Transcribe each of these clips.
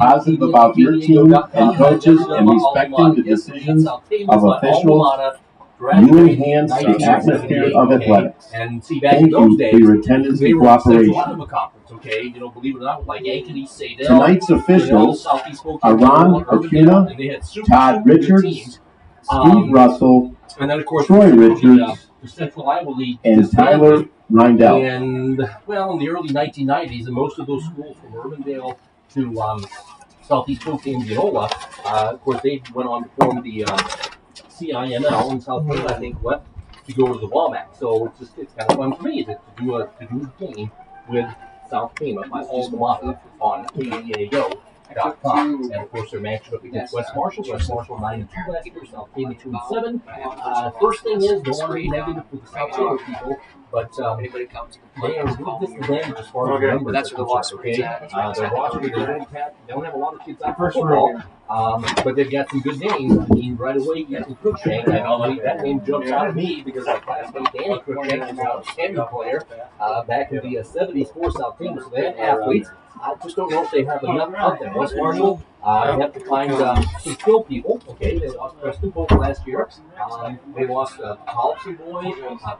positive about your team and coaches and respecting the decisions of officials. You enhance the atmosphere of athletics. And see, back Thank in those you days, for your attendance they and were in Central cooperation. Iowa Conference, okay? You know, believe it or not, like Ankeny, Sadell. Tonight's officials are Ron Acuna, Todd Richards, Steve Russell, and then, of course, Troy Richards, the Central Iowa League, and Tyler Rindell. And, well, in the early 1990s, and most of those schools from Urbandale to Southeast Polk to Indianola, of course, they went on to form the CINL in South Dakota, I think, left to go to the WAMAC. So it's kind of fun for me to do a game with South Tama, my alma mater, on KDAO.com. And of course, they're matched up against West Marshall. West Marshall 9-2 last year, South Tama 2-7. First thing is, don't want to be negative with the South Tama people, but they are really disadvantaged as far as the numbers. That's the loss, okay? Their roster, they don't have a lot of kids out for football, but they've got some good names. I mean, right away, you have Cruikshank. That name jumps out at me because our classmate Danny Cruikshank was an outstanding player back in the 70s for South Tama, so they have athletes. I just don't know if they have enough of them. West Marshall, you have to find some skill people. Okay, they lost Preston Polk last year. They lost Collison Boy,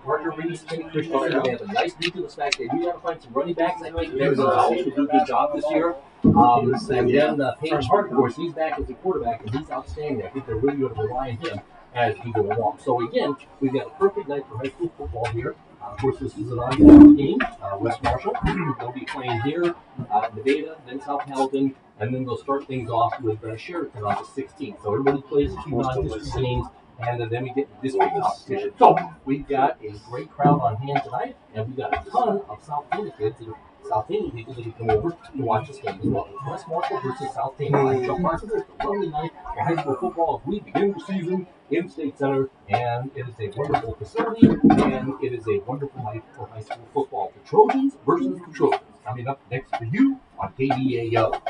Parker Reese, Kenny Christensen. They have a nice nucleus back. They do have to find some running backs. I think they're going to also do a good job this year. And then Peyton Hart, of course, he's back as a quarterback, and he's outstanding. I think they're really going to rely on him as we go along. So again, we've got a perfect night for high school football here. Of course, this is an on-campus game. West Marshall, they'll be playing here, Nevada, then South Hamilton, and then they'll start things off with Sheraton on the 16th. So everybody plays 2 non-district games, and then we get the district competition. So we've got a great crowd on hand tonight, and we've got a ton of South Tama kids that are South Tama people that can come over to watch this game as well. West Marshall versus South Tama. Joe Carpenter, it's a lovely night for high school football as we begin the season in State Center, and it is a wonderful facility, and it is a wonderful night for high school football. The Trojans versus the Trojans. Coming up next for you on KDAO.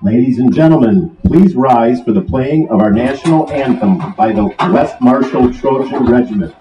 Ladies and gentlemen, please rise for the playing of our national anthem by the West Marshall Trojan Regiment.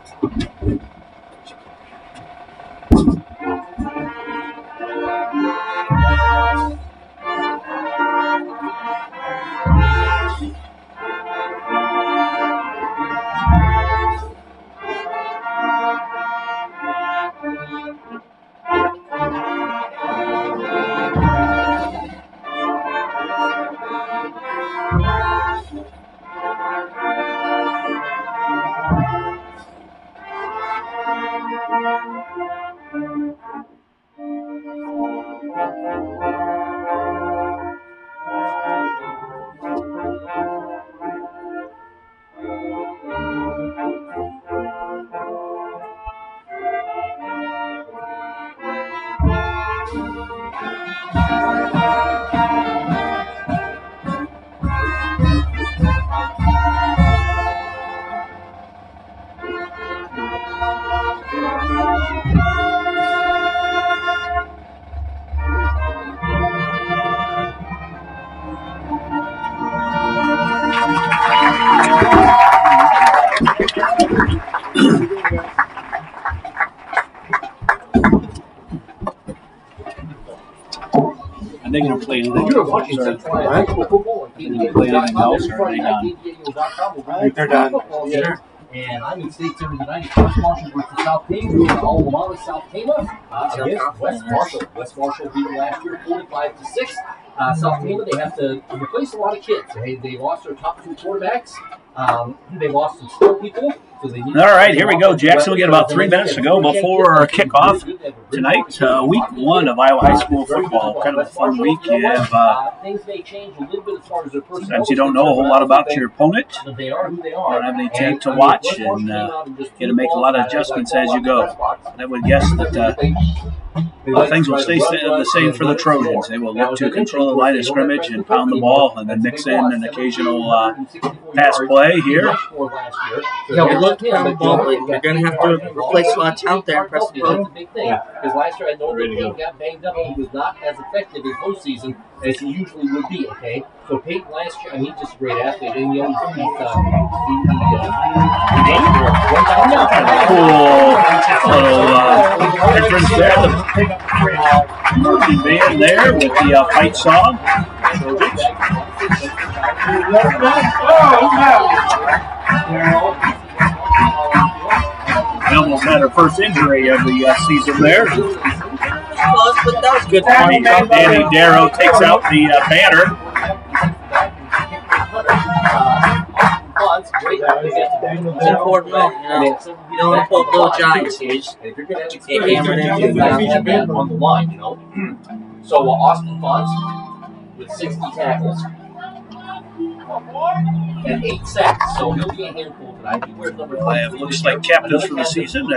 Are they going to play anything? You're watching Central High School football on KDAO.com. I think they're done. And I'm in State Center tonight. West Marshall versus South Tama. Alma mater South Tama against West Marshall. West Marshall beat them last year 45-6. South Tama, they have to replace a lot of kids. They lost their top 2 quarterbacks. They lost some skill people. So they need All right, here we go, Jackson. We got about 3 minutes to go before kickoff tonight. Week 1 of Iowa High School football. Kind of a fun week. You have, things may change a little bit as far as their personnel. sometimes you don't know a whole lot about your opponent. They are who they You are. don't have any tape to watch, and you got to make a lot of adjustments as you go. And I would guess that things will stay the same for the Trojans. They will look to control the line of scrimmage and pound the ball, and then mix in an occasional pass play here. Yeah, have to pound the ball, but you're going to have to replace a lot of talent there and press the That's ball. a big thing. Because last year I know that Peyton got banged up and he was not as effective in postseason as he usually would be, okay? So Peyton last year, I mean, he's just a great athlete. And, you know, Cool little entrance there. The marching band there with the fight song. They almost had her first injury of the season there. Close, but that was good. Danny Darrow takes out the banner. It's important, though. You don't want to pull little giants here. Get hammered into on the line, you know. So Austin Fonts with 60 tackles and 8 sacks, so he'll be a handful tonight. He wears number 5. Looks like captains for the season. We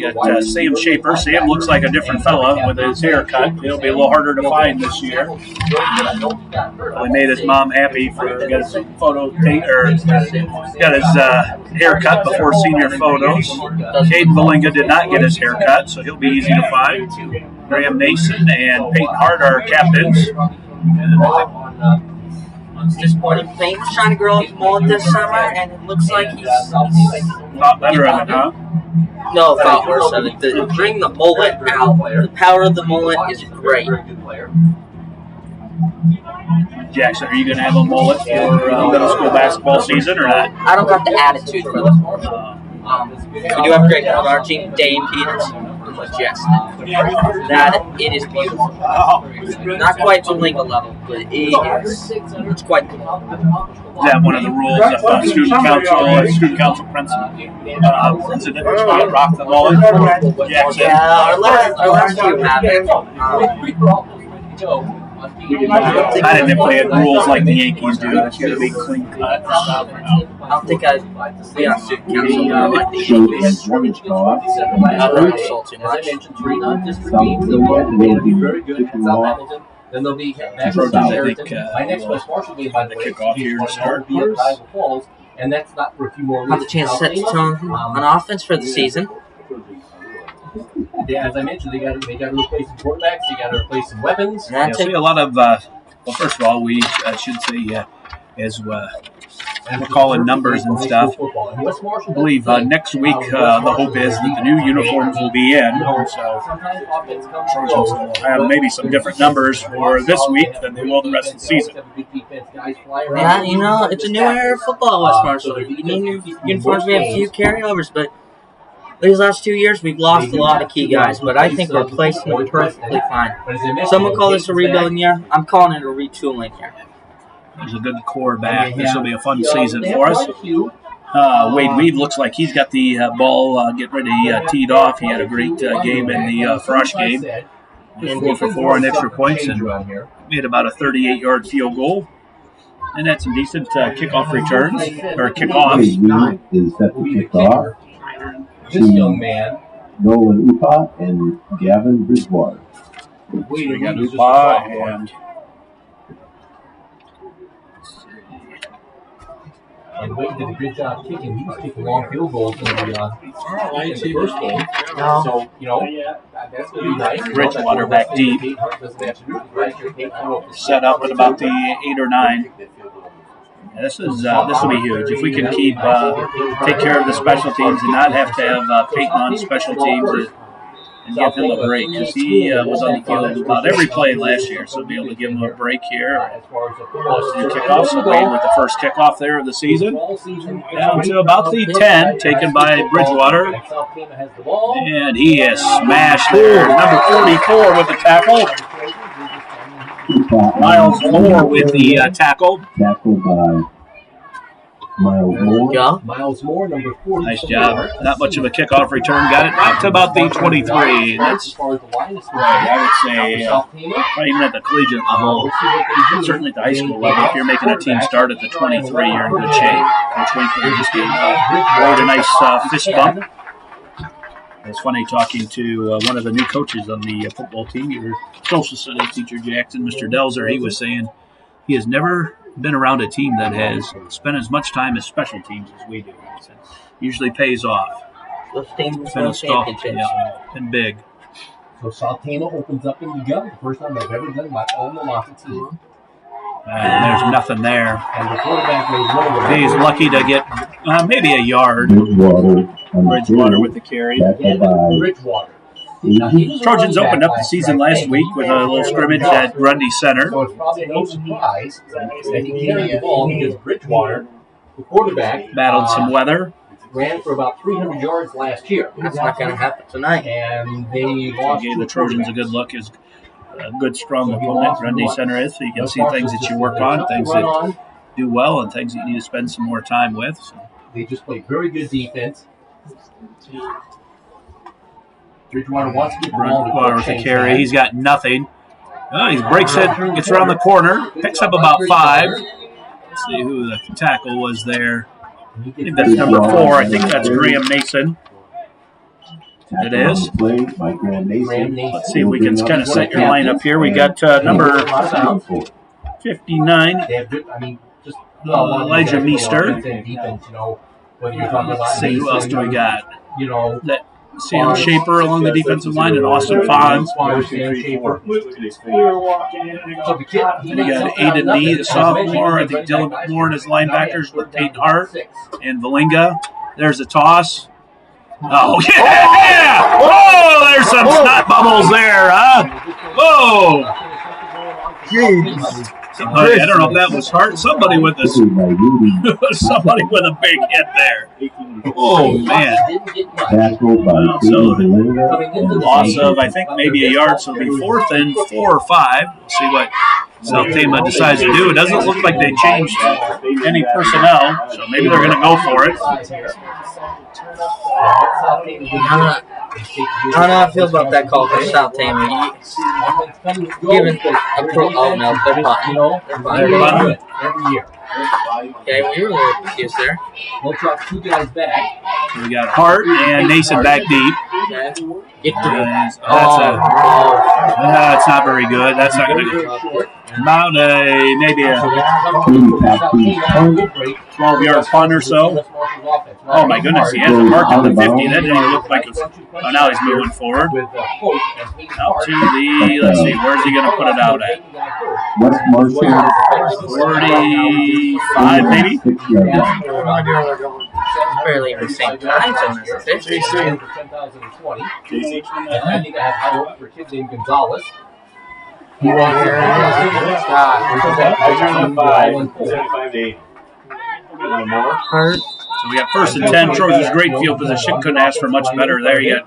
got Sam Shaper. Sam looks like a different fella with his haircut. He'll be a little harder to find this year. He made his mom happy for got his photo tape or got his haircut before senior photos. Caden Belinga did not get his haircut, so he'll be easy to find. Graham Nason and Peyton Hart are captains. It's disappointing. Payne was trying to grow up a mullet this summer, and it looks like he's Thought better of it, huh? no, thought worse of it. Bring the mullet out. The power of the mullet is great. Jackson, are you going to have a mullet for middle school basketball season or not? I don't got the attitude for this. We do have a great coach on our team, Dane Peters. Yes, that it is beautiful. Not quite Belinga level, but it's quite good. Is that one of the rules of student council president rock the mullet? Jackson. Yeah, our last few have it. I didn't know if they had rules like the Yankees do. It's going to be clean cut. I don't think I'd be on student council like the Show Yankees. and mortgage costs. I don't insult too As I much. mentioned, 3 non-district games. They'll be very good at South Hamilton. Then they'll be back to Sheraton. My next West Marshall game, by the way, kickoff here to start. Be at Iowa Falls, and that's not for a few more weeks. Have the chance to set the tone on offense for the season. Yeah, as I mentioned, they got to replace some quarterbacks. They got to replace some weapons. And I see a lot of, well, first of all, we should say, as we're calling numbers and stuff, I believe next week the hope is that the new uniforms will be in. So Trojans will have maybe some different numbers for this week than they will the rest of the season. Yeah, you know, it's a new era of football, West Marshall. You need new uniforms. We have a few carryovers, but these last 2 years we've lost a lot of key guys, but I think we're replacing them perfectly fine. Some will call this a rebuilding year. I'm calling it a retooling year. There's a good core back. This will be a fun season for us. Wade Weed looks like he's got the ball getting ready teed off. He had a great game in the Frosh game. 4 for 4 on extra points and made about a 38-yard field goal. And had some decent kickoff returns, or kickoffs. Is set to kick off. This young man, Nolan Upa and Gavin Bridgewater. We got Upa and Wade did a good job kicking. He was kicking long field goals in the first game. So, you know, that's going to be nice. Bridgewater back deep. Set up at about the 8 or 9. This will be huge. If we can take care of the special teams and not have to have Peyton on special teams and give him a break, because he was on the field about every play last year, so be able to give him a break here. Kickoff, so Wade with the first kickoff there of the season. Down to about the 10, taken by Bridgewater, and he is smashed there. Number 44 with the tackle. Miles Moore with the tackle. Tackled by Miles Moore. Yeah. Miles Moore, number 4. Nice job. Not much of a kickoff return. Got it out to about the 23. That's, I would say, probably even at the collegiate level, certainly at the high school level, if you're making a team start at the 23, you're in good shape. Coach Winkler just gave Wade a nice fist bump. It's funny talking to one of the new coaches on the football team, your social studies teacher, Jackson, Mr. Delzer. He was saying he has never been around a team that has spent as much time as special teams as we do. It usually pays off. Those teams It's been win a stall, championships. yeah, been big. So South Tama opens up in the gun. The first time they've ever done my own Lamont team. And there's nothing there. And the quarterback goes nowhere. He's lucky to get maybe a yard. Bridgewater with the carry. Bridgewater. Trojans opened up the season last week with a little scrimmage at Grundy Center. So it's probably no surprise that he carried the ball because Bridgewater, the quarterback, Battled some weather. ran for about 300 yards last year. That's not going to happen tonight. And they lost. Gave the Trojans a good look as a good, strong opponent Grundy Center is, so you can see things that you work on, things that do well, and things that you need to spend some more time with. So. They just played very good defense. Bridgewater wants to get the ball. Bridgewater with the carry. He's got nothing. Oh, he breaks it, gets around the corner, picks up about 5. Let's see who the tackle was there. I think that's number 4. I think that's Graham Nason. It is. Let's see if we can kind of set your lineup here. We got number 59, Elijah Meester. Let's see, who else do we got? That Sam Shaper along the defensive line and Austin Fonz. We got Aiden Nee, the sophomore. I think Dylan McLaurin is linebackers with Peyton Hart and Valinga. There's a toss. Oh, yeah! Oh, there's some snot bubbles there, huh? Oh! Somebody, I don't know if that was Hart. Somebody with a big hit there. Oh, man. So, loss of, I think, maybe a yard, so it'll be 4th and 4 or 5. We'll see what South Tama decides to do. It doesn't look like they changed any personnel, so maybe they're going to go for it. I don't know how I feel about that call for South Tama. Given a pro, oh no, they're fine. They're fine. Every year. Okay, we were a little confused there. We'll drop 2 guys back. We got Hart and Nason back deep. Get That's not very good. That's not going to go. About maybe a 12-yard punt or so. Oh my goodness, he has a mark at the 50. That didn't even look like it. Oh, now he's moving forward. Out to the, let's see, where's he going to put it out at? 45 maybe? barely even the same time zone as the 50. I think I have high hopes for a kid named Gonzalez. He wants to So we got 1st and 10. Trojans great field position. Couldn't ask for much better there. You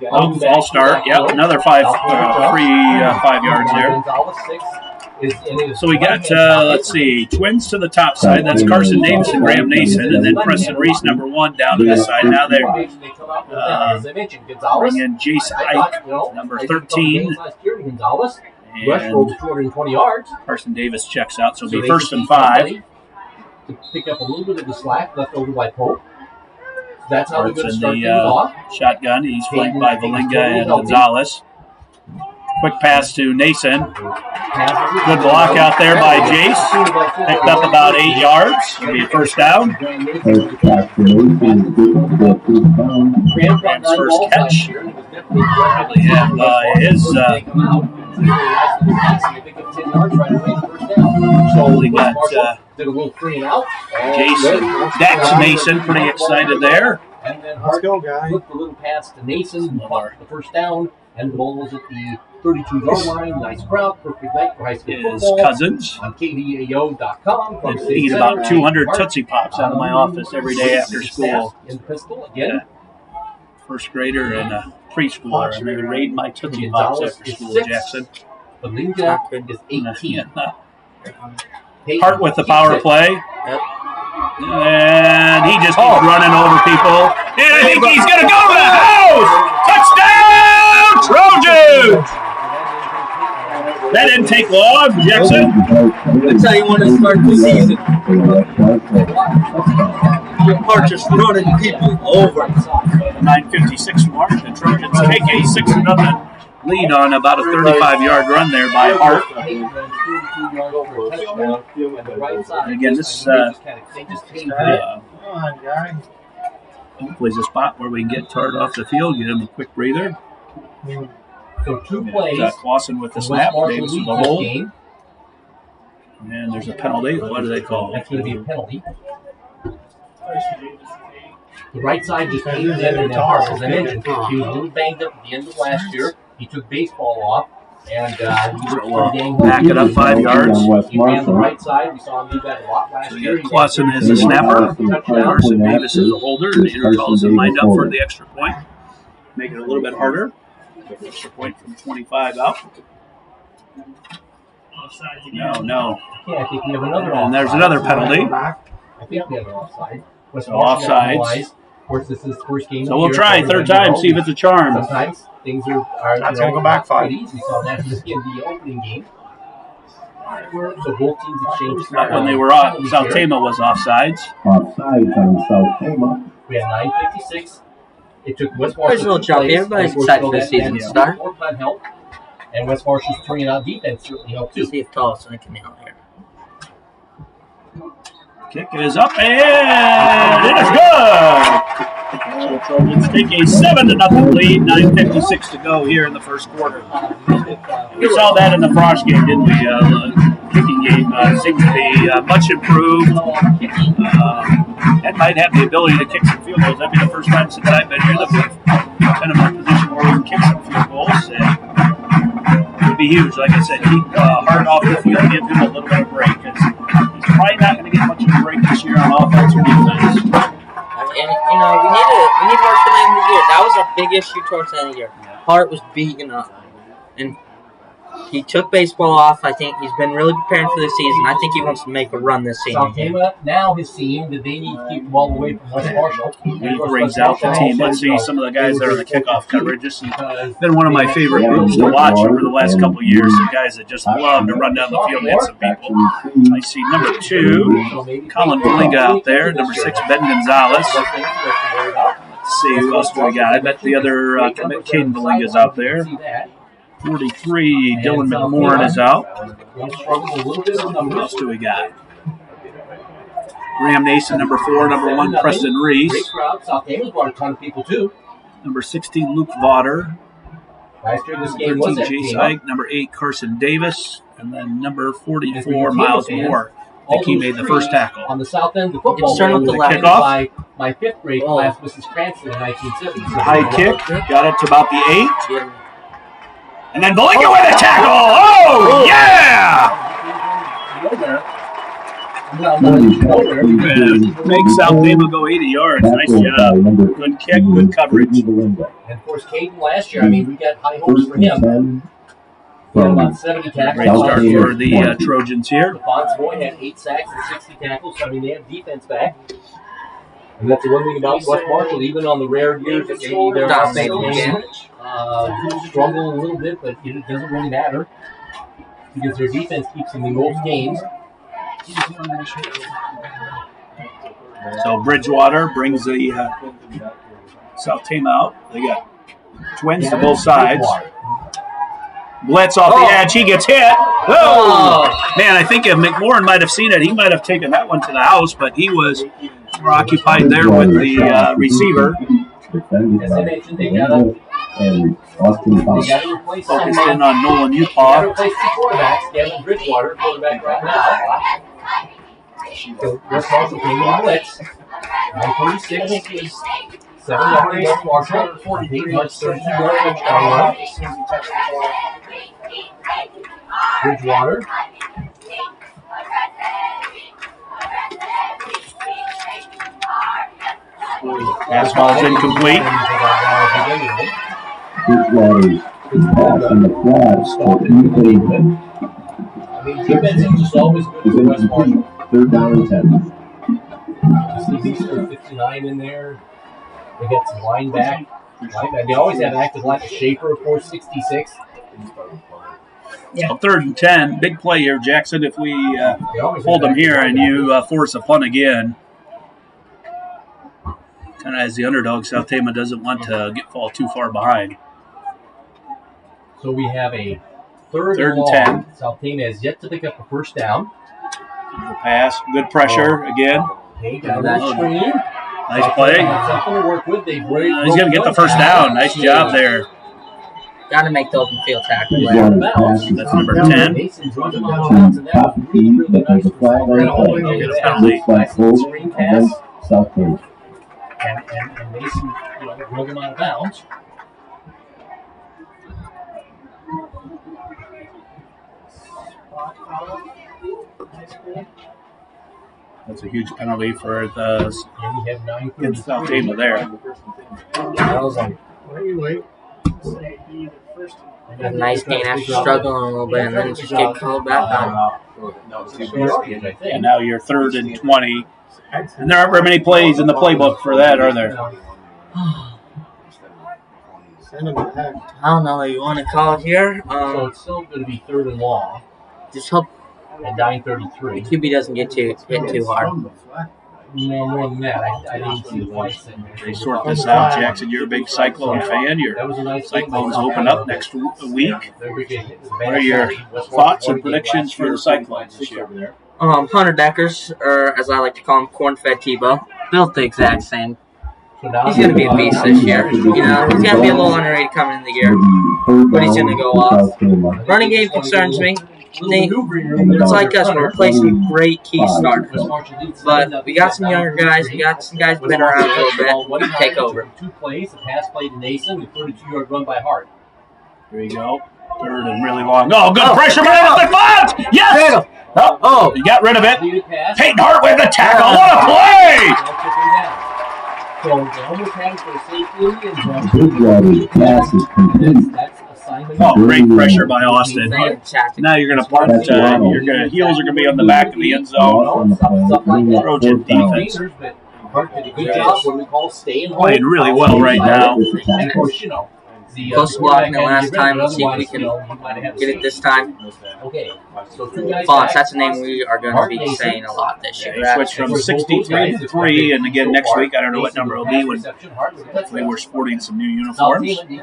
got false start. Yep, another 5 yards there. So we got, let's see, twins to the top side. That's Carson Davis and Graham Nason. And then Preston Reese, number 1, down to the side. Now they're bring in Jace Ike, number 13. And Carson Davis checks out. So it'll be 1st and 5. To pick up a little bit of the slack left over by Pope. That's how we're going to start things off. Shotgun. He's flanked by Valinga and Gonzalez. Quick pass to Nason. Good block out there by Jace. Picked up about 8 yards. It'll be a 1st down. Graham's first catch. Probably have his. So we got Jason, Dax Nason, pretty excited there. And then Hart flipped the little pass to Nason, caught the 1st down, and the ball was at the 32-yard line. Nice crowd, perfect night for high school football. His cousins. On KDAO.com. Eat about 200 Tootsie Pops out of my office every day after school. In the pistol again. First grader and a preschooler. And they raid my Tootsie Pops after school, Jackson. Valinga is 18. Hart with the power play. And he just keeps running over people. And I think he's going to go to the house! Touchdown, Trojans! That didn't take long, Jackson. That's how you want to start the season. Hart just running people over. 9:56 mark. The Trojans take a 6-0 lead on about a 35-yard run there by Hart. And again, this hopefully is a spot where we can get Tart off the field, get him a quick breather. So 2 plays. Clausen with the snap, Davis with the hold. And there's a penalty. What do they call it? That's going to be a penalty. The right side just came in and Hart, as I mentioned, he was a little banged up at the end of last year. He took baseball off, and he was back it up 5 yards. He ran the right side. We saw him do that a lot last year. Clausen is a snapper. Carson Davis is a holder. And Peter Carlson lined up for the extra point. Make it a little bit harder. Extra point from 25 out. No. Yeah, I think we have another offside. And there's another penalty. I think we have an offside. So offsides. Of course, this is the first game. So we'll try third time, see if it's a charm. Sometimes things are That's going to go back 5. easy. We saw that in the opening game. So both teams exchanged. Not when they were off. South Tama was offsides. Offsides on South Tama. We had 9:56. It took West There's a little jump. Everybody's excited for the season to start. More help. And West Marshall's turning out defense certainly helped too. See if Carlson can nail here. Kick is up, and it is good. The Trojans take a 7-0 lead. 9:56 to go here in the first quarter. We saw that in the Frosh game, didn't we? The kicking game seems to be much improved. Ed might have the ability to kick some field goals. That'd be the first time since I've been here that we've been in a position where we can kick some field goals. It would be huge. Like I said, keep Hart off the field, give him a little bit of break. He's probably not going to get much of a break this year on offense or defense. And we need Hart to end the year. That was a big issue towards the end of the year. Hart was beaten up, and he took baseball off. I think he's been really preparing for the season. I think he wants to make a run this season. South Tama now has seen that they need to keep the ball away from West Marshall. He brings out the team. Let's see some of the guys that are in the kickoff coverage. This has been one of my favorite groups to watch over the last couple of years. The guys that just love to run down the field and hit some people. I see number 2, Colin Belinga out there. Number 6, Ben Gonzalez. Let's see, who else do we got? I bet the other Caden Belinga's out there. 43, Dylan McMorrin is out. Who else do we got? Graham Nason, number 4. Number 1, Preston Reese. Number 16, Luke Vaughter. 13, Jace Ike. Number 8, Carson Davis. And then number 44, Miles Moore. I think he made the first tackle. On the south end of the football field, kickoff. My 5th grade class, Mrs. Cranston, in 1970. High kick, got it to about the 8. And then Belinga with a tackle. Oh, yeah! Make South Tama go 80 yards. Nice job. Good kick, good coverage. And of course, Caden last year, we got high hopes for him. About 70 tackles. Great start for the Trojans here. The Fonts boy had 8 sacks and 60 tackles, so they have defense back. And that's the one thing about West Marshall, even on the rare years that maybe they're not making struggle a little bit, but it doesn't really matter because their defense keeps them in most games. So Bridgewater brings the South Tama out. They got twins to both sides. Blitz off the edge. He gets hit. Oh! Man, I think if McMorrin might have seen it, he might have taken that one to the house, but he was occupied there with the receiver. As I mentioned, they got to replace Focused in on Nolan Upaw. They got to replace 2 quarterbacks. Gavin Bridgewater, quarterback right now. So West Marshall came in blitz. 9:46. 7-0 West Marshall. 48 much 32-yard touchdown. Bridgewater. Pass ball is incomplete. Bridgewater's pass on the flash. Defense is just always good for West Marshall. 3rd down and 10. You see these 59 in there. They got some lineback. They always have active line. Schaefer, of course, 66. So 3rd and 10. Big play here, Jackson. If we hold them here and you force a punt again. Kind of as the underdog, South Tama doesn't want to fall too far behind. So we have a third and and 10. South Tama has yet to pick up a first down. The pass. Good pressure again. Okay, down that screen. Nice play. Something to work with. He's He's going to get the first down. Nice job there. Got to make the open field tackle. That's number 10. Mason's running out of bounds, and that was really nice. Get a penalty. Screen pass. South Tama. And Mason, drug him out of bounds. That's a huge penalty for the And we have 9:33. against South Tama there. That was a nice gain after struggling a little bit, and then just get called back on. And now you're 3rd and 20. And there aren't very many plays in the playbook for that, are there? I don't know what you want to call it here. So it's still going to be 3rd and long Just hope at 9:33. QB doesn't get hit too hard. No, more than that. I didn't see the fights in there. They sort this out, Jackson. You're a big Cyclone fan. Your That was a nice Cyclones open up next week. What are your thoughts and predictions for the Cyclones this year? Hunter Deckers, or as I like to call him, corn-fed Tebow, built the exact same. He's going to be a beast this year. He's going to be a little underrated coming in the year, but he's going to go off. Running game concerns me. It's like us, we're replacing great key starters. But we got some younger guys, we got some guys been around a little bit, take over. 2 plays, a pass play to Nason, a 32-yard run by Hart. Here you go. 3rd and really long. Oh, good pressure by the Bonds! Yes! Oh, you got rid of it. Peyton Hart with the tackle. What a play! So they almost had it for a safety in the end zone. Good job. His pass is complete. That's assignment. Oh, great pressure by Austin. Fantastic. Now you're going to punt. Heels are going to be on the back of the end zone. Trojan defense Hart did a good job what we call staying home. playing really well right now. And of course, Close blocking it last time. Let's see if we can get it this time. Okay. So 2 guys Fonts, that's a name we are going to be saying a lot this year. They switched from 63 to 3, and again next week, I don't know what number it'll be when we were sporting some new uniforms. 3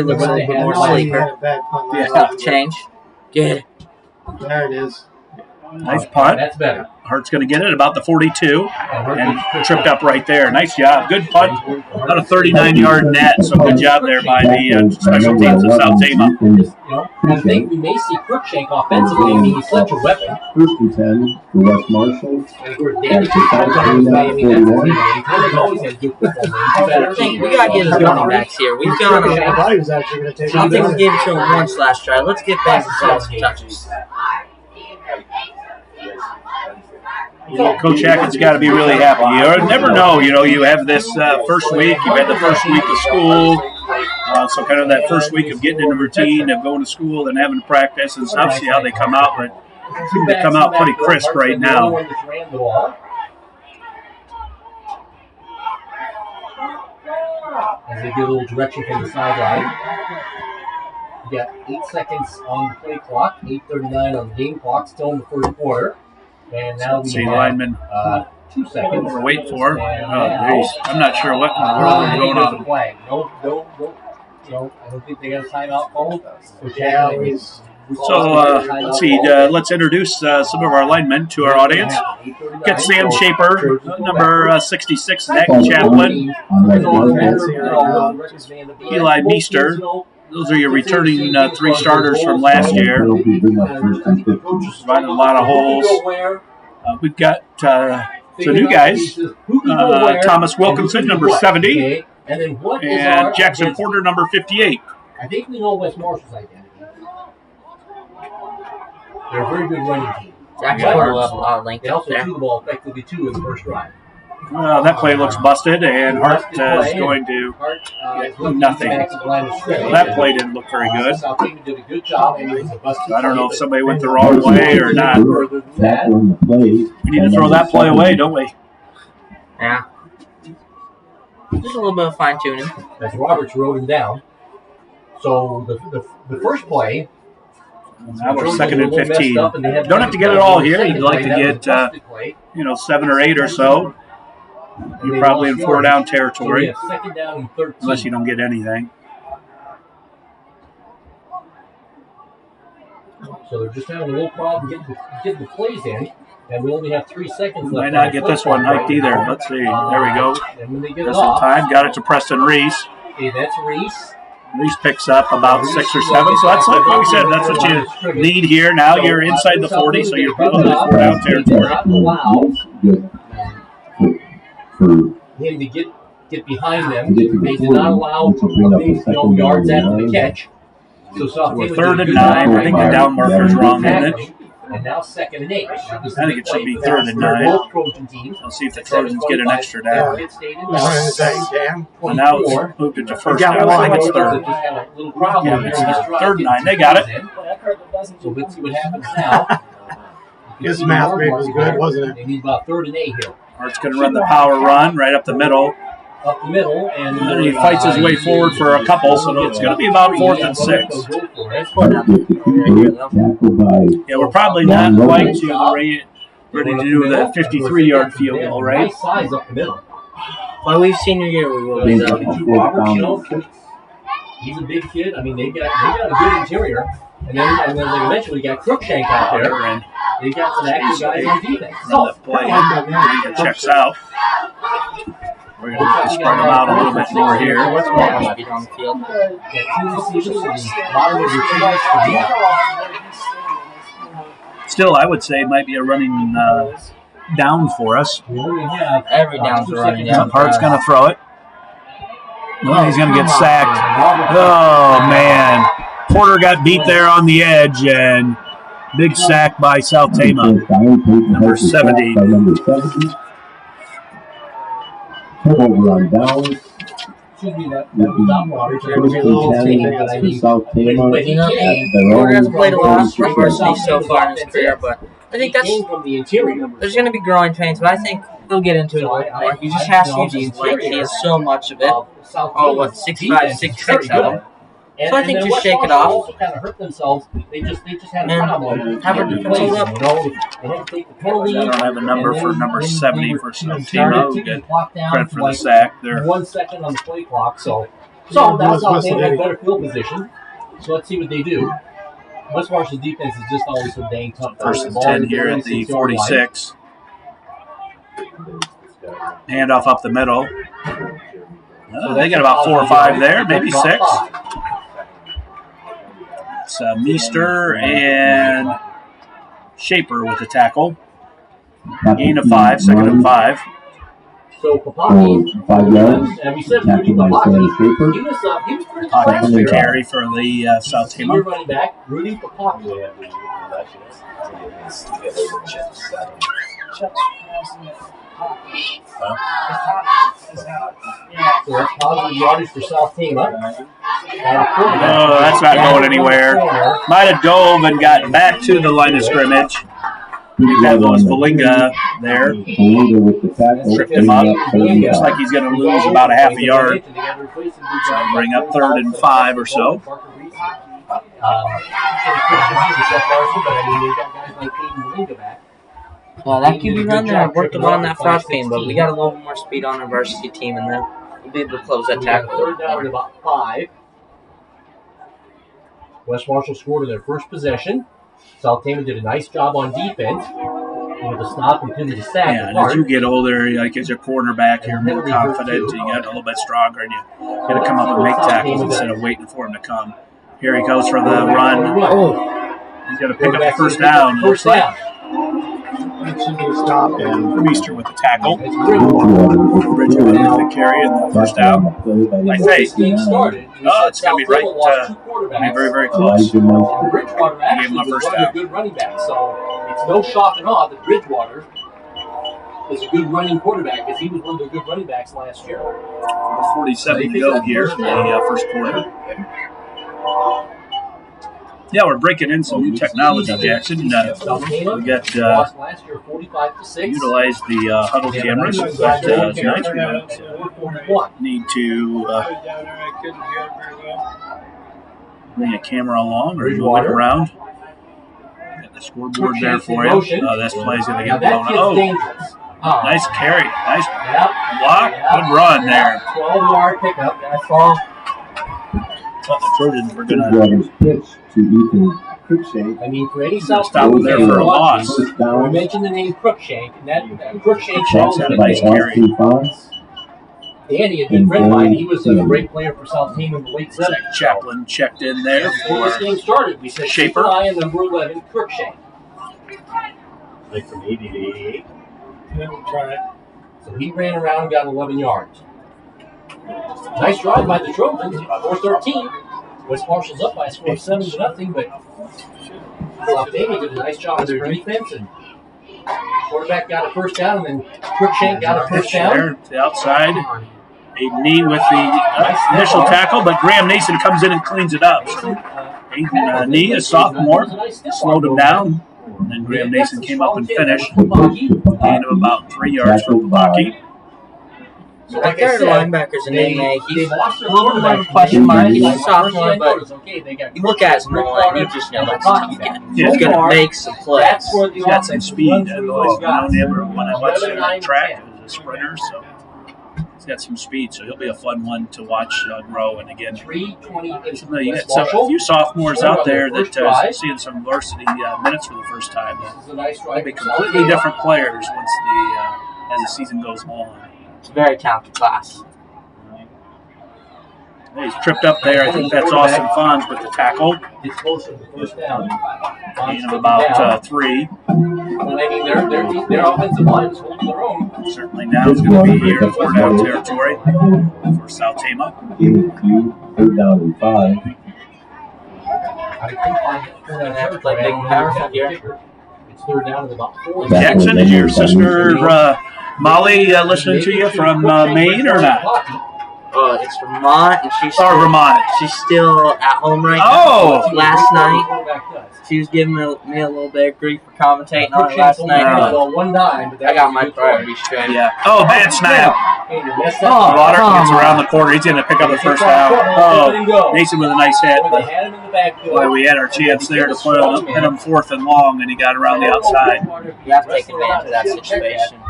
looks a little bit more sleeper. Yeah. Change. Good. There it is. Nice punt. That's better. Hart's going to get it about the 42 and tripped up right there. Nice job. Good punt. About a 39-yard net, so good job there by the special teams of South Tama. I think we may see Crookshank offensively. I mean, he's such a weapon. 1st and 10 for West Marshall. Danny I think we got to get his running backs here. We've got I him. thought he was actually going to take I think we it. gave it to him once last try. Let's get back to some touches. Coach Hackett's got to be really happy. You never know. You have this first week. You've had the first week of school. So kind of that first week of getting in the routine of going to school and having to practice and stuff. See how they come out. But they come out pretty crisp right now. As they get a little direction from the sideline. You got 8 seconds on the play clock, 8:39 on the game clock, still in the 1st quarter. And now we have lineman 2 seconds. we're waiting for. And I'm not sure what going on. Flag. No, I don't think they got a timeout called. So let's see. Let's introduce some of our linemen to our audience. Got Sam Shaper, number 66, Nick Chaplin, Eli Meester. Those are your returning 3 starters from last year. Provided a lot of holes. We've got some new guys. Thomas Wilkinson, number 70, and Jackson Porter, number 58. I think we know West Marshall's identity. They're a very good running team. Jackson Porter will link They up also there. threw the ball effectively, too, in the first drive. That play looks busted, and Hart is going to get nothing. That play didn't look very good. Did a good job. I don't know if somebody went the wrong way or not. We We need to throw that play away, don't we? Yeah. Just a little bit of fine tuning. As Roberts wrote him down. So the first play. Now we're 2nd and 15. Don't have to get it all here. You'd like to get 7 or 8 or so. You're probably in 4-down territory, Second down and 13. unless you don't get anything. So they're just having a little problem getting the plays in, and we only have 3 seconds left. Might not get this one hiked either. Let's see. There we go. And when they get it Just in off, time. Got it to Preston Reese. okay, that's Reese. Reese picks up about 6 or 7. So that's like we said. That's what you need here. Now you're inside the 40, so you're probably 4 down territory. Not allow For him to get behind them. They did not allow big yards after the catch. So We're 3rd and 9. I think the down marker's wrong, isn't it? And now 2nd and 8. I think it should be 3rd and 9. Both Trojan teams. Let's see if the Trojans get an extra down. And now it's moved it to 1st down. I think it's 3rd. Yeah, it's 3rd and 9. They got it. So let's see what happens now. His math grade was good, wasn't it? They need about 3rd and 8 here. Art's going to run the power run right up the middle. Up the middle, and then he fights his way forward for a couple, so it's going to be about 4th and 6. Yeah, we're probably not quite ready to do the 53-yard field goal, right? Nice size up the middle. Well, we've seen your year. We will be though. He's a big kid. I mean, they got a good interior, and then like I mentioned, we got Crookshank out there, and they got some active guys on defense. Run the play. It checks out. We're going to spread them out a little bit more here. What's more speed on the field? Still, I would say it might be a running down for us. Every down's a running down. Hart's going to throw it. Well, he's going to get sacked. Oh, man. Porter got beat there on the edge, and big sack by South Tama. Number 70. Turnover on downs. South Tama. Porter hasn't played a lot for Varsity so far in his career, but I think there's going to be growing pains, but I think he'll get into it a little more. He just has to use his legs. He has so much of it. 6'5", 6'6" of it. So I think just shake it off. Kind of hurt themselves. They just had a And problem. have her hold up. They had to take the penalty. I don't have a number for number 70 for South Tama. Started We'll get clock down credit to for the sack there. 1 second on the play clock. So that's how they have better field position. So let's see what they do. West Marshall's defense is just always so dang tough. 1st and 10 here at the 46. Handoff up the middle. They got about 4 or 5 there, maybe 6. It's Meester and Shaper with the tackle. Gain of 5, 2nd and 5. So Papaki, 5 yards. and we said Tackled by Papaki, Sandy Shaper. he was pretty Second fast and there. carry for the South Senior Tama. running back, Rudy Papaki. So that's positive yardage for South Tama. Oh, that's not going anywhere. Might have dove and got back to the line of scrimmage. That was Valinga there. With the tackle. Tripped him up. Looks like he's going to lose about a half a yard. So bring up 3rd and 5 or so. That QB run there, I worked on that fast game, but we got a little more speed on our Varsity team in there. We'll be able to close that tackle. 3rd down at about 5. West Marshall scored in their first possession. South Tama did a nice job on defense. With a stop and couldn't sack. Yeah, and as you get older, like as your cornerback, you're more confident. You get a little bit stronger, and you got to come up and make tackles instead of waiting for him to come. Here he goes for the run. He's going to pick up the 1st down. Looks like Stop and Meester with the tackle. Bridgewater with the carry and the 1st down. I think. It's going to be right. Be very, very close. Bridgewater Gave him actually a was first one of down. the good running backs, so it's no shock at all that Bridgewater is a good running quarterback because he was one of the good running backs last year. 47 to go here in the first quarter. Yeah, we're breaking in some new technology, Jackson. We got Last year, 45-6. utilize the huddle cameras, but tonight we don't need to bring a camera along or look around. Got the scoreboard there for you. This play's going to get blown up. Oh, nice carry. Nice block. Good run there. 12-yard pickup. Thought the Trojans were going to pitch to Ethan Cruikshank. I mean, for any Gonna South stop him there for a watching, loss. First we down. mentioned the name Cruikshank, and that Cruikshank That's shows had a that nice carry. Austin Fonz. Danny had been a friend of mine. He was a great player for South Team in the late 70s. Chaplin checked in there Before this for game started, we said Shaper. Shaper and number 11, Cruikshank. Like from 80 to 88. Yeah, we'll try it. So he ran around and got 11 yards. Nice drive by the Trojans, 4-13. West Marshall's up by a score of 7-0, but South David did a nice job of their defense, and quarterback got a first down, and then Cruikshank got a first down. there to the outside. A knee with the initial tackle, but Graham Nason comes in and cleans it up. Aiden knee, a sophomore, slowed him down. And then Graham Nason came up and finished. Gain of about 3 yards from Babaki. So that third linebacker's a name. He's lost their a little bit of a quarterback. question mark. He's a First sophomore, thing I but noticed, okay, they got you look at his more and you just know that's a tough guy. Yeah. He's going to make some plays. That's where the He's got some offense speed. runs I've through always those guys. known him when I watched him 11, track 9, as a sprinter, so he's got some speed. So he'll be a fun one to watch grow. And again, 3:28. you got a few sophomores out there that seeing some varsity minutes for the first time. This is a nice They'll drive. be completely different players once as the season goes on. It's a very talented class. He's tripped up there. I think that's Austin Fonz with the tackle. It's closer to the first down. Gain of about 3. I mean, their offensive line is holding their own. Certainly now it's going to be here in 4-down territory for South Tama. Gain a few. Third down and 5. I think they're going to have to play big powerful here. It's third down and about 4. Jackson, is your sister Molly listening to you from Maine or not? It's Vermont, and Vermont. she's still at home right Oh! now. Last night, she was giving me a little bit of grief for commentating on it last night. But I got my priorities straight. Yeah. Oh, bad snap. Water gets around the corner. He's going to pick up the first down. Oh, Mason with a nice hit. But boy, we had our chance there to hit him 4th and long, and he got around the outside. You have to take advantage of that situation.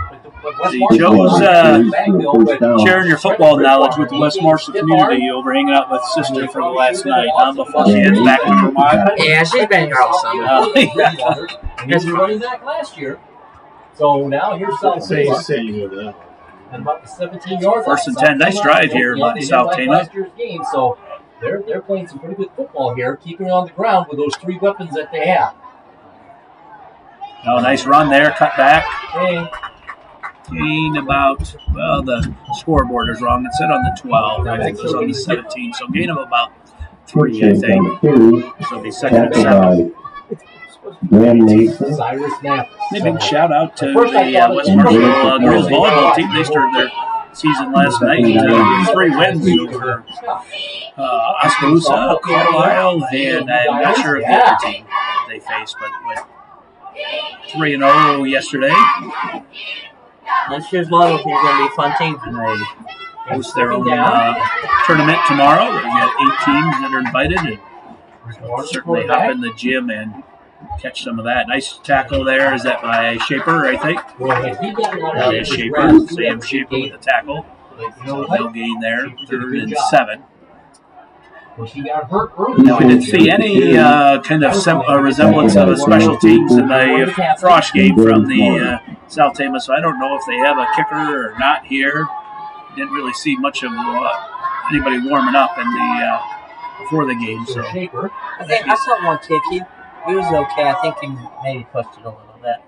See, Joe's sharing your football knowledge with the West Marshall community over hanging out with sister for the last night before she heads back to Vermont. Yeah, she's been here all summer. He was running back last year. So now here's South Tama. And about the 17 yards. First and 10. Nice drive here by South Tama. Last year's game, so they're playing some pretty good football here, keeping it on the ground with those 3 weapons that they have. Oh, nice run there. Cut back. Okay. Gain about, the scoreboard is wrong. It said on the 12. I think it was on the 17. So gain of about 3, I think. So it'll be second and 7. Graham Nason. Cyrus Knapp. A big shout out to the West Marshall girls volleyball team. They started their season last night. 3 wins over Oskaloosa, Carlisle, and I'm not sure of the other team they faced, but 3-0 yesterday. Next year's volleyball team is going to be a fun team. And they host their own tournament tomorrow. We've got 8 teams that are invited, and we'll certainly hop in the gym and catch some of that. Nice tackle there. Is that by Shaper, I think? That is Shaper. Sam Shaper with the tackle. So no gain there. 3rd and 7. Now, we didn't see any kind of resemblance of a special teams in the Frosh game from the South Tama, so I don't know if they have a kicker or not here. Didn't really see much of anybody warming up in the before the game. So I saw one kick. He was okay. I think he maybe pushed it a little bit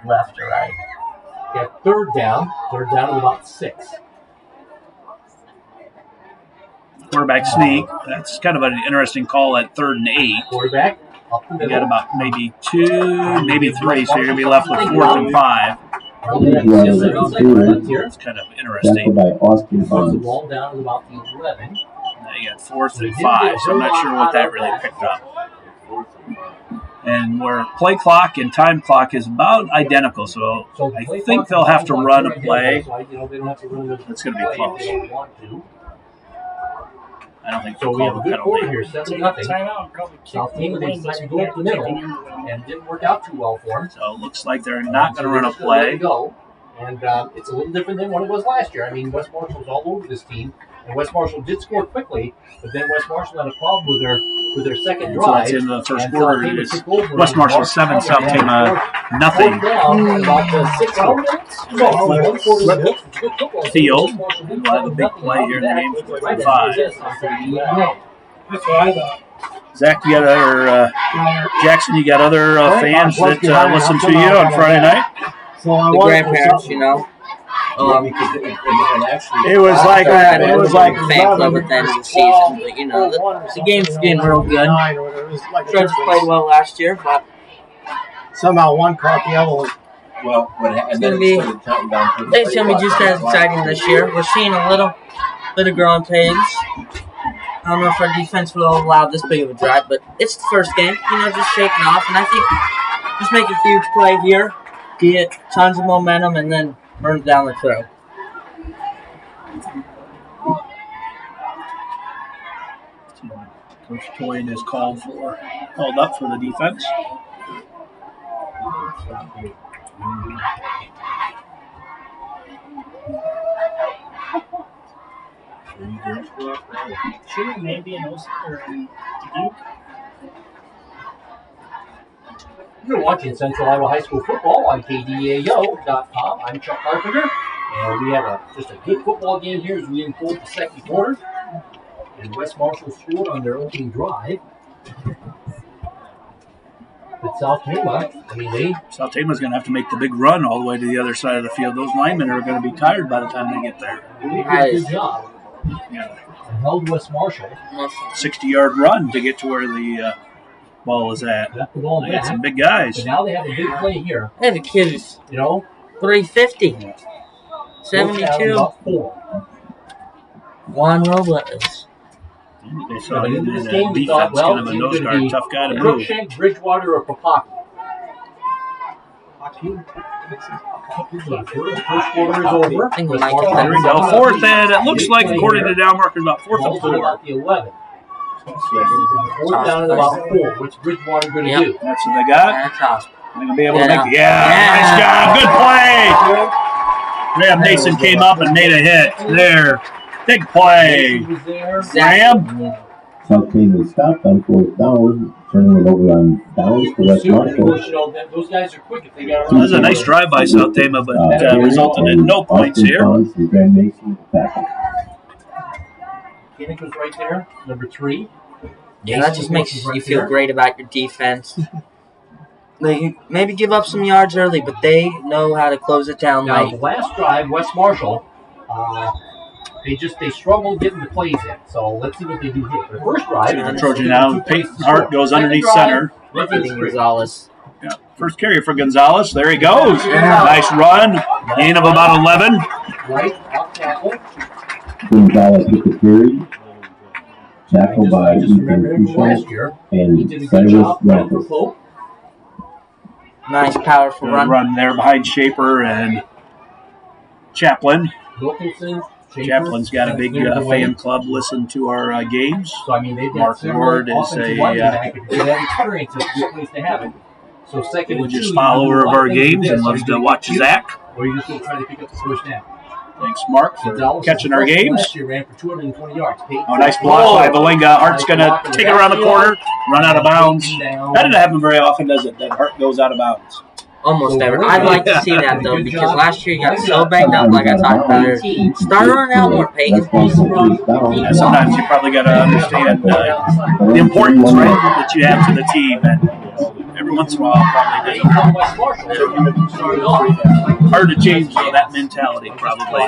left or right. Yeah, third down to about 6. Quarterback sneak. That's kind of an interesting call at 3rd and 8. Quarterback. We got about maybe 2, maybe 3, so you're going to be left with 4th and 5. It's kind of interesting. By Austin The Fonz. ball down to about the 11. Now you got 4th and 5, so I'm not sure what that really picked up. And where play clock and time clock is about identical, so I think they'll have to run a play. It's going to be close. I don't think So they'll we have call a the good quarter penalty. here, 7-0. South Tama decided to go up the middle and didn't work out too well for him. So it looks like they're not going to run a play. Go. And it's a little different than what it was last year. I mean, West Marshall was all over this team, and West Marshall did score quickly, but then West Marshall had a problem with their with their second So drive. that's in the first And quarter. Tama It's took over West and Marshall marched 7, up South and Tama fourth nothing. down, about 6 minutes. About 1 quarter Flip minutes. Good football. field. West Marshall did We'll have a big nothing play after here in the that. game for Right 5. after this, after the That's what I thought. Zach, you got other Jackson? You got other fans that listen to you on Friday night? So I The wanted grandparents, you know. It was like It was like a fan club at the end of the season, but you know the game's getting real good. Trojans played well last year, but somehow one caught the other one. Well, it's gonna be just as exciting this year. We're seeing a little bit of growing pains. I don't know if our defense will allow this big of a drive, but it's the first game, you know, just shaking off, and I think just make a huge play here, get tons of momentum, and then burn it down the throat. Coach Toyin is called up for the defense. Maybe in Duke. You're watching Central Iowa High School football on KDAO.com. I'm Chuck Carpenter, and we have just a good football game here as we unfold the second quarter. And West Marshall scored on their opening drive. But South Tama, South Tama's going to have to make the big run all the way to the other side of the field. Those linemen are going to be tired by the time they get there. they did a good job. Yeah. And held West Marshall. 60-yard run to get to where the ball is at. Got the ball They got back. some big guys. But now they have a big play here. Hey, the kid is, 350, 72, About 4. Juan Robles. They saw But him into in this that game, we thought, defense, kind of a it's nose either guard, gonna be tough guy to move. Crookshank, Bridgewater, or Papaki. First quarter is over. I think we might West get There we Marshall go. Fourth and it looks like, according to down markers, about fourth and Ball's at 4. about the 11. Fourth down at about 4. What's Bridgewater going to do? That's what they got. That's awesome. They're going to be able to Yeah. make it. Yeah, nice job. Good play. Graham Mason came up and made a hit. There. Big play. He was there. Graham. South Tama stopped on 4th down, turning it over on downs to West Marshall. Those guys are quick if they got That was a nice drive by South Tama, but resulted in no points Austin here. Pons and Graham Mason tackle. Kinnick was right there, number 3. Yeah, that just makes you feel great about your defense. They maybe give up some yards early, but they know how to close it down Now, late. the last drive, West Marshall, they struggled getting the plays in. So let's see what they do here. The first drive, See the Trojan now. Peyton Hart goes underneath center. Anthony Gonzalez. Yeah. First carry for Gonzalez. There he goes. Yeah. Nice run. Gain of about 11. Right, off tackle. Gonzalez with the carry. Tackle by I just remember Ethan him from last Cushon year. and He did a good Cyrus job. Rathers. Pope. Nice, powerful Good run. run there behind Shaper and Chaplin. Wilkinson. Schaefer, Chaplin's got a big cleared the way. fan club. Listen to our games. So, I mean, they've got Mark several Ward is offensive a, linemen back. If you have experience, it's a good place to have it. So, second We're and just 2, follower you of do our one thing games with and this. loves Are to you watch gonna Zach. Or are you just going to try to pick up the first down? Thanks, Mark, for Gonzalez catching our freshman games. last year ran for 220 yards. Oh, nice block by Valinga. Hart's going to take it around the corner, run out of bounds. That doesn't happen very often, does it, that Hart goes out of bounds? Almost ever. I'd like to see that, though, because last year he got so banged up, like I talked about earlier. Start running out more, Peyton. West Marshall 1st down. Yeah, sometimes you probably got to understand the importance, right, that you have to the team. And every once in a while, probably doesn't West Marshall started off. hard to change that mentality, probably.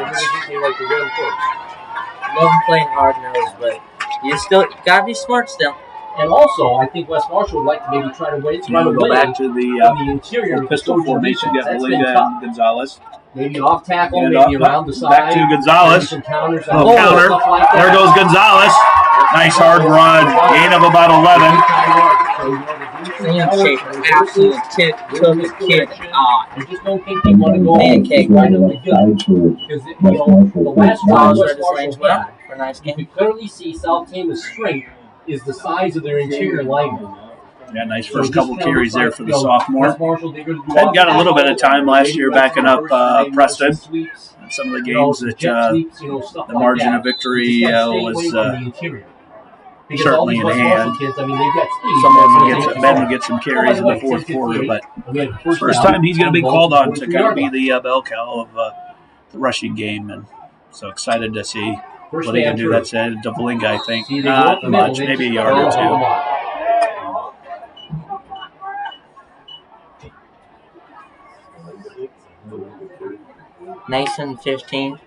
Love playing hard nosed, but you still gotta be smart still. And also, I think West Marshall would like to maybe try to run Go away back to on the the interior of pistol the formation. Got That's been Valinga tough. and Gonzalez. Maybe off tackle, And maybe up, around the side. back to Gonzalez. Some counters. Little counter. Stuff like that. There goes Gonzalez. Nice hard run. Gain of about 11. Sam Schaefer absolutely took the kid on. I just don't think they want to go Pancake. right up the gut. Side for Because, West the Marshall last 1st time down. West Marshall well had, for a nice you game. could clearly see South Tama's strength is the size of their interior linemen. Yeah, nice first couple carries there for the West sophomore. Marshall, they could do Had got a little bit of time last maybe year run backing some up first time, Preston. some sweeps, And some of the you know, games some that jet sweeps, stuff the like margin that. of victory You just gotta stay was away from the interior. Because all certainly these in West hand. Marshall kids, I mean, they've got speed. Some of them So will get Ben will get some carries in the fourth quarter, but first time he's going to be called on to kind of be the bell cow of the rushing game, and so excited to see what he can do. That's Devalinga, I think. Not much, maybe a yard or two. Nason 15.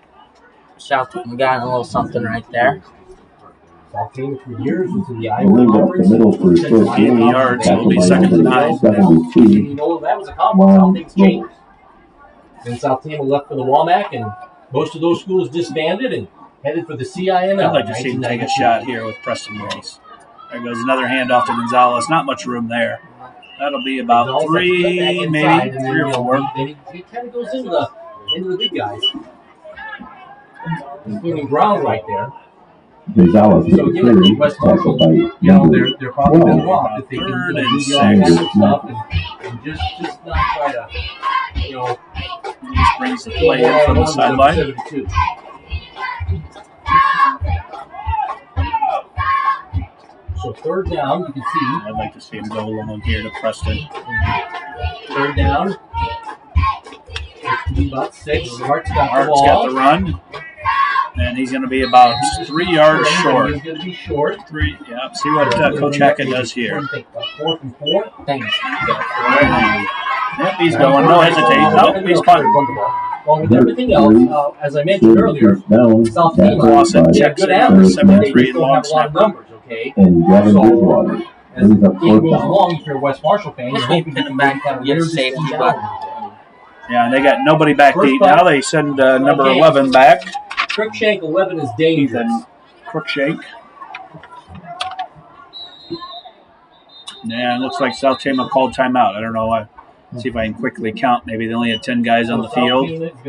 South Tama got a little something right there. Devalinga up the middle for his first game. Yards, so it'll be second and 9. 72. You know, that was a compliment. How things changed. And South Tama left for the WAMAC, and most of those schools disbanded and headed for the CIML. I'd like to see him take a shot here with Preston Race. There goes another handoff to Gonzalez. Not much room there. That'll be about 3, maybe 3 or 4. He kind of goes into the big guys. He's gaining ground right there. Gonzalez So again, West Marshall, they're probably better off if they can do the offensive stuff and just not try to, He just brings the play in from the sideline. 72. So third down, you can see. I'd like to see him go along here to Preston. Third down. About 6. Hart's got the run. And he's going to be about 3 yards short. He's going to be short. 3. Yeah. See what Coach Hackett does here. 4th and 4. Thanks. Yep, he's going. No hesitate. Nope, he's punting. Well, with everything else, as I mentioned earlier, South Tama Lawson they have checks good in for average. 73 They don't long have a lot of snapper. numbers, okay? And Gavin So, Bridgewater. as the game goes along, if you're a West Marshall fan, you're hoping to back kind of get weird safety, safety but Yeah, and they got nobody back First deep punt. now. They send number 11 back. Crookshank 11 is dangerous. Ethan Crookshank. Yeah, it looks like South Tama called timeout. I don't know why. See if I can quickly count. Maybe they only had 10 guys on the field. I don't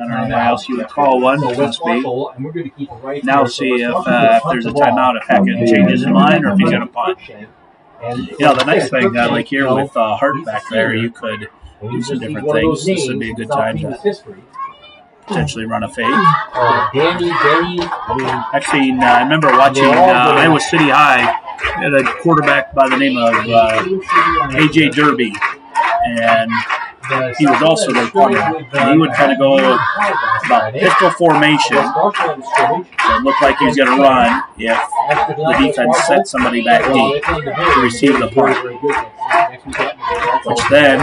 know why else you would call one. So Must West be. Marshall, and we're going to keep it right Now here. see So if West Marshall there's a punt the ball. timeout, if Hackett changes his mind, or if he's going to punt. And The nice thing, like here with Hart he's back a there, senior. you could And do he's some just different one of those things. This would names be a good in South time Tama's to history. potentially run a fade. Danny, Actually, I remember watching Iowa City High. They had a quarterback by the name of A.J. Derby, and he was also their punter. And he would kind of go about pistol formation. It looked like he was going to run if the defense set somebody back deep to receive the punt. Which then,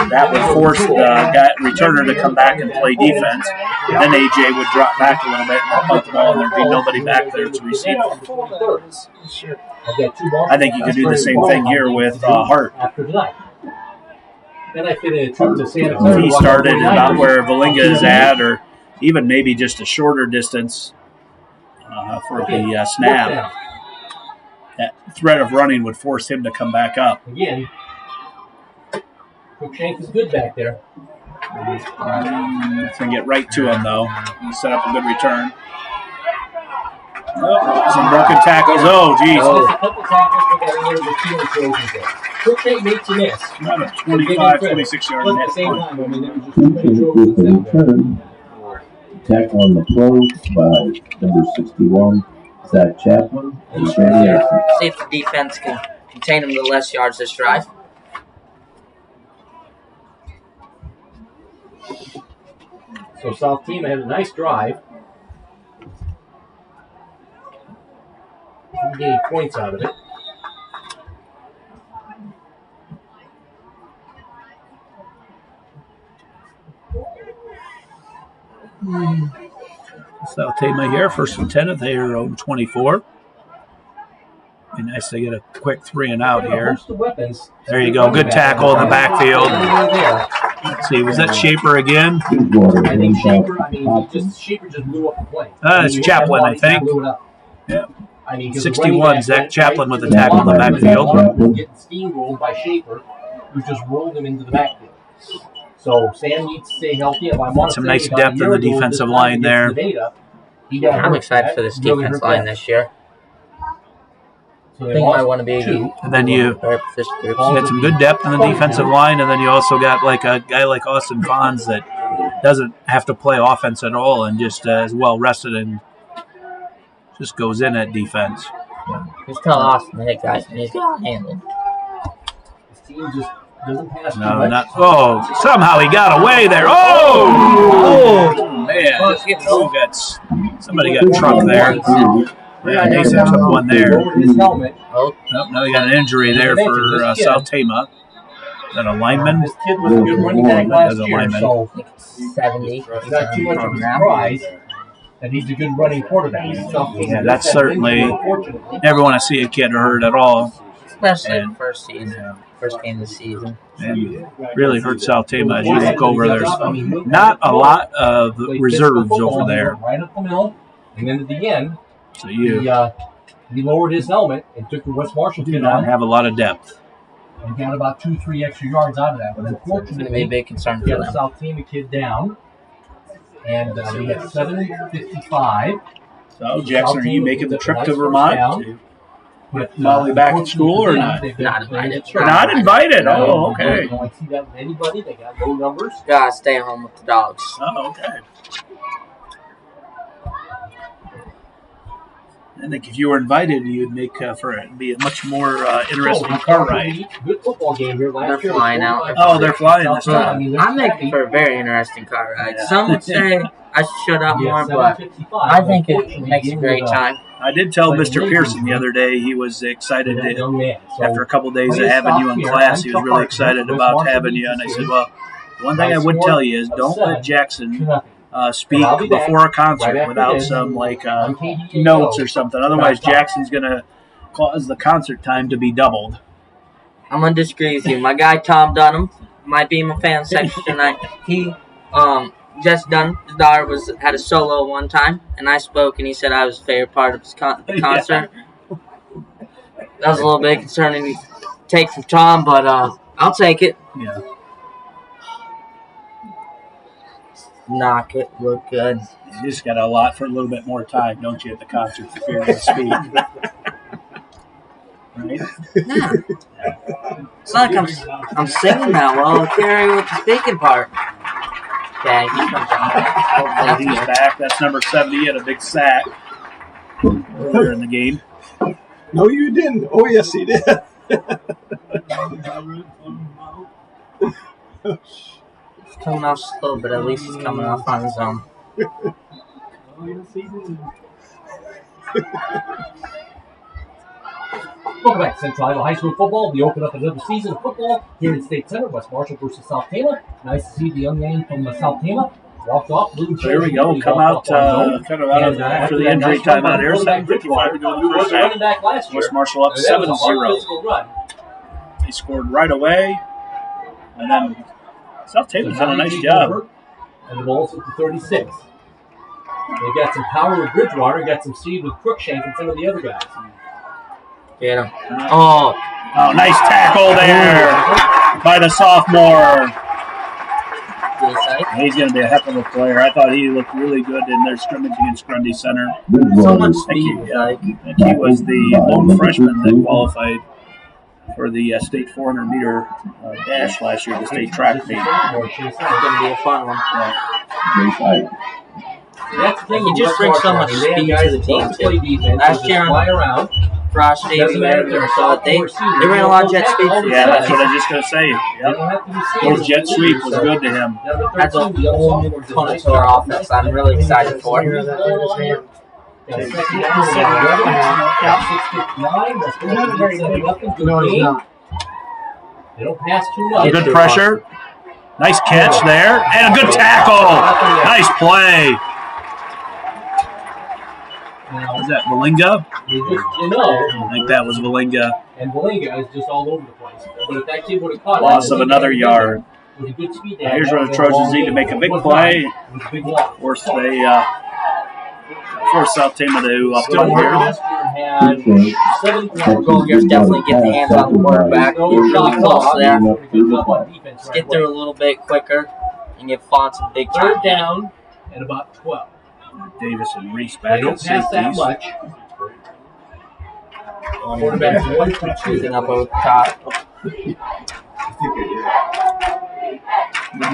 that would force the returner to come back and play defense. And then A.J. would drop back a little bit and punt the ball, and there'd be nobody back there to receive it. I think you could do the same thing here with Hart. Then I fit in a trip to Santa If Clara. he started about where Valinga is at, or even maybe just a shorter distance for the snap, that threat of running would force him to come back up. Again, Crookshank is good back there. It's going to get right to him, though. He set up a good return. Oh, some broken tackles. Oh, geez. Just a couple tackles, but that was the field throws there. Crookshank made some miss. About a 25, 26-yard But at net the same punt. time, I mean, there was just Crookshank with the return. Tackle on the close by number 61, Zach Chaplin. And Brady Anderson. see if the defense can contain him to less yards this drive. So South Tama had a nice drive. He gained points out of it. South Tama here, first and 10 if they are on 24. Be nice to get a quick 3 and out here. There you go. Good tackle in the backfield. Let's see, was that Shaper again? Bridgewater I think runs out Shaper just blew up the play. It's Chaplin, I think. Yeah. I mean, 61, Zach Chaplin with the tackle in the backfield. Getting steamrolled by Shaper, who just rolled him into the backfield. So Sam needs to stay healthy. If I want Some nice depth in the defensive line there. I'm excited for this defense line this year. I think I want to be And then you very proficient group. get some good depth in the defensive line, and then you also got like a guy like Austin Bonds that doesn't have to play offense at all and just is well rested and just goes in at defense. Just tell Austin to hit guys and he's got handled. His team just doesn't pass too No, much. not. Oh, somehow he got away there. Oh, man. Somebody got trucked there. Yeah, Nason took one there. Lowered his helmet. Oh, Nope, now we got an injury there for South Tama. Is that a lineman? This kid was a good running back last As a year, lineman. so 70. it's not too much of a surprise that he's a good running quarterback. Yeah, that's certainly. Never want to see a kid hurt at all. Especially And- first season. First game of the season. And really hurt South Tama as you look over. There's not a lot of reserves over there. Right up the middle, and then at the end, So you he lowered his helmet and took the West Marshall do kid not on have a lot of depth. and got about 2-3 extra yards out of that. But It's going to be a unfortunately, big concern we for got the them. South Tama kid down, and we had 7:55. So Jackson, are you making the trip to Vermont to put Molly back in school or not? Not invited. You're not invited. Oh, okay. You don't see that with anybody. They got low numbers. Gotta stay home with the dogs. Oh, okay. I think if you were invited, you'd make for it be a much more interesting car ride. Good football game here last They're year. flying out. Oh, they're flying this time. I'm making for a very interesting car ride. Yeah. Some would say I should shut up more, but I think it makes a great time. I did tell Mr. Pearson the other day he was excited to, after a couple of days of having you in class, he was really excited about having you. And I said, well, the one thing I would tell you is don't let Jackson speak before a concert without some notes or something. Otherwise, Jackson's going to cause the concert time to be doubled. I'm gonna disagree with you. My guy Tom Dunham might be in my fan section tonight. He Jess Dunn, his daughter, had a solo one time, and I spoke, and he said I was his favorite part of his concert. That was a little bit concerning to take from Tom, but I'll take it. Yeah. Knock it, look good. You just got a lot for a little bit more time, don't you, at the concert if you're going to speak. Right? Yeah. It's not like I'm singing that well. I'll carry with the speaking part. Okay, he comes out. He's back. That's number 70. He had a big sack earlier in the game. No, you didn't. Oh, yes, he did. It's coming off slow, but at least he's coming off on his own. Welcome back to Central Iowa High School football. We open up another season of football here in State Center, West Marshall versus South Tama. Nice to see the young man from South Tama walked off. There we go. Come out kind of out of after the injury time out here. 7:55 to go in the first half. Running back last year. West Marshall up 7-0. They scored right away. And then South Tama's done a nice job. And the ball's at the 36. They got some power with Bridgewater, got some speed with Crookshank and some of the other guys. Get him. Oh, Oh, nice tackle there by the sophomore. He's going to be a heck of a player. I thought he looked really good in their scrimmage against Grundy Center. so much I think speed. I think he was the lone freshman that qualified for the state 400-meter dash last year, the state track meet. It's going to be a fun one. He just brings so much speed to the team, too. Last year on Varsity, we ran a lot of jet sweeps. Yeah, that's what I was just going to say. Yep. Those jet sweep was good to him. That's a whole new component to our offense I'm really excited for. No, he's not. They don't pass too much. Good pressure. Nice catch there. And a good tackle. Nice play. Was that Valinga? I think that was Valinga. And Valinga is just all over the place. But if that kid would have caught Loss of another yard. with a good speed, Here's where the Trojans need to make a big play. Big walk. Force South Tama to up Still on here. last year had 7 Goal here is definitely get the hands on the quarterback. You're really close there. Just get there a little bit quicker and give Fonts a big time. Third down at about 12. Davis and Reese They back don't at pass that safeties. much. Quarterback's choosing up over the top.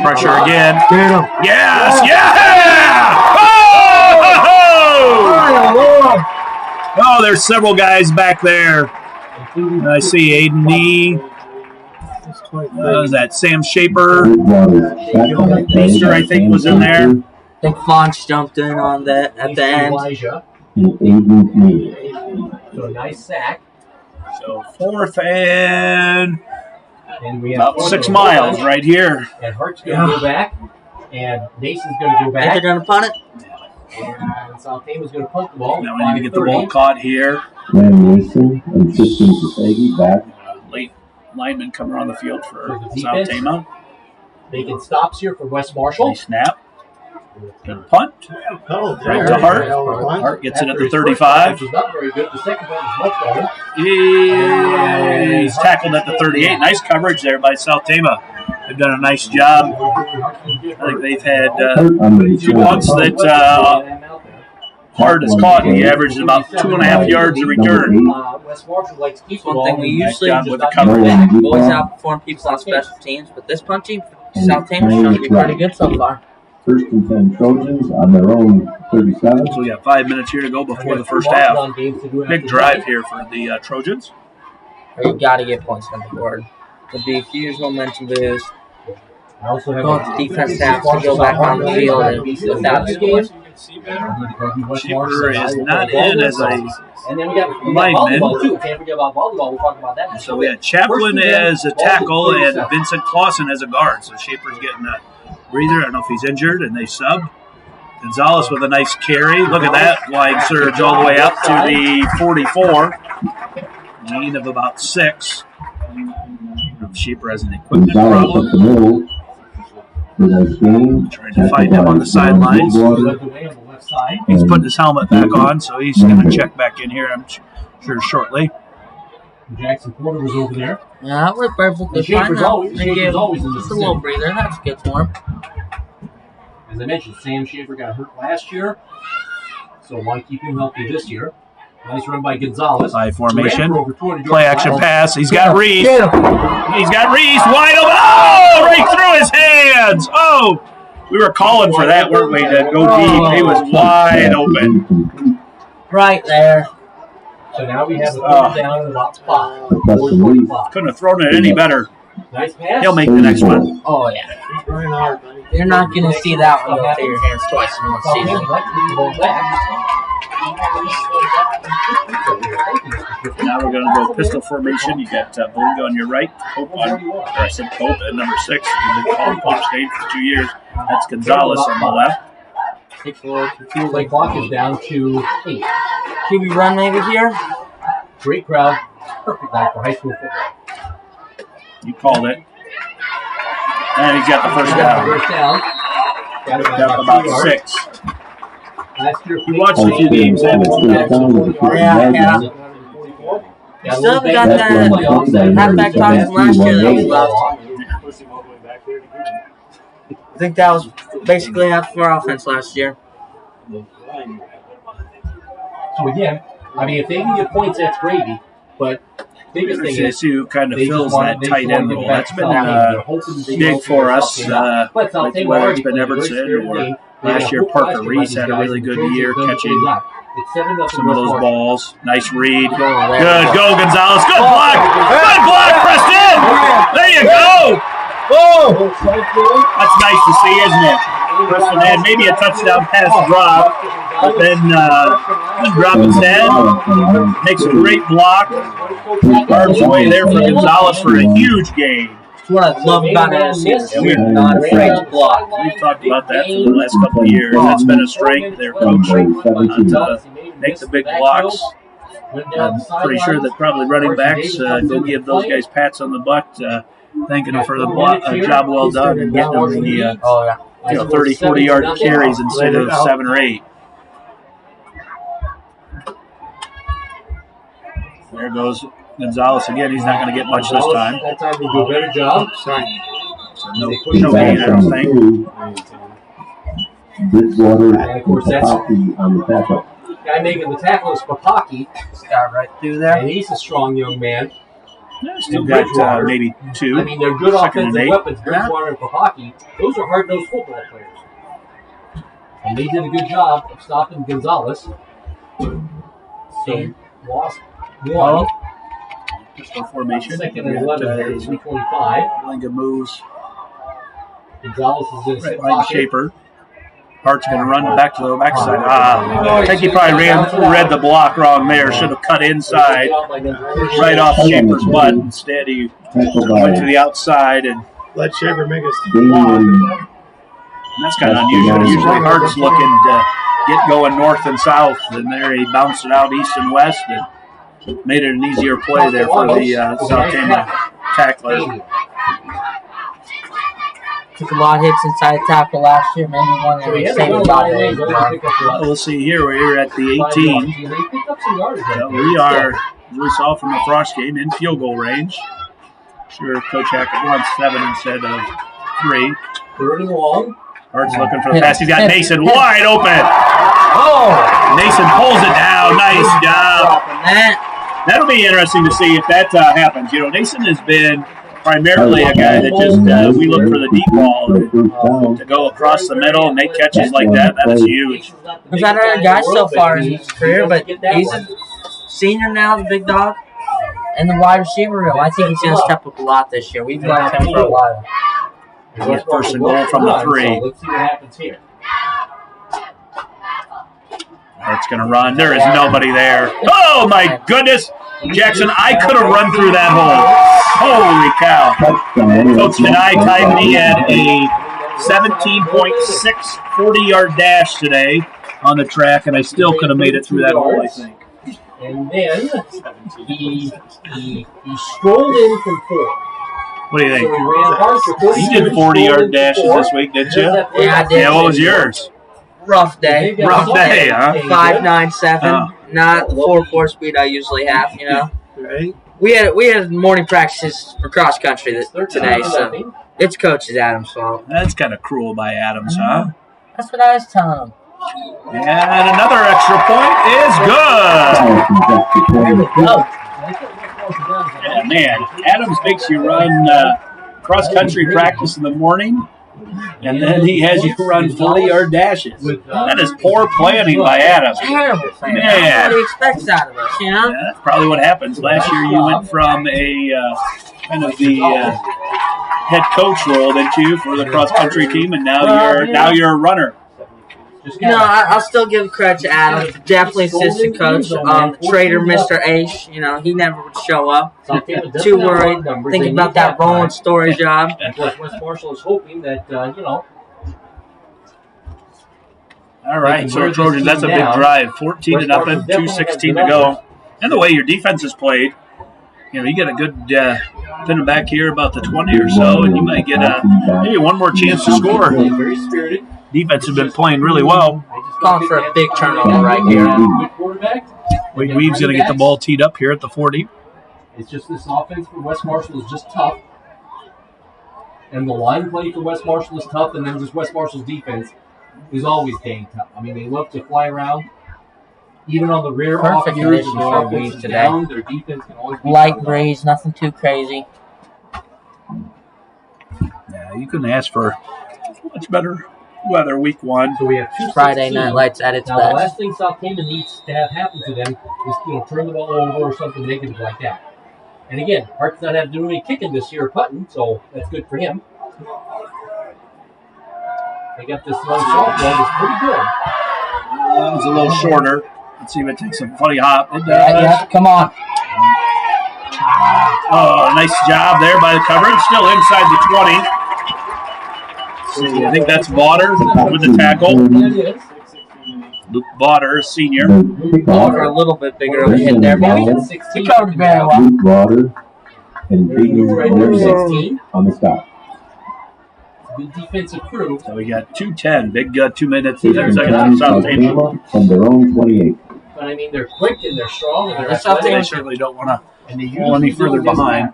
Pressure again. Get him. Yes! Yeah! Oh! Oh, there's several guys back there. I see Aiden Nee. Is that Sam Shaper? Easter, I think, was in there. I think Fonch jumped in on that at the end. Elijah. So a nice sack. So 4th and We have about 6 miles right here. And Hart's going to go back. And Nason's going to go I think back. they're going to punt it. And South Tama's going to punt the ball. Now we need to get the ball caught here. Mason and Tristan Kasegi back. Late lineman coming on the field for For the South defense. Tama. Making stops here for West Marshall. Nice snap. Good punt. Oh, Right to Hart. Hart gets it at the 35. Which is not very good. The second one is much better. He's tackled at the 38. Nice coverage there by South Tama. They've done a nice job. I think they've had 2 punts that Hart has caught. He averages about 2.5 yards a return. West Marshall likes to keep the One ball. thing we usually job with the do coverage. back. Always outperform people on special teams, but this punting, South Tama's trying to be pretty good so far. First and 10 Trojans on their own 37. So we got 5 minutes here to go before the first half. Big drive here for the Trojans. You got to get points on the board. It'll be a huge momentum boost. I also have Going to defense staff to go back on the field and without a score. Shaper is not in as a And then we got lineman. volleyball too. Can't forget about volleyball. We'll talk about that. So we had Chaplin as a tackle and Vincent Clausen as a guard. So Shaper's getting a breather. I don't know if he's injured, and they sub. Gonzalez with a nice carry. Look at that wide surge all the way up to the 44. Gain of about 6. Shaper has an equipment Gonzalez problem. up the middle. Nice game. Trying to find him on the sidelines. He's putting his helmet back on, so he's going to check back in here, I'm sure, shortly. Jackson Porter was over there. Yeah, we're perfectly The Shaper's fine. always- They Shaper's gave always in the just a little vicinity. breather. That's good for him. As I mentioned, Sam Shaper got hurt last year, so want to keep him healthy this year. Nice run by Gonzalez. High formation. Over 200 Play yards. action pass. He's got Reese. He's got Reese wide open. Oh, right through his hands. Oh, we were calling for that, weren't we, to go deep. He was wide open. Right there. So now we have a third down and about 5. Couldn't have thrown it any better. Nice pass. He'll make the next one. Oh, yeah. You're not going to see that one go through your hands twice in one season. Now we're going to go pistol formation. You got Belinga on your right, Pope on, or I said Pope at number 6. We've been calling Pope State for 2 years. That's Gonzalez on the left. 6-4. Play clock is down to 8. QB run maybe here? Great crowd. Perfect night for high school football. You called it. And he's got the first down. First down. Got about 6. Last year, You watched a few games, haven't you? Yeah. Still haven't got that halfback toss from last year that we loved. I think that was basically half of our offense last year. So again, I mean, if they can get points, that's gravy. But biggest thing is who kind of they fills just want that tight end role. That's been big big for us. Whether it's been Everton or last year Parker Reese had a really good year catching some of those balls. Nice read. Good. Go, Gonzalez. Good block. Good block, Preston. There you go. Oh! That's nice to see, isn't it? Preston had maybe a touchdown pass drop, but then drop his head. Makes a great block. Arms away there for Gonzalez for a huge gain. That's what I love about LSU. We're not afraid to block. We've talked about that for the last couple of years. That's been a strength. Their coaching to make the big blocks. I'm pretty sure that probably running backs go give those guys pats on the butt, thanking them for the job well done and getting them the 30, 40-yard carries instead of 7 or 8. There goes Gonzalez again. He's not going to get much this time. That time they do a better job. So no gain, I don't think. Bridgewater And of course, that's on the tackle. guy making the tackle is Papaki, Got right through there. and he's a strong young man. Still got maybe 2. I mean, they're good Second and offensive 8. weapons. Bridgewater and Papaki, those are hard-nosed football players. And they did a good job of stopping Gonzalez. team lost Oh, one. Pistol formation. Second and 11 here, 325. Linga moves Gonzalez is in right the by pocket. Shaper. Hart's going to run back to the backside. I think he probably read the block wrong there. Should have cut inside right off Shaper's butt. Instead, he went to the outside, and Let Shaver make us. that's kind of unusual. Usually Hart's looking to get going north and south, and there he bounced it out east and west and made it an easier play there for the South Tama tackler. took a lot of hits inside the tackle last year. Maybe one of the same about it. Well, let's see here. We're at the 18. We are, as we saw from the Frost game, in field goal range. Sure, Coach Hackett wants 7 instead of 3. Third and long. Hart's looking for the pass. He's got Nason wide open. Oh! Nason pulls it down. Nice job. That'll be interesting to see if that happens. You know, Nason has been primarily a guy that just we look for the deep ball to go across the middle and make catches like that. That is huge. We've had other guys so far in his career, but he's a senior now, the big dog, and the wide receiver room. I think he's going to step up a lot this year. We've liked him for a while. Get first and goal from the 3. Let's see what happens here. Hart's going to run. There is nobody there. Oh, my goodness. Jackson, I could have run through that hole. Holy cow. Coach Denai timed me at a 17.6 40-yard dash today on the track, and I still could have made it through that hole, I think. And then he strolled in from 4. What do you So think? he ran hard for 30 You did 40-yard dashes this week, didn't you? Yeah, I did. Yeah, what was yours? Rough day. Rough day, huh? 5.97. Oh. Not the 4.4 speed I usually have, you know. Right? We had morning practices for cross country today, so it's Coach Adams' fault. That's kind of cruel by Adams, huh? That's what I was telling him. And another extra point is good. Yeah, man, Adams makes you run cross-country practice in the morning, and then he has you run 40-yard dashes. That is poor planning by Adams. Terrible thing. Man. That's what he expects out of us, you know? Yeah, that's probably what happens. Last year you went from a kind of the head coach role, didn't you, for the cross-country team, and now you're a runner. You know, I'll still give credit to Adam. Definitely assistant coach. The trader, Mr. Ace, you know, he never would show up. Too worried, thinking about that rolling story job. West Marshall is hoping that, All right, so Trojans, that's a big drive. 14-0, 2:16 to go. And the way your defense is played, you know, you get a good pinning back here about the 20 or so, and you might get maybe one more chance to score. very spirited. Defense has been playing really well. Calling for a big turnover right here. Good quarterback. Wade Weave's going to get the ball teed up here at the 40. It's just this offense for West Marshall is just tough. And the line play for West Marshall is tough, and then just West Marshall's defense is always dang tough. I mean, they love to fly around. Even on the rear off Perfect years, conditions their for offense Weave is today. down, their defense can always be Light down. breeze, nothing too crazy. Yeah, you couldn't ask for much better weather week 1. So we have two Friday 16. night lights at its Now, the best. last thing South Tama needs to have happen to them is, turn the ball over or something negative like that. And again, Hart's not having to do any kicking this year or putting, so that's good for him. They got this long softball that's pretty good. That was a little shorter. Let's see if it takes a funny hop. It does. Yeah, come on. Oh, nice job there by the coverage. Still inside the 20. See, I think that's Vaughter with the tackle. That is. Luke Vaughter, senior. Over a little bit bigger of a hit there, but we Sixteen. covered very well. Luke Water and Peyton Right there, 16. on the stop. Good defensive crew. So we got 2:10. Big 2 minutes and 10 seconds for South Tama. From their own 28. But I mean, they're quick and they're strong and they're That's South They athletic. certainly don't want And they to fall any further behind.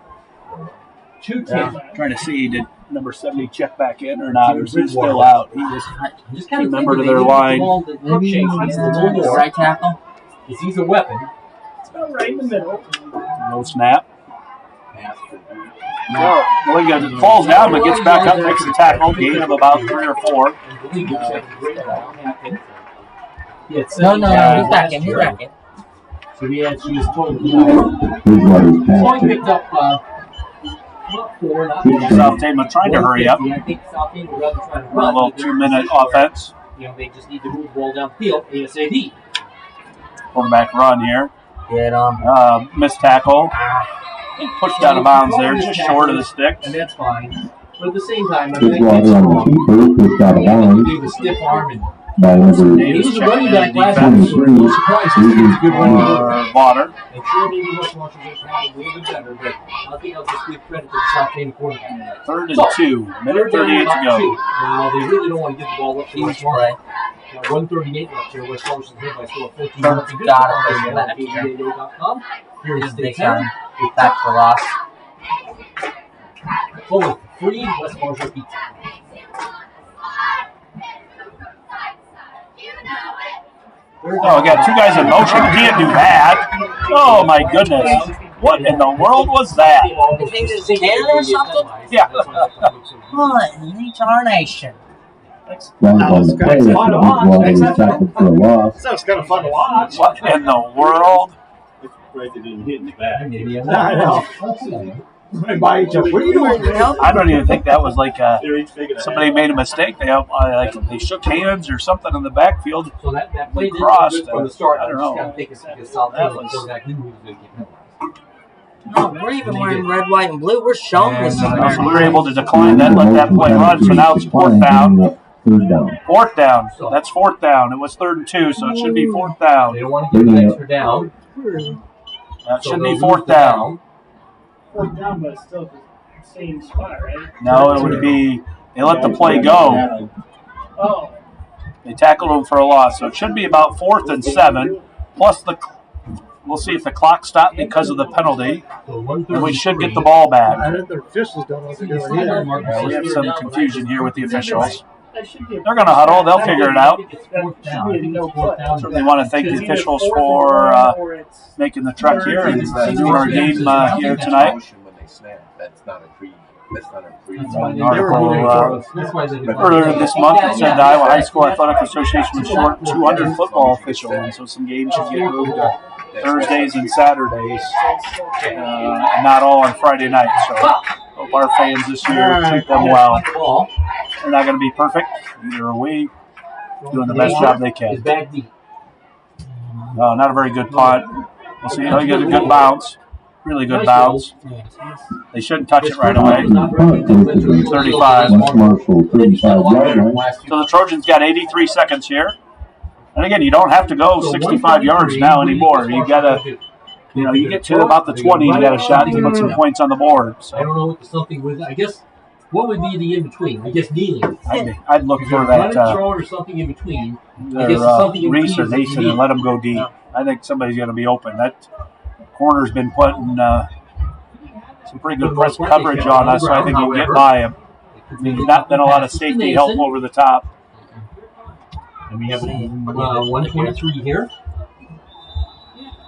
2-10. Trying to see, did number 70 check back in or not, or is he still out? He was Just kind of Remember to their line. Right tackle. He's a weapon. Right in the middle. no snap. No, Williams falls down but gets back up, makes the tackle, gain of about 3 or 4. No, he's back in. He's back in. So she was told Here's what he's so I passed it. picked up about 4, not South Tama trying to hurry up. I think South Tama would rather try to A run. little 2-minute offense. You know, they just need to move the ball down the field ASAP. Quarterback run here. Get on. Missed tackle. Pushed out of bounds there, just short of the sticks. And that's fine. But at the same time, I Bridgewater on the keeper, pushed out of bounds gave a stiff arm and by number he was a running back last year, so 23. no surprise he's a good running back. Water. And sure, maybe West Washington can have a little bit better, but I think I'll just give credit to the South Tama quarterback. 3rd and 2. Minute 38 to go. Now, they really don't want to get the ball up to West Washington. Play. Now, 138 left here. West Washington hit by score 14. Gotta play that here. Here This is is the big Big Ten. time. Back for loss. Full of free West Marshall pizza. Oh, we got 2 guys in motion. Can't do that. Oh, my goodness. What in the world was that? You think it's Canada or something? Yeah. What in the tarnation? Runs on the play, so Bridgewater is tackled for a loss. Sounds kind of fun to watch. What in the world? Right, they didn't hit in the back. I know. Right by each other. What are you doing, man? I don't even think that was like They're each big enough. somebody made a mistake. They shook hands or something in the backfield. So that play didn't Crossed, look good from the start. I don't just know. got to take a because South That Tama was- quarterback knew he was going to get penalized. No, we're even wearing red, white, and blue. We're showing this. So we were able to decline that, let that play run. So now it's 4th down. Third down. 4th down. That's 4th down. It was 3rd and 2, so it should be 4th They down. don't want to give an extra down. That So should they'll be 4th lose the down. 4th down, but it's still the same spot, right? No, it would be, they let the play go. Oh, They tackled him for a loss. So it should be about 4th and 7. Plus we'll see if the clock stopped because of the penalty. So And we should get the ball back. I think the officials don't know what they're doing either. We have some confusion here with the officials. that should be. They're going to huddle. They'll figure it out. It's 4th down. I think it's 4th down. Certainly want to thank the officials for making the trek here and doing our game here tonight. When they snap, that's not a free. That's not a free. That's why they Article, Earlier this month, it said the Iowa High School Athletic Association was short 200 football officials, and so some games should get moved to Thursdays and Saturdays, and not all on Friday night. So hope our fans this year treat them well. They're not going to be perfect. Neither are we. Doing the best job they Is can. back deep. Not a very good punt. We'll see. He get a good bounce. Really good bounce. They shouldn't touch it right away. 35. West Marshall, 35-yard line. So the Trojans got 83 seconds here. And again, you don't have to go 65 yards now anymore. You gotta, you get to about the 20, you got a shot to put some points on the board. I So don't know what something with. I guess what would be the in between? I guess kneeling. I'd look for Run that and throw or something in between. I guess either, something in Reese or between is Nason and let them go deep. I think somebody's going to be open. That corner's been putting some pretty good press coverage on us, so I think we'll get by him. There's not been a lot of safety help over the top. And we have 123 here.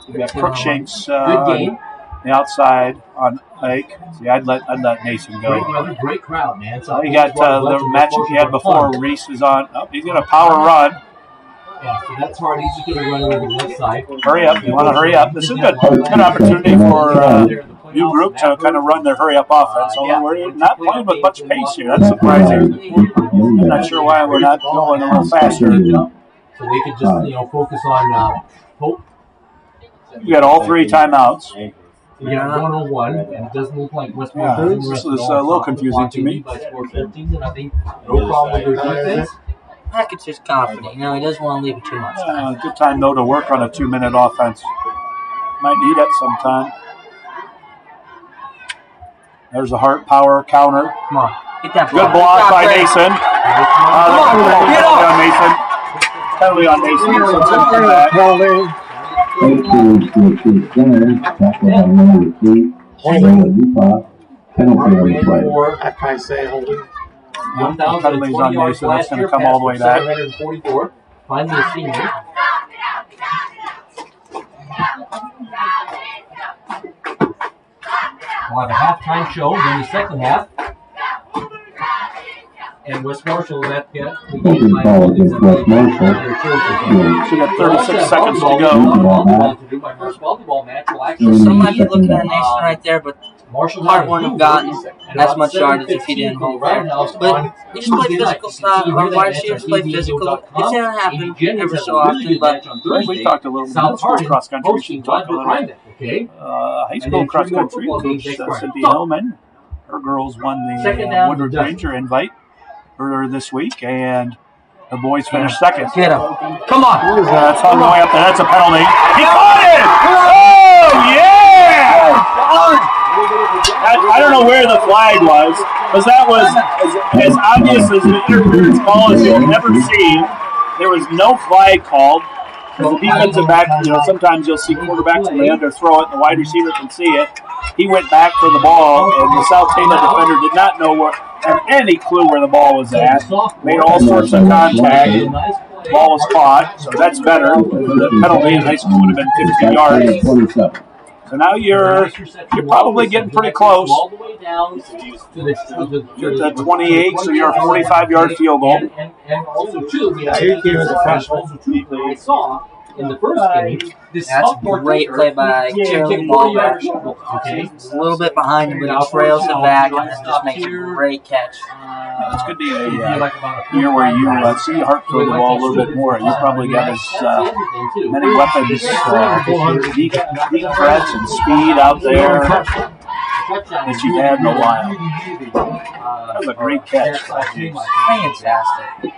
We got Crookshanks Good on game. the outside on Ike. See, I'd let Nason Great go. weather, great crowd, man. You got the matchup you had before. Reese is on. Oh, he's going to power run. Yeah, so that's hard. He's just going to run over the left side. Hurry up. You want to hurry up. This is good. Good opportunity for new group to kind of run their hurry up offense. Although we're not playing with much pace here. That's surprising. I'm not sure why we're not going a little faster. So they could just, focus on hope. You got all 3 timeouts. We got 101, and it doesn't look like West Yeah, Point. this is a little confusing to me. By score 14-0. No problem with their defense. Hackett's just confident. He doesn't want to leave it too much time. Good time, though, to work on a 2-minute offense. Might need it sometime. There's a heart power counter. Come on. Get that Good block by Mason. Penalty on Mason. So it's in back. Tackle by number 3, Utah. Penalty on the play. I probably say holding. 1,020 yards Mason. That's last going year, to come all the way back. 744. Finally a senior. We'll have a halftime show, then the second half. And West Marshall, that Open call against West Marshall. So we got 36 seconds to go. Some might be looking at Nation right there, but Hart wouldn't have gotten as much yardage if he didn't hold there. But you just play physical style. Our wide receivers play physical. It's going to happen every so often, but We talked a little bit about school cross country. We should talk a little high school cross country. Coach Cynthia Hillman, her girls won the Woodward Ranger invite earlier this week, and the boys finished second. get him. Come on. That's all the way up there. That's a penalty. He caught it! Oh, yeah! I don't know where the flag was, because that was as obvious as an interference call as you'll ever see. There was no flag called. The defensive back, sometimes you'll see quarterbacks when they underthrow it, and the wide receiver can see it. He went back for the ball, and the South Tama defender did not have any clue where the ball was at. Made all sorts of contact. The ball was caught, so that's better. The penalty in high school would have been 15 yards. 27. So now you're probably getting pretty close All the way down to the 28, so you're a 45-yard field goal. And also, too, I saw in the first game, this That's a great play by Gerald Ballback. Okay. It's a little bit behind him, but he trails it back and then just makes a great catch. It's going to be a year where you see Hart throw the ball a little bit more. He's probably got as many weapons, deep threats and speed out there that you've had in a while. That was a great catch. Fantastic.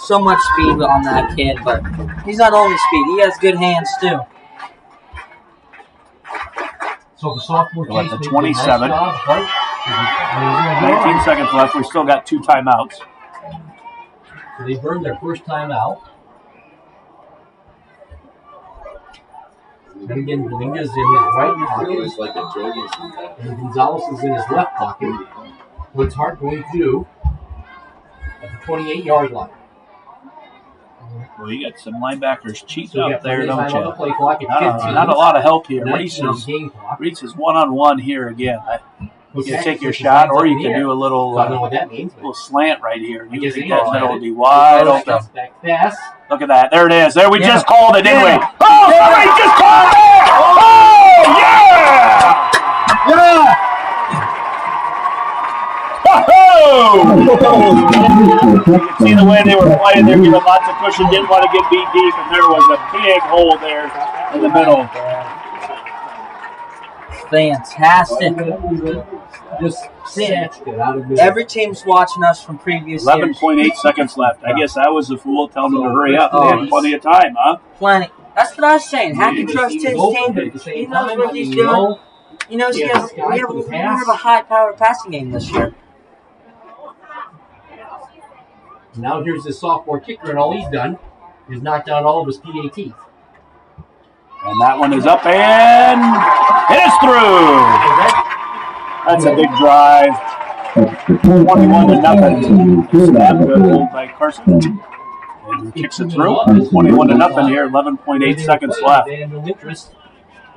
So much speed on that kid, but he's not only speed, he has good hands too. So the sophomore We're at the 27. 19 seconds left. We still got 2 timeouts. So they burned their first time out. And again, Dominguez in his right pocket, and Gonzalez is in his left pocket. What's Hart going to do at the 28-yard line? Well, you got some linebackers cheating So up there, don't you? the play clock at Not a lot of help here. Reese Reese is one-on-one here again. You can take your shot, or you can do a little I don't know what that means. little slant right here. You guess think he that knows middle that. will be wide open. Back pass. Look at that. There it is. There, we Yeah. just called it, didn't we? Yeah. Oh, somebody just called it! Oh, yeah! Yeah! Whoa! You can see the way they were playing. They were giving lots of cushion, didn't want to get beat deep, and there was a big hole there in the middle. Fantastic. Just snatched it out of the Every team's watching us from previous years. 11.8 seconds left. I guess I was the fool telling them to hurry up. They had plenty of time, huh? Plenty. That's what I was saying. Hackett trusts his team. He knows what he's doing. He knows we have a high-powered passing game this year. Now here's this sophomore kicker, and all he's done is knock down all of his PATs. And that one is up and it is through. That's a big drive. 21-0. Snap good hold by Carson. And he kicks it through. 21-0 here. 11.8 seconds left. They had no interest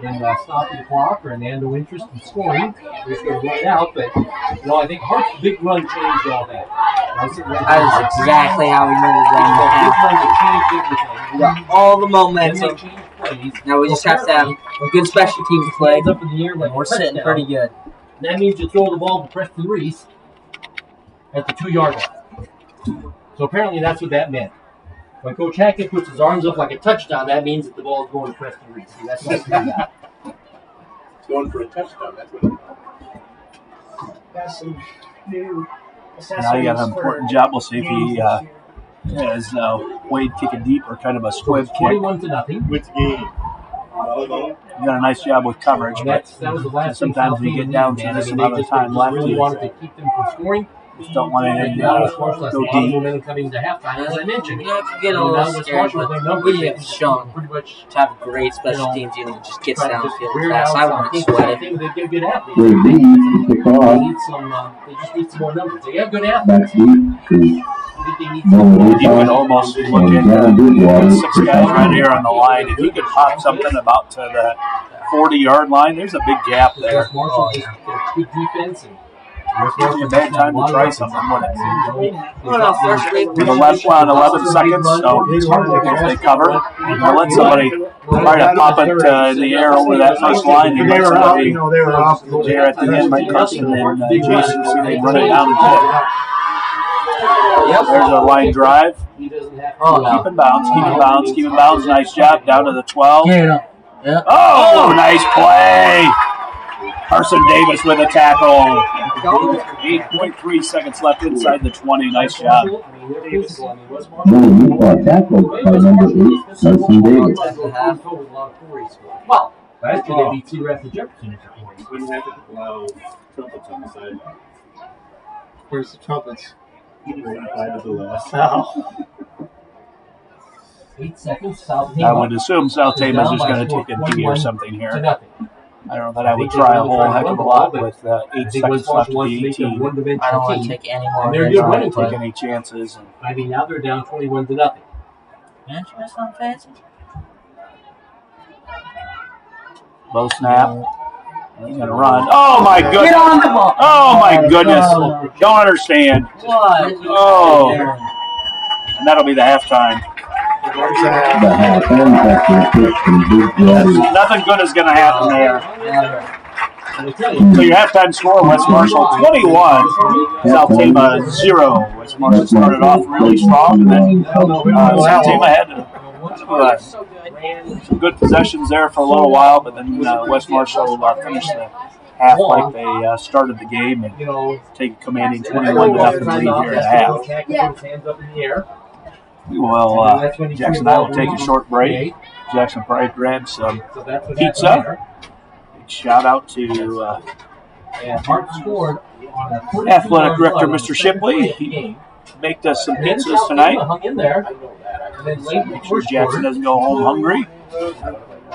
in stopping the clock, or they had no interest in scoring. They're just going to run out, but I think Hart's big run changed all that. That is exactly how we moved them. We got all the momentum. Now we just have to have a good special teams play. Up in the air like We're sitting pretty good. And that means you throw the ball to Preston Reese at the 2-yard line. So apparently that's what that meant. When Coach Hackett puts his arms up like a touchdown, that means that the ball is going to Preston Reese. See, that's what It's going for a touchdown. That's what Got some new Now you got an important job. We'll see if he has Wade kick it deep or kind of a squib kick. 21-0. Which game? You got a nice job with coverage, but That was the last sometimes we get down to this amount of time left. Really wanted to keep them from scoring. Just don't want anything Now, of to course, that's a go lot of deep. momentum coming to halftime, as I mentioned. You have to get a little scared, but we have shown pretty much to have a great special teams unit. Just gets trying to downfield weird fast. out I some want to teams. sweat I it. think they'd get good athletes. They need to kick They off. need some. They just need some more numbers. They have good athletes. Back deep to I think they need no some. You could almost look at 6 guys right here on the line. If you could pop something about to the 40-yard line, there's a big gap there. Marshall just good defense and It'd be a bad time to try something, wouldn't it? Well, first week. With 11 seconds, so if they cover, they'll let somebody try to pop it in the air over that first line. They were up, they were off. There at the end, Mike Carson and Jason, see they run it down the pit. Yep. There's a line drive. Keep it bounce. Nice job down to the 12. Yeah. Oh, nice play. Carson Davis with a tackle. 8.3 seconds left inside the 20. Nice job. Utah tackled by number 8, Carson Davis. Well, last year they beat Cedar Rapids Jefferson. Wouldn't have to allow trumpets on the side. Where's the trumpets? Right to the left. Oh. 8 seconds. South I would assume South Tama's just going to take a D or something here. to nothing. I don't know that I would try a whole heck of a lot with 8 seconds left to be 18. I don't want to take any more. And they're than good that, running but- Take any chances. And I mean, now they're down 21 to nothing. Yeah, try something fancy. low snap. He's going to run. Oh, my goodness. Get on the ball. Oh, my goodness. Oh. Don't understand. What? Oh. And that'll be the halftime. The halftime after a pitch from Duke Daddy. Nothing good is going to happen there. So your halftime score, West Marshall 21, South Tama 0. West Marshall started off really strong, and then South Tama had some good possessions there for a little while, but then West Marshall finished the half like they started the game and take a commanding 21-0 lead here at half. Well, Jackson and I will take a short break. Jackson probably grab some pizza. Shout out to athletic director Mr. Shipley. He baked us some pizzas tonight. Make sure Jackson doesn't go home hungry.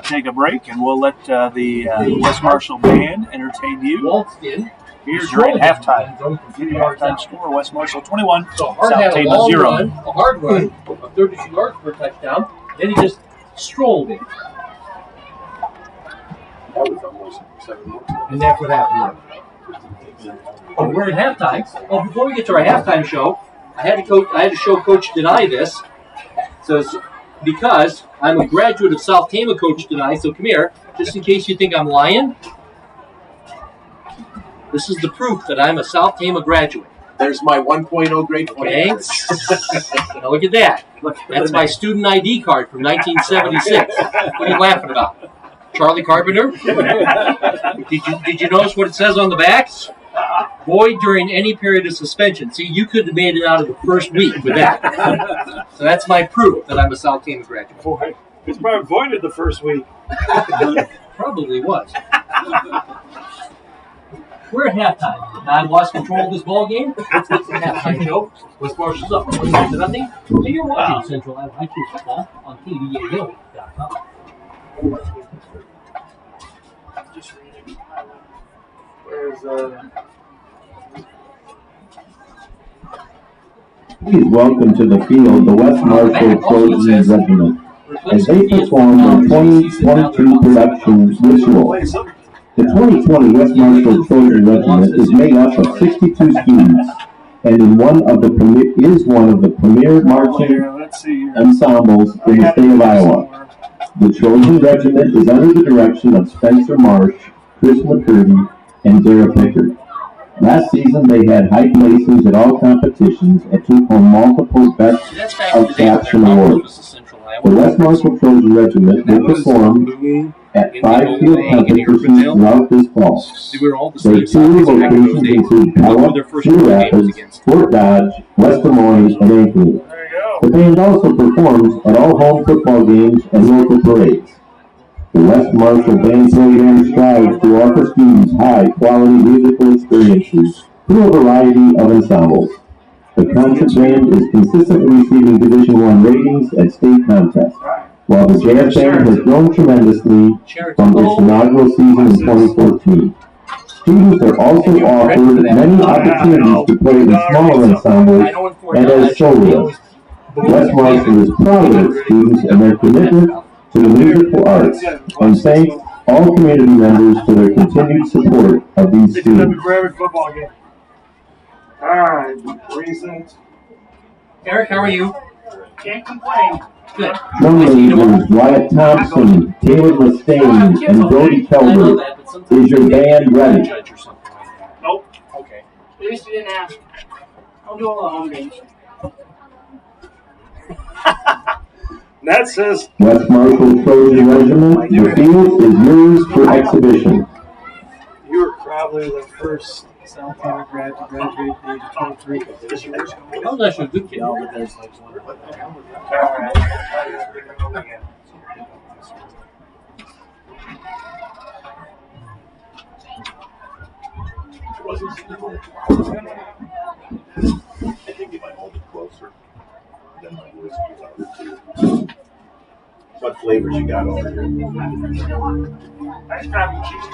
Take a break, and we'll let the West Marshall band entertain you here during halftime. Halftime score: West Marshall 21, South Tama 0. A hard run of 32 yards for a touchdown. Then he just strolled it. That was almost 7 months ago. And that's what happened. We're at halftime. Oh, before we get to our halftime show, I had to show Coach Denai this. So because I'm a graduate of South Tama, Coach Denai, so come here, just in case you think I'm lying. This is the proof that I'm a South Tama graduate. There's my 1.0 grade point. Okay? Now look at that. That's my student ID card from 1976. What are you laughing about? Charlie Carpenter? Did you notice what it says on the back? Void during any period of suspension. See, you could have made it out of the first week with that. So that's my proof that I'm a South Tama graduate. Boy, it's probably voided the first week. Probably was. We're at halftime. I lost control of this ball game. It's the halftime show. West Marshall's up 21 to nothing. And you're watching Central High School football on KDAO.com. Please welcome to the field the West Marshall Trojans Regiment as they perform their 2022 production ritual. The 2020 West Marshall Trojan Regiment is made up of 62 students and is one of the premier marching ensembles in the state of Iowa. The Trojan Regiment is under the direction of Spencer Marsh, Chris McCurdy, and Dara Pickard. Last season, they had high places at all competitions and took home multiple Best of Caption awards. The West Marshall Trojan Regiment will perform at 5 field competitions throughout this fall. Their 2 locations include Pella, Cedar Rapids, Fort Dodge, West Des Moines, and Ankeny. The band also performs at all home football games and local parades. The West Marshall Band program strives to offer students high-quality musical experiences through a variety of ensembles. The concert band is consistently receiving Division I ratings at state contests, while the jazz band has grown tremendously from its inaugural season in 2014. Students are also offered many opportunities to play in smaller ensembles and as soloists. West Marshall is proud of its students and their commitment to the musical arts, and thanks all community members for their continued support of these students. Alright, recent. Eric, how are you? Can't complain. Good. Drum majors Wyatt Thompson, Taylor Mustaine, and Brody Kelber. Is your band ready? Nope. Okay. At least you didn't ask. I'll do all the home games. That says West Marshall Trojan Regiment, the field is yours for exhibition. You were probably the first South Tama grad to graduate at the age of 23. Oh, that's a good kid. No, but there's like one. I think if I hold it closer, then my voice goes louder too. What flavors you got over here? Nice crab cheese.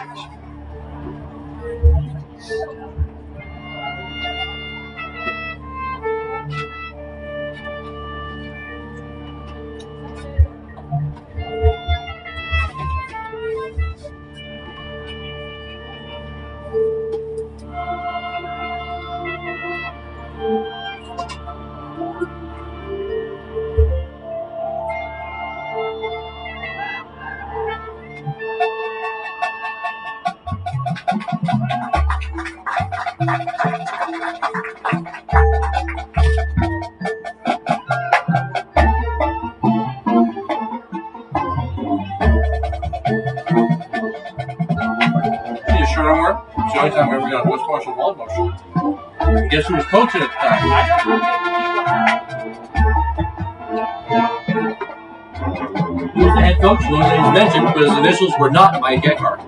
See a shirt I'm wearing? It's the only time I ever got a West Marshall volleyball shirt. And guess who was coaching at the time? He was the head coach. The only thing he mentioned because his initials were not Mike Eckhart.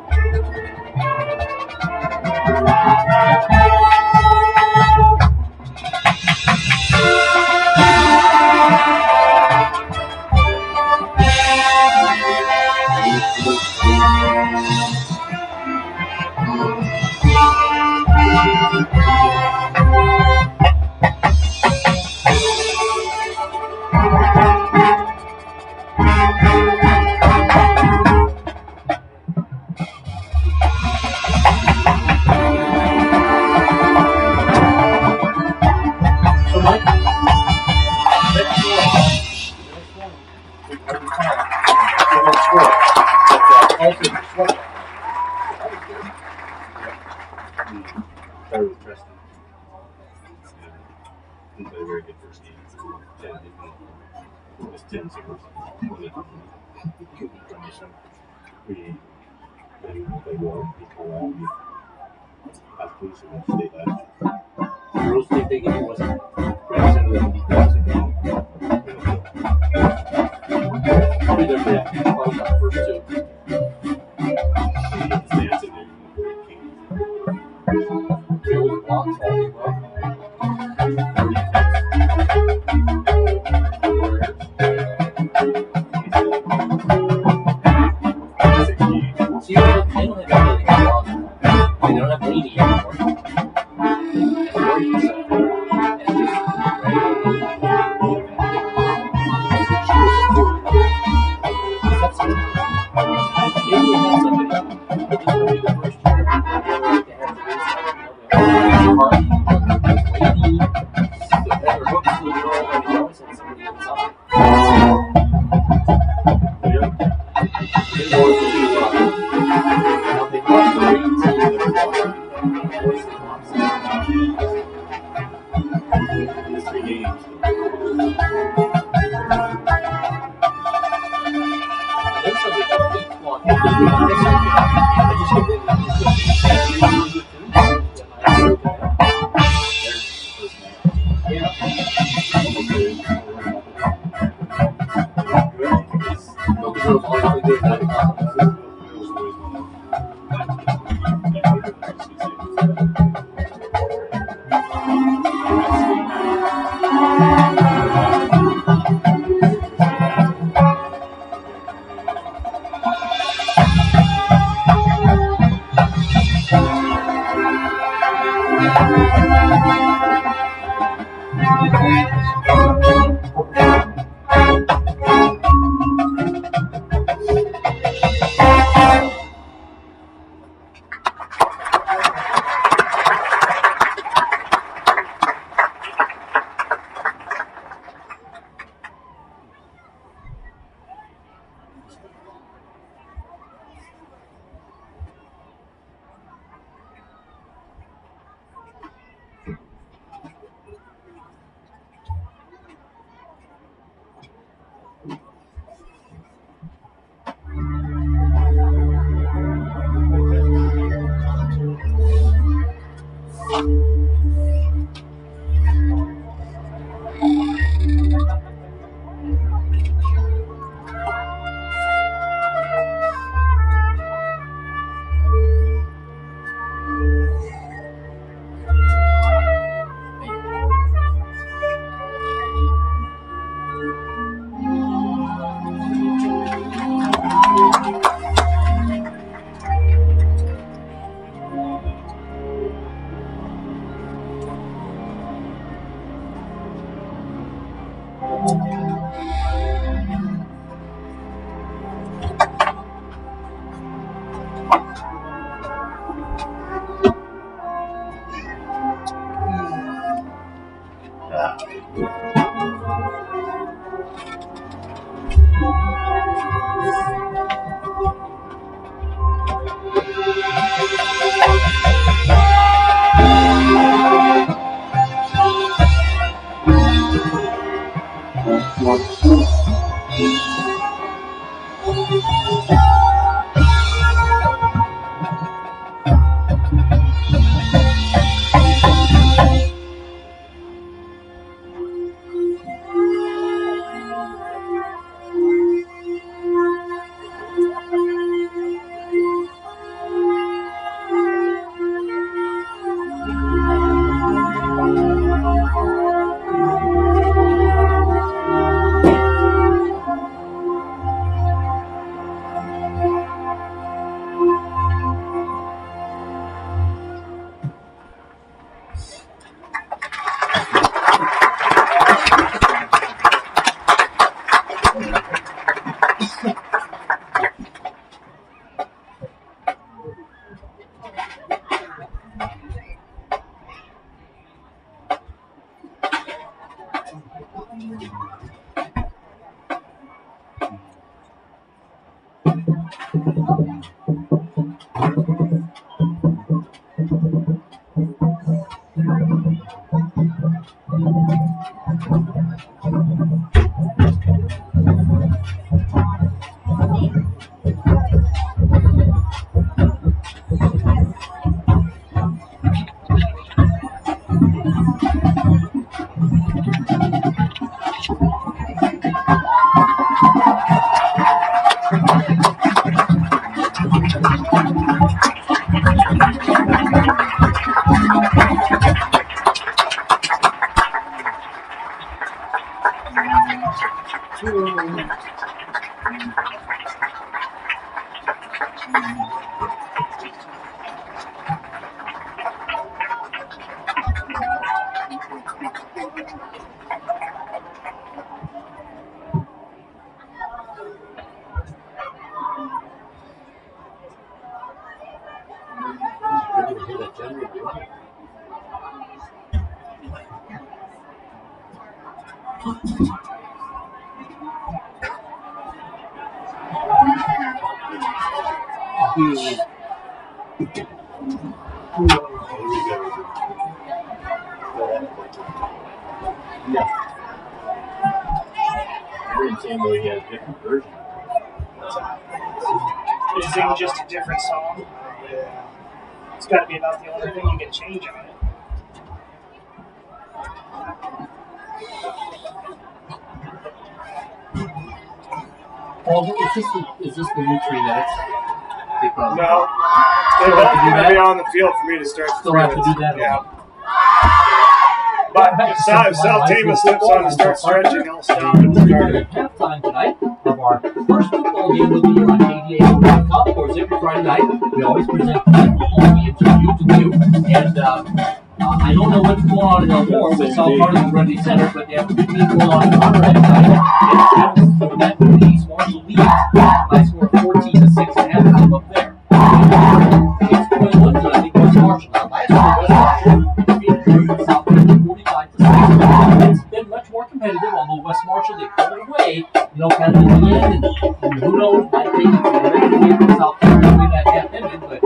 So Mike, next one. Every time. Every score. Also, sweat. Started with Preston. Didn't play a very good first game. 10-0. We played well. We called out. I was pleased with the state last year. The Rose State big game wasn't Grayson and the Boston. Probably their best. Probably not the first two. Stands in there. Kills, blocks, all the well. See, they don't have anything on. I mean, they don't have 80 anymore. And 40%. And Is it just a different song? Yeah. It's got to be about the only thing you can change on it. Paul, is this the new 3 minutes? Because No. They both have to be on the field for me to start. Still have to do that. Yeah. But if South Tama steps on and starts stretching, I'll stop and start it. Halftime tonight of our first football game of the year on KDA.com. Of course, every Friday night, we always present football games for you to do. And I don't know what's going on in Elmore with South Harlem Grundy Center, but they have a big game going on in Conrad tonight. And so that East Marshall leads by score 14-6 at halftime up there. It's 21 to I think West Marshall. Now, last year, West Marshall beat South Harlem 45-6. It's been much more competitive, although West Marshall, they pulled it away, kind of in the end, and who knows, I think if they're ready to get South Carolina the way that half ended, but it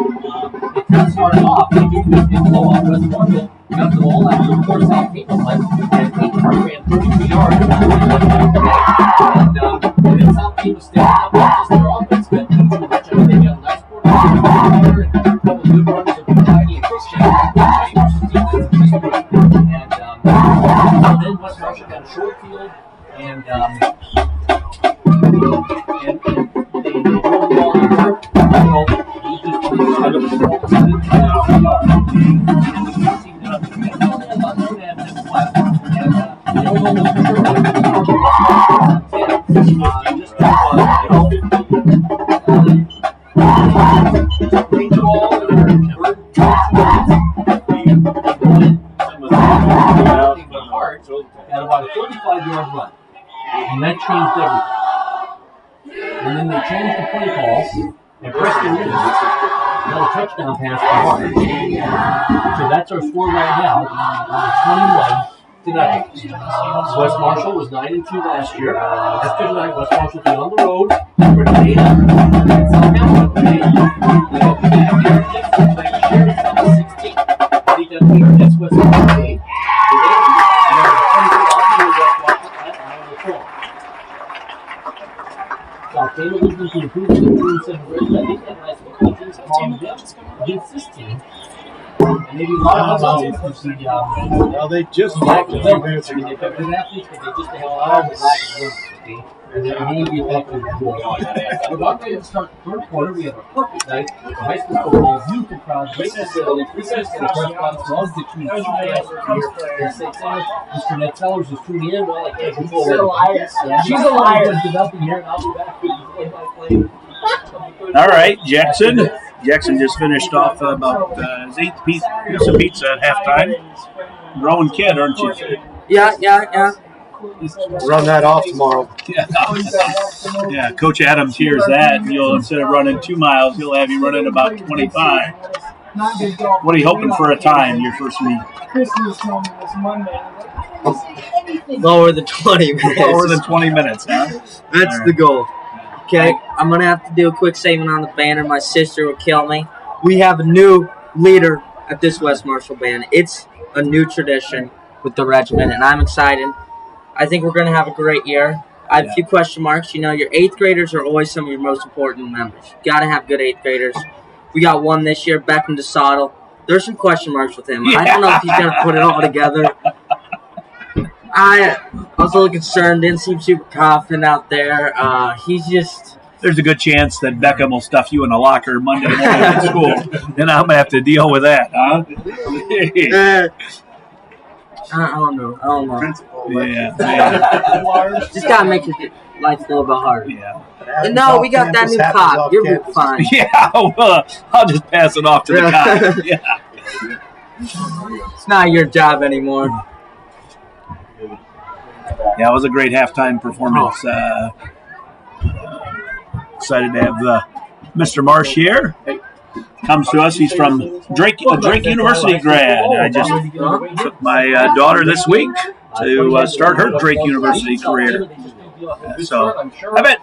kind of started off, they did blow off West Marshall, got the ball after the fourth South Tama left, and Peyton Hart ran 32 yards, and then South Tama stepped up, not just their offense, but too much of it. They got a nice quarterback, and a couple of good runs of Kentucky and Christian, and then West Marshall got a short field, and they drove the ball in turf. He just played the at about a 35-yard run. And that changed everything. And then they changed the play call, and Preston Ridge got a touchdown pass to Hart. So that's our score right now, 21 2-0. West Marshall was 9-2 last year. After tonight, West Marshall will be on the road for Nevada. I think that's winner against West Marshall. South Tama looking to improve the team said I think that last week the team's against this team. And maybe Well, they just talked talked to them. They're good athletes, but they just held out and lack of work. And then maybe effective goal. We're about ready to start the third quarter. We have a perfect night. The high school football, beautiful crowd, great facility, preseason and press box, loves the team. Mr. Ned Tellers is tuning in. Well, I can't control her. She's a liar. Developing here, and I'll be back with you play. All right, Jackson. Jackson just finished off about his 8th piece of pizza at halftime. Growing kid, aren't you? Yeah. run that off tomorrow. Yeah, Coach Adams hears that, and you'll, instead of running 2 miles, he'll have you running about 25. What are you hoping for a time your first week? Lower than 20 minutes. Lower than 20 minutes, huh? That's the goal. Okay, I'm going to have to do a quick statement on the banner. My sister will kill me. We have a new leader at this West Marshall band. It's a new tradition with the regiment, and I'm excited. I think we're going to have a great year. I have a few question marks. You know, your 8th graders are always some of your most important members. You got to have good 8th graders. We got one this year, Beckham DeSoto. There's some question marks with him. I don't know if he's going to put it all together. I was a little concerned. Didn't seem super confident out there. He's just... There's a good chance that Beckham will stuff you in a locker Monday morning at school. And I'm going to have to deal with that, huh? I don't know. Yeah. Just got to make your life a little bit harder. Yeah. No, we got that new cop. You're fine. Yeah, well, I'll just pass it off to the cop. Yeah. It's not your job anymore. Yeah, it was a great halftime performance. Excited to have Mr. Marsh here. Comes to us. He's from Drake University grad. I just took my daughter this week to start her Drake University career. So I bet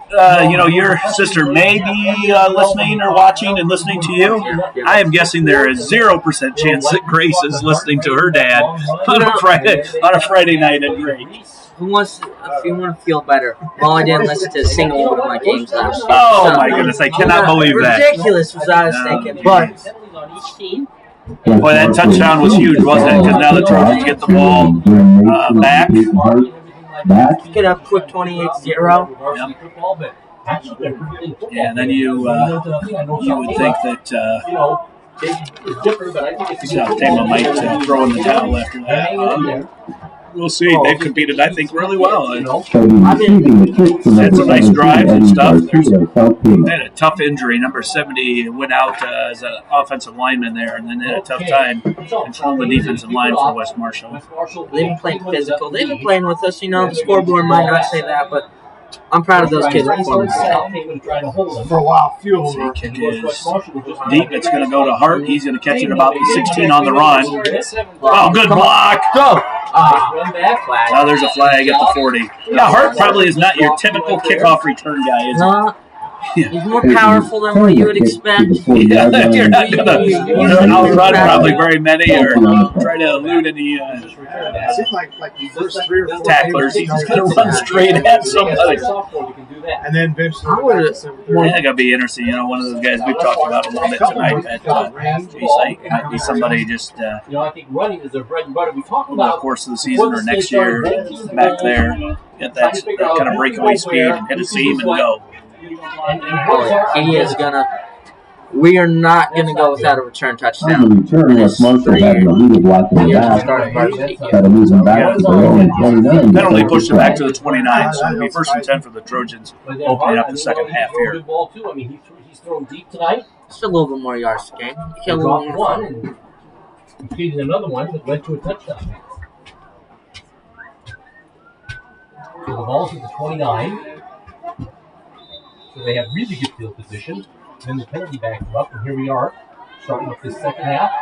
your sister may be listening or watching and listening to you. I am guessing there is 0% chance that Grace is listening to her dad on a Friday night at Drake. If you want to feel better, I didn't listen to a single one of my games last year. Oh my goodness, I cannot believe that. Ridiculous was I was thinking, but boy, that touchdown was huge, wasn't it? Because now the Trojans get the ball back. Get up quick 28-0. Yeah, and then you would think that South Tama might throw in the towel after that. We'll see. They've competed, I think, really well. Had some nice drives and stuff. They had a tough injury. Number 70 went out as an offensive lineman there, and then they had a tough time controlling the defensive line for West Marshall. They've been playing physical. They've been playing with us. The scoreboard might not say that, but I'm proud of those kids' performance. For a while, fuel. Kick is deep. It's going to go to Hart. He's going to catch it about 16 on the run. Oh, good block. Go. Now there's a flag at the 40. Yeah, Hart probably is not your typical kickoff return guy, is he? He's more powerful than what you would expect. You're not going to outrun probably very many or try to elude any tacklers. He's just going to run straight at somebody. And then eventually, It's going to be interesting. One of those guys we've talked about a little bit tonight. That might be somebody just I think running is their bread and butter. We talked over the about course of the season or next year back there, get that kind of breakaway speed and hit a seam and go. We are not gonna go without a return touchdown. On the return, West Marshall had the lead block in the back. Got to move them back to the own 29. Penalty pushed it back to the 29, so it'll be 1st and 10 for the Trojans, opening up the second half here. He's thrown deep tonight. Just a little bit more yards to game. You get a little more one and completed another one that led to a touchdown. So the ball's at the 29. So they have really good field position. Then the penalty backs them up, and here we are, starting up this second half.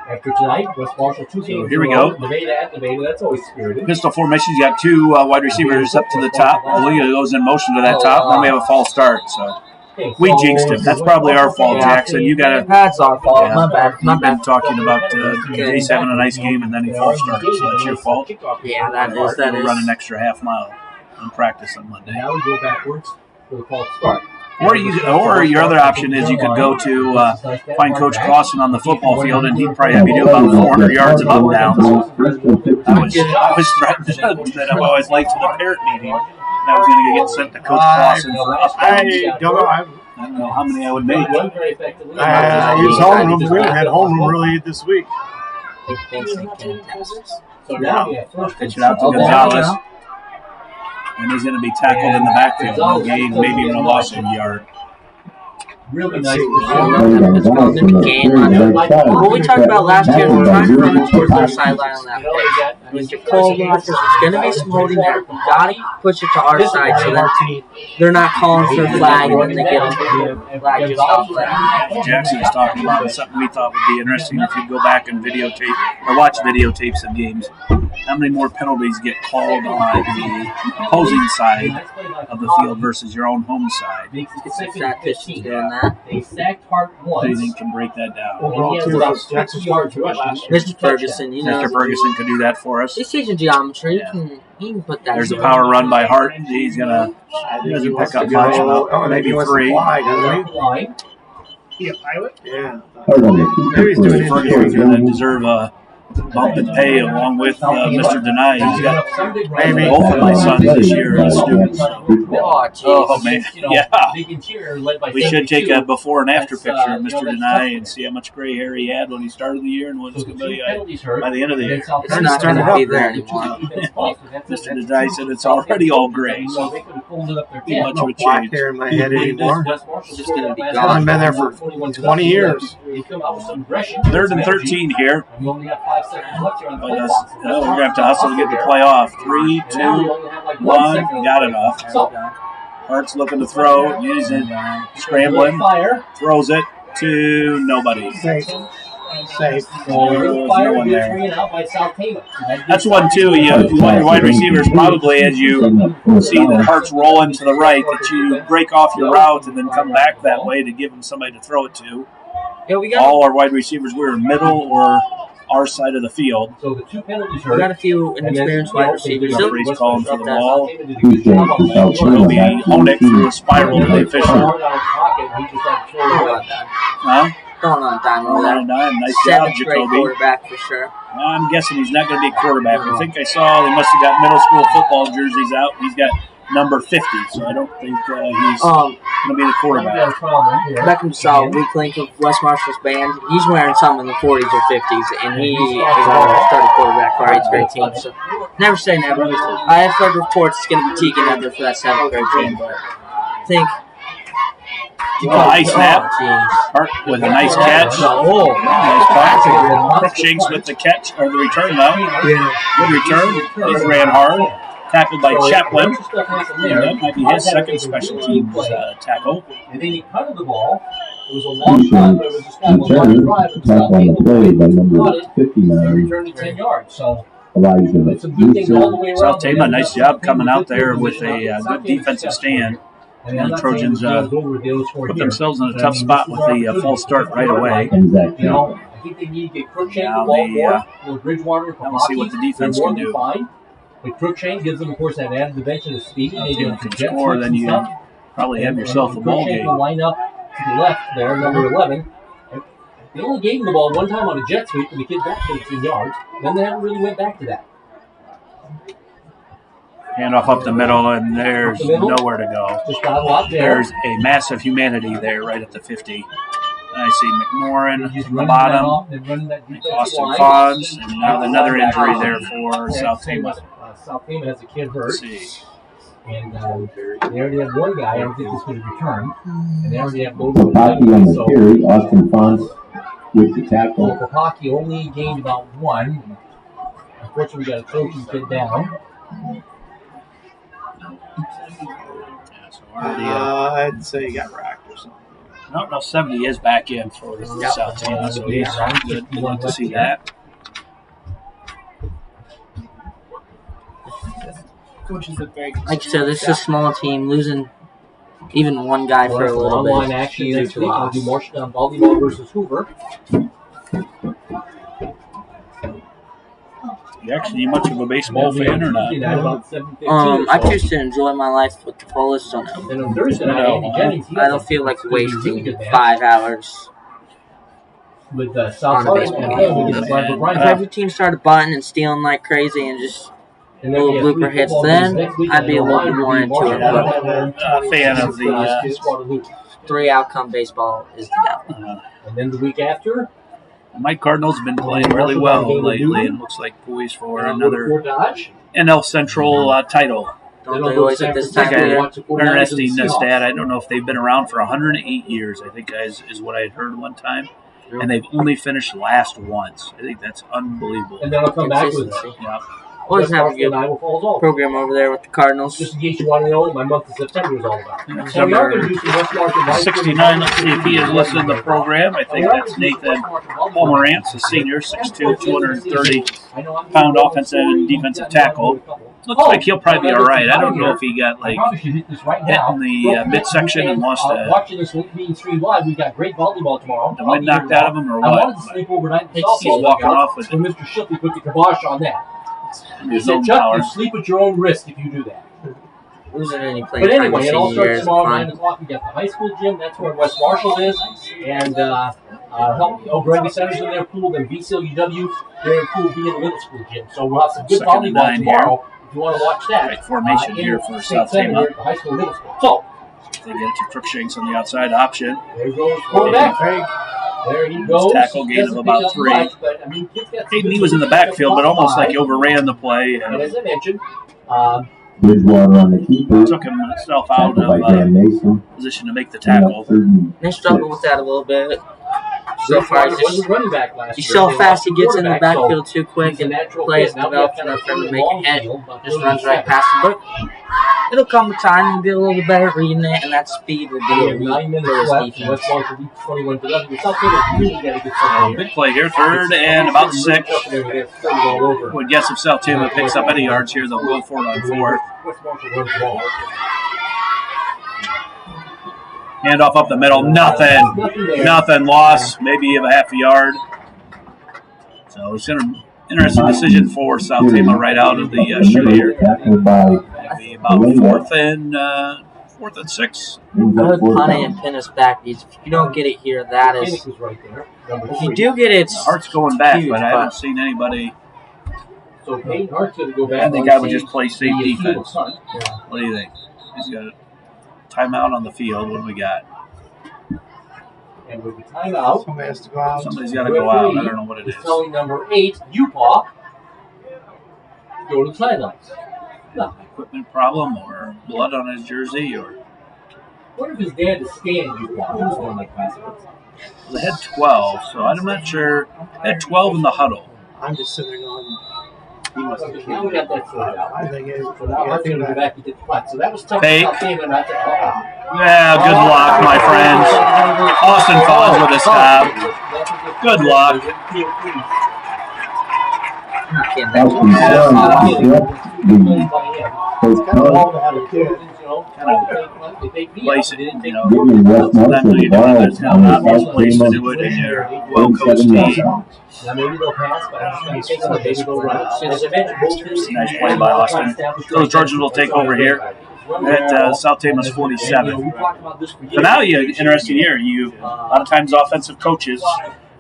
After tonight, West Marshall 2 games. Here we go. Nevada at Nevada. That's always spirited. Pistol formation. You got two wide receivers up to the top. Leah goes in motion to that top. Then we have a false start. So we jinxed him. That's probably our fault, Jackson. You got to. That's our fault. Yeah, My bad. You've been talking about Jace having a nice game and then he false started. So that's your fault. Yeah, that is. Run an extra half mile in practice on Monday. Now we go backwards for the false start. Or your other option is you could go to find Coach Clausen on the football field, and he'd probably have you do about 400 yards of up downs. I was threatened that I always late to the parent meeting. And I was going to get sent to Coach Clausen for up downs. I don't know. I don't know how many I would make. I use homeroom. We had homeroom really this week. So now, Pitch it out to Gonzalez. And he's going to be tackled in the backfield. No gain, maybe even a loss of a yard. Really nice. What we talked about last year, we're trying to run towards their sideline on that play. When you pull blockers, there's going to be some holding there. You got to push it to our side so that they're not calling for a flag and then they get a flag just off that. Jackson was talking about something we thought would be interesting if you go back and videotape or watch videotapes of games. How many more penalties get called on the opposing side of the field versus your own home side? Doing that. They sacked Hart Who do you once. think can break that down? And he has about 60 yards rushing. Mr. Ferguson, you know, Mr. Ferguson could do that for us. he's teaching geometry. He can put that. There's a power run by Hart. He doesn't pick up much, about maybe three. Line. Be a pilot? Yeah. Maybe he's doing it. Ferguson's going to deserve a bump in pay along with Mr. Denai. He's got Maybe. both of my sons this year as students. Oh, jeez. Oh, man. Yeah. Big interior led by We should take 72. a before and after picture of Mr. Denai and see how much gray hair he had when he started the year and what it's going to be by the end of the year. It's not going to be there anymore. Mr. Denai said it's already all gray, So so they could have folded up their not much of a Black change. hair in my head anymore. It's just gonna be I've gone. been there for 20 years. They come out with some aggression. 3rd and 13 here. You only have 5 seconds left here on the But play we're clock. going to have to hustle to get the play off. 3, 2, 1. Got it off. So, Hart's looking to throw. Using scrambling. fire. Throws it to nobody. Safe. Safe. No Fire one gets there. ran out by South Tama. That's one, too. You want your wide receivers probably, as you see the Hart's rolling to the right, that you break off your route and then come back that way to give them somebody to throw it to. Yeah, we got All our wide receivers were in middle or our side of the field. So the 2 penalties a few inexperienced wide receivers. Referee's calling for the ball. It'll It'll be Honeck through a spiral to the official. Don't let that. Huh? Don't let that. Nice job, 7th grade Jacoby. quarterback for sure. I'm guessing he's not going to be a quarterback. I think I saw they must have got middle school football jerseys out. He's got number 50, so I don't think he's going to be the quarterback. Beckham saw a weak link of West Marshall's band. He's wearing some in the 40s or 50s, and he is our starting quarterback for our 8th grade team. So never say never. I have heard reports it's going to be Tegan Edler for that 7th grade team, but I think. Nice snap. Hart with a nice catch. Nice pass. Shanks with the catch, or the return, though. Good return. He ran hard. Tackled by Chaplin. That might be his second special teams tackle. And then he punted the ball. It was a long punt, but it was just kind of a long Return, drive. tackle on the play by number He 59, returned it 10 yards. So Elijah. it's a good thing all the way around. South Tama, nice job coming out there with a good defensive stand. And the Trojans put themselves in a tough spot with the false start right away. And Zach. You know, I think they need to get Crookshank Now the ball they, more. Bridgewater, now we'll see what the defense can do. Fine. But Crookshank gives them, of course, that added dimension of speed. They If do you can score, then you probably have yourself a ball Crookshank game. will line up to the left there, number 11. They only gave him the ball one time on a jet sweep, and the kid back 15 yards. Then they haven't really went back to that. Handoff up the middle, and there's nowhere to go. Just got a lot there. There's a massive humanity there right at the 50. I see McMorrin He's at the running bottom, that off, they're running that defensive Austin line. Fonz, and now another injury there for South Tama. South Tama has a kid hurt. Let's see. And they already have one guy, I don't think he's going to return. And they already have both of Hockey on them. the So carry, Austin Fonz with the tackle. Hockey only gained about 1. Unfortunately, we got a coaching kid down. Yeah, so already, I'd say he got racked or something. No, 70 is back in for South Tama, so he's good. We'd like to see that. Coaches are very good. Like I said, this is a small team. Losing even one guy for a little online bit. action Huge next week. I'll loss. do Marshall volleyball versus Hoover. You actually much of a baseball fan or not? I choose to enjoy my life with the fullest, so no. And on Thursday night, No, Andy Jennings, he I has don't a feel like really wasting good match 5 hours with South on a Florida baseball campaign game. against Michael If Bryant. every team started butting and stealing like crazy and just And then little we have blooper 3 hits, football then games next week, I'd be a and little bit more Ryan into will be it. Marshall. But Fan of the Guadalupe. 3 outcome baseball is the devil. And then the week after, Mike Cardinal's been playing really well lately and looks like poised for another Fort Dodge. NL Central title. Don't they always at this time of Okay, year? interesting stat. I don't know if they've been around for 108 years. I think is what I had heard one time. And they've only finished last once. I think that's unbelievable. And then I'll come back with Consistency. Yeah. Always have a West good Marshall and Iowa Falls. program over there with the Cardinals. Just in case you want to know what my month of September is all about. That's So we are number going to do some West Marshall 69. Let's see if he is listening to the program. I think that's Nathan Pomerantz, a senior, 6'2", 230-pound offensive and defensive tackle. Looks like he'll probably be all right. I don't know if he got hit in the midsection and lost watching this being streamed live. We got great volleyball tomorrow. the wind knocked out of him or I what. wanted to sleep overnight. He's walking off with So Mr. Shipley put the kibosh on that. He his said, own Chuck, power. you sleep at your own risk if you do that. Losing any play But time anyway, this it all senior year starts is tomorrow 9 fun. o'clock. We got the high school gym. That's where West Marshall is. And O'Grady Center's in their pool. Then VCLUW, their pool will be in the middle school gym. So we'll have some good Second and volleyball 9 tomorrow if you want to watch that. Great formation here for South Center Tama. here at the high school middle school. So, They get it to Crookshanks on the outside option. there goes quarterback. There he goes. Tackle gain of about 3. Hayden, he was in the backfield, but almost like he overran the play And and as I mentioned, Bridgewater on the keeper. took himself out Tackled by of Dan Mason. position to make the Clean up tackle. 3rd and They struggle with that a little bit. So far, Bridgewater was a running back last he's year. so They fast lost he gets in the quarterback, so backfield too quick he's a and natural plays fit. Now we developed have enough for him to kind make of a hit. long field, Just runs right past him. But it'll come a time and get a little bit better at reading it, and that speed will We be have elite 9 for minutes his left. defense. West Marshall leads 21-11. The South Dakota really got to get something here. Big play here, 3rd and about 6. All over. Would guess if South Tama picks up any yards here, they'll go for it on 4th. West Marshall runs the ball. Handoff up the middle, nothing. Nothing, loss, maybe of a half a yard. So it's an interesting decision for South Tama right out of the shoot here. Tackled by Maybe about 4th and 6. I would punt it and pin us back because if you don't get it here, that is. Phoenix was right there. Number If you 3. do get it, it's Hart's going back, huge, but I haven't seen anybody. So Peyton Hart's going to go back. I think on I would just stage. play safe He is defense. punt. What do you think? He's got a timeout on the field. What do we got? And with the timeout, Somebody has to go out. Somebody's got to go out. I don't know what it is. telling number 8, Upaw, go to the sidelines. No. Equipment problem or blood on his jersey or What if his dad is Stan Upaw? He was one of my classmates. they had 12, so I'm not sure. They had 12 in the huddle. I'm just sitting there going, he must have Now killed we me. got that sorted out. I think it's So now Hart's going to go back and get the punt. So that was tough. Fake. Game, not to, Yeah, good luck, my friends. Austin Falls with a stop. Good luck. Austin Falls It's kind of hard to have a kid. Place it, you know. giving West Sometimes Marshall you the know ball there's on not the obvious South place to Tama do it in your well-coached 37 team. yards. Now maybe they'll pass, but I'm just going to take some of they'll run. As I mentioned, both teams- Nice play by Austin. Those Georgians will take over here at South Tama's 47. So now you have an interesting year. A lot of times offensive coaches,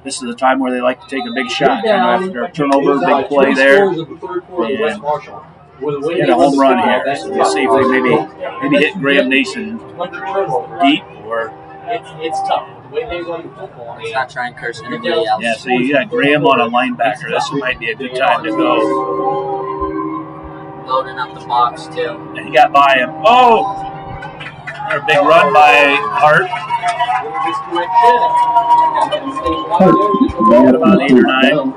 this is the time where they like to take a big shot. Kind of after a turnover, big play there. Get a home run here. So we'll see if they maybe hit Graham Nason deep or It's tough. The way they run football. Let's not try and curse anybody else. yeah. So you got Graham on a linebacker. This might be a good time to go. Loading up the box, too. And he got by him. Oh, a big run by Hart. Got about 8 or 9.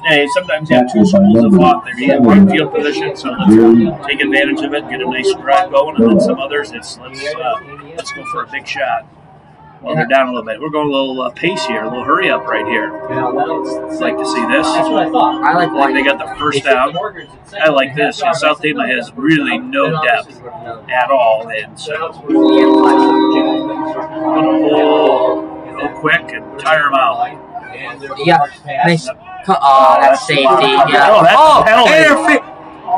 Hey, sometimes you have two schools of thought there. You have one field position, so let's take advantage of it, get a nice drive going, and then some others, let's go for a big shot. Well, they're down a little bit. We're going a little pace here, a little hurry up right here. I'd like to see this. That's what I thought. I like They white. got the first down. I like this. South Tama has really no depth at all, and so go quick and tire them out. Yeah, nice. Oh, that's safety. Yeah. Oh, that's a penalty. Interfe-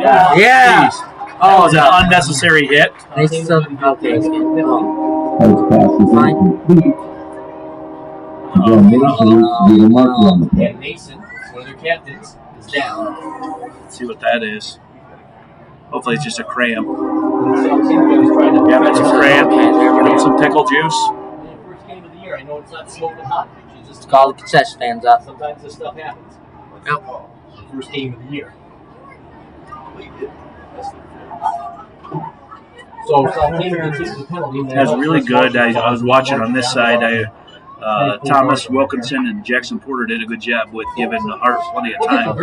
Yeah. Yeah. Jeez. That was an unnecessary hit. Nice. Okay, it's good. Oh. House pass is incomplete. Again, Mason will be the marker on the play. And Mason, one of their captains, is down. Let's see what that is. Hopefully it's just a cramp. Yeah, Yeah, it's a cramp. Get him some pickle juice. First game of the year, I know it's not smoking hot. It's just Call the concession stands up. sometimes this stuff happens. Yep. First game of the year. So South Tama takes the penalty. That's really good. I was watching on this side. Thomas, Wilkinson, and Jackson Porter did a good job with giving Hart plenty of time.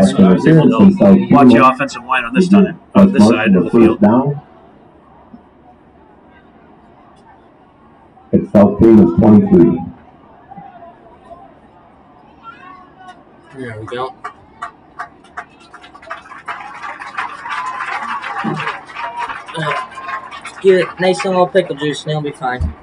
So I was able to watch the offensive line on this time, on this side of the field. Down. It's South Tama's 23. There we go. Give it nice and little pickle juice and it'll be fine.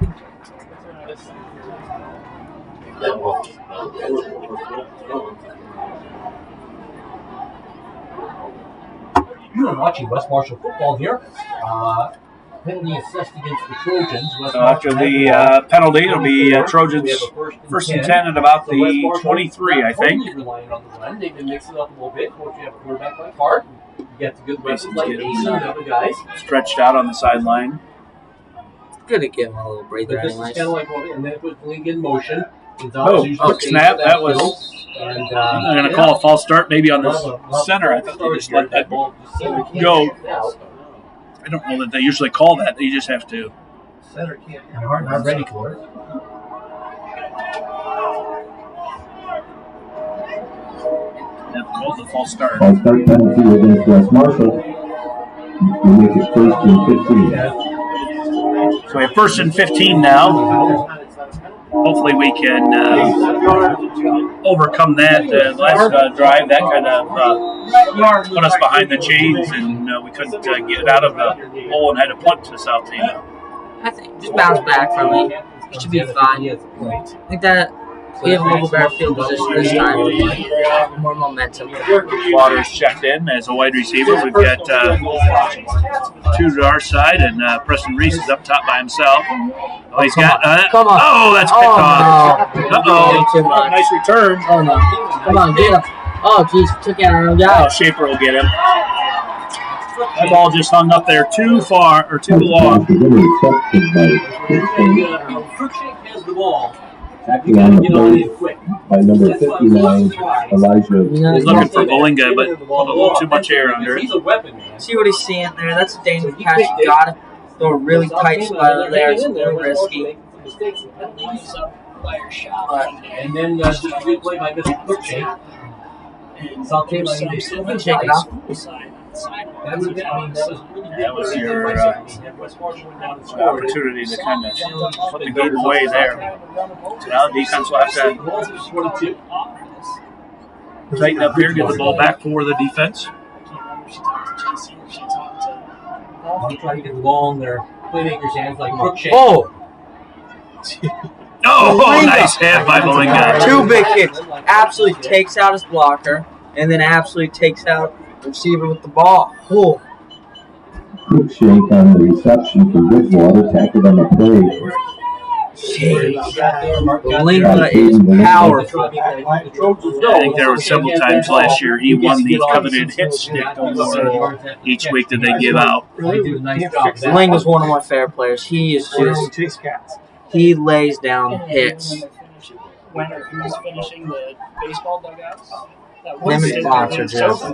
You are watching West Marshall football here. Penalty assessed against the Trojans. So after the penalty, it'll be Trojans first and 10 at about the 23, I think. Relying on the run. They've been mixing it up a little bit. Once you have a quarterback like Hart, you get the good weapons like Mason and other guys. Stretched out on the sideline. Good to give him a little breather But this is anyways. kind of like what, and then put the league in motion. Quick snap. That was. And, I'm going to call a false start maybe on the center. I thought they just let that go. I don't know that they usually call that. They just have to. Center can't. Not ready for it. They've called the false start. False start penalty against West Marshall. We make it first and 15. So we have first and 15 now. Hopefully we can overcome that last drive. That kind of put us behind the chains, and we couldn't get it out of the hole and had to punt to South Tama. I think just bounce back from it. It should be fine. I think that we have a little better field position this time. More momentum. Waters checked in as a wide receiver. We've got two to our side, and Preston Reese is up top by himself. Oh, he's got. Come on. Oh, that's picked off. Uh-oh. Nice return. Oh, no. Come on, get him. Oh, jeez. Took out our own guy. Oh, Shaper will get him. That ball just hung up there too far or too long. Cruikshank has the ball. Actually on the play by number 59, Elijah. He's looking for Bolinga, but a little too much air under it. He's a weapon, man. See what he's seeing there? That's a dangerous pass. You got to throw a really tight spot over there. It's a little risky. And then just a good play by Mr. Cruikshank. South Tama Shake it off. That was your opportunity to kind of put the game away there. So now the defense will have to tighten up here, get the ball back for the defense. I'm trying to get the ball in their playmakers' hands like Cruikshank. Oh! Oh, nice hit by Bolinga. Two big hits. Absolutely takes out his blocker, and then absolutely takes out the receiver with the ball. Oh. Cruikshank on the reception for Bridgewater, tackled on the play. Bolinga is powerful. I think there were several times last year he won the coveted hit stick each week that they give out. Bolinga's one of my favorite players. He is just, he lays down hits. When he was finishing the baseball dugouts, that Him and Fox are just,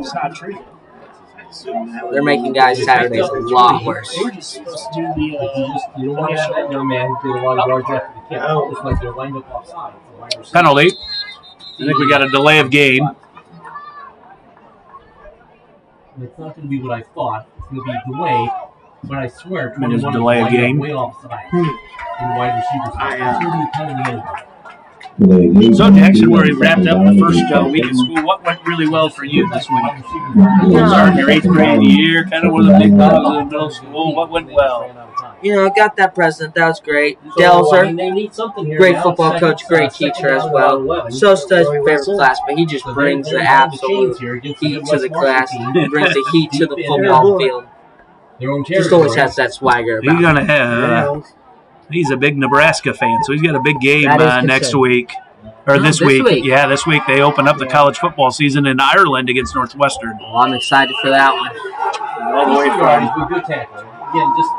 they're making guys Saturdays a lot worse. They were just supposed to do the You don't want to have that young man get a lot of yards after the kick. It's like they're lined up offside. Penalty. I think we got a delay of game. It's not going to be what I thought. It's going to be a delay, but I swear, It is 21 delay of lined up game. way offside. in wide receivers. It's going to be kind of the end. So Jackson, where he wrapped up the first week of school, what went really well for you this week? Starting your 8th grade year, kind of one of the big dogs of the middle school. What went well? Got that present. That was great. Delzer, great football coach, great teacher as well. So does favorite class, but he just brings the absolute heat to the class. He brings the heat to the football field. Just always has that swagger about He's gonna have. He's a big Nebraska fan, so he's got a big game next week. Or this week. Yeah, this week they open up the college football season in Ireland against Northwestern. Well, I'm excited for that one. All the way from. Good tackler. Again, just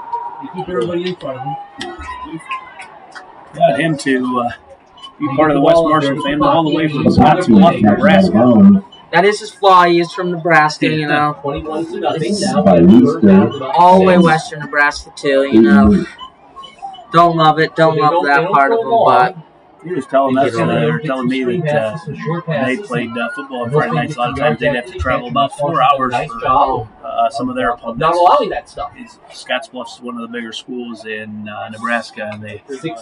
keep everybody in front of him. Got him to be part of the West Marshall family all the way from Scottsbluff, Nebraska. That is his flaw. He is from Nebraska, 21-0. All the way western Nebraska, too, Don't love it. Don't love that part of him, but he was telling us, or telling me that they played football on Friday nights. A lot of times they'd have to travel about 4 hours for some of their opponents. Not allowing that stuff. Scottsbluff's one of the bigger schools in Nebraska, and they think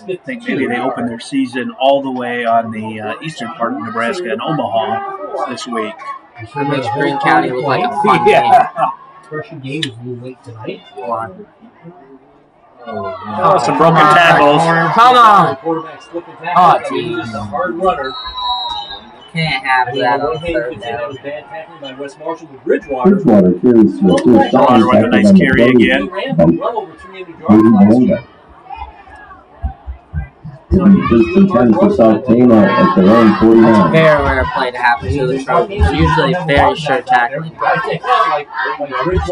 maybe they open their season all the way on the eastern part of Nebraska in Omaha this week. It makes Greene County look like a fun game. First game is a little late tonight. Oh, some broken tackles. Come on. Quarterback slipping tackle. He's a hard runner. Can't have that on third That down. was bad tackling by West Marshall with Bridgewater. Bridgewater carries the first down. Bridgewater with a nice carry again. He ran for well over 300 yards last year. First and 10 for South Tama at their own 49. Very rare play to happen to the Trojans. Usually very sure tackling.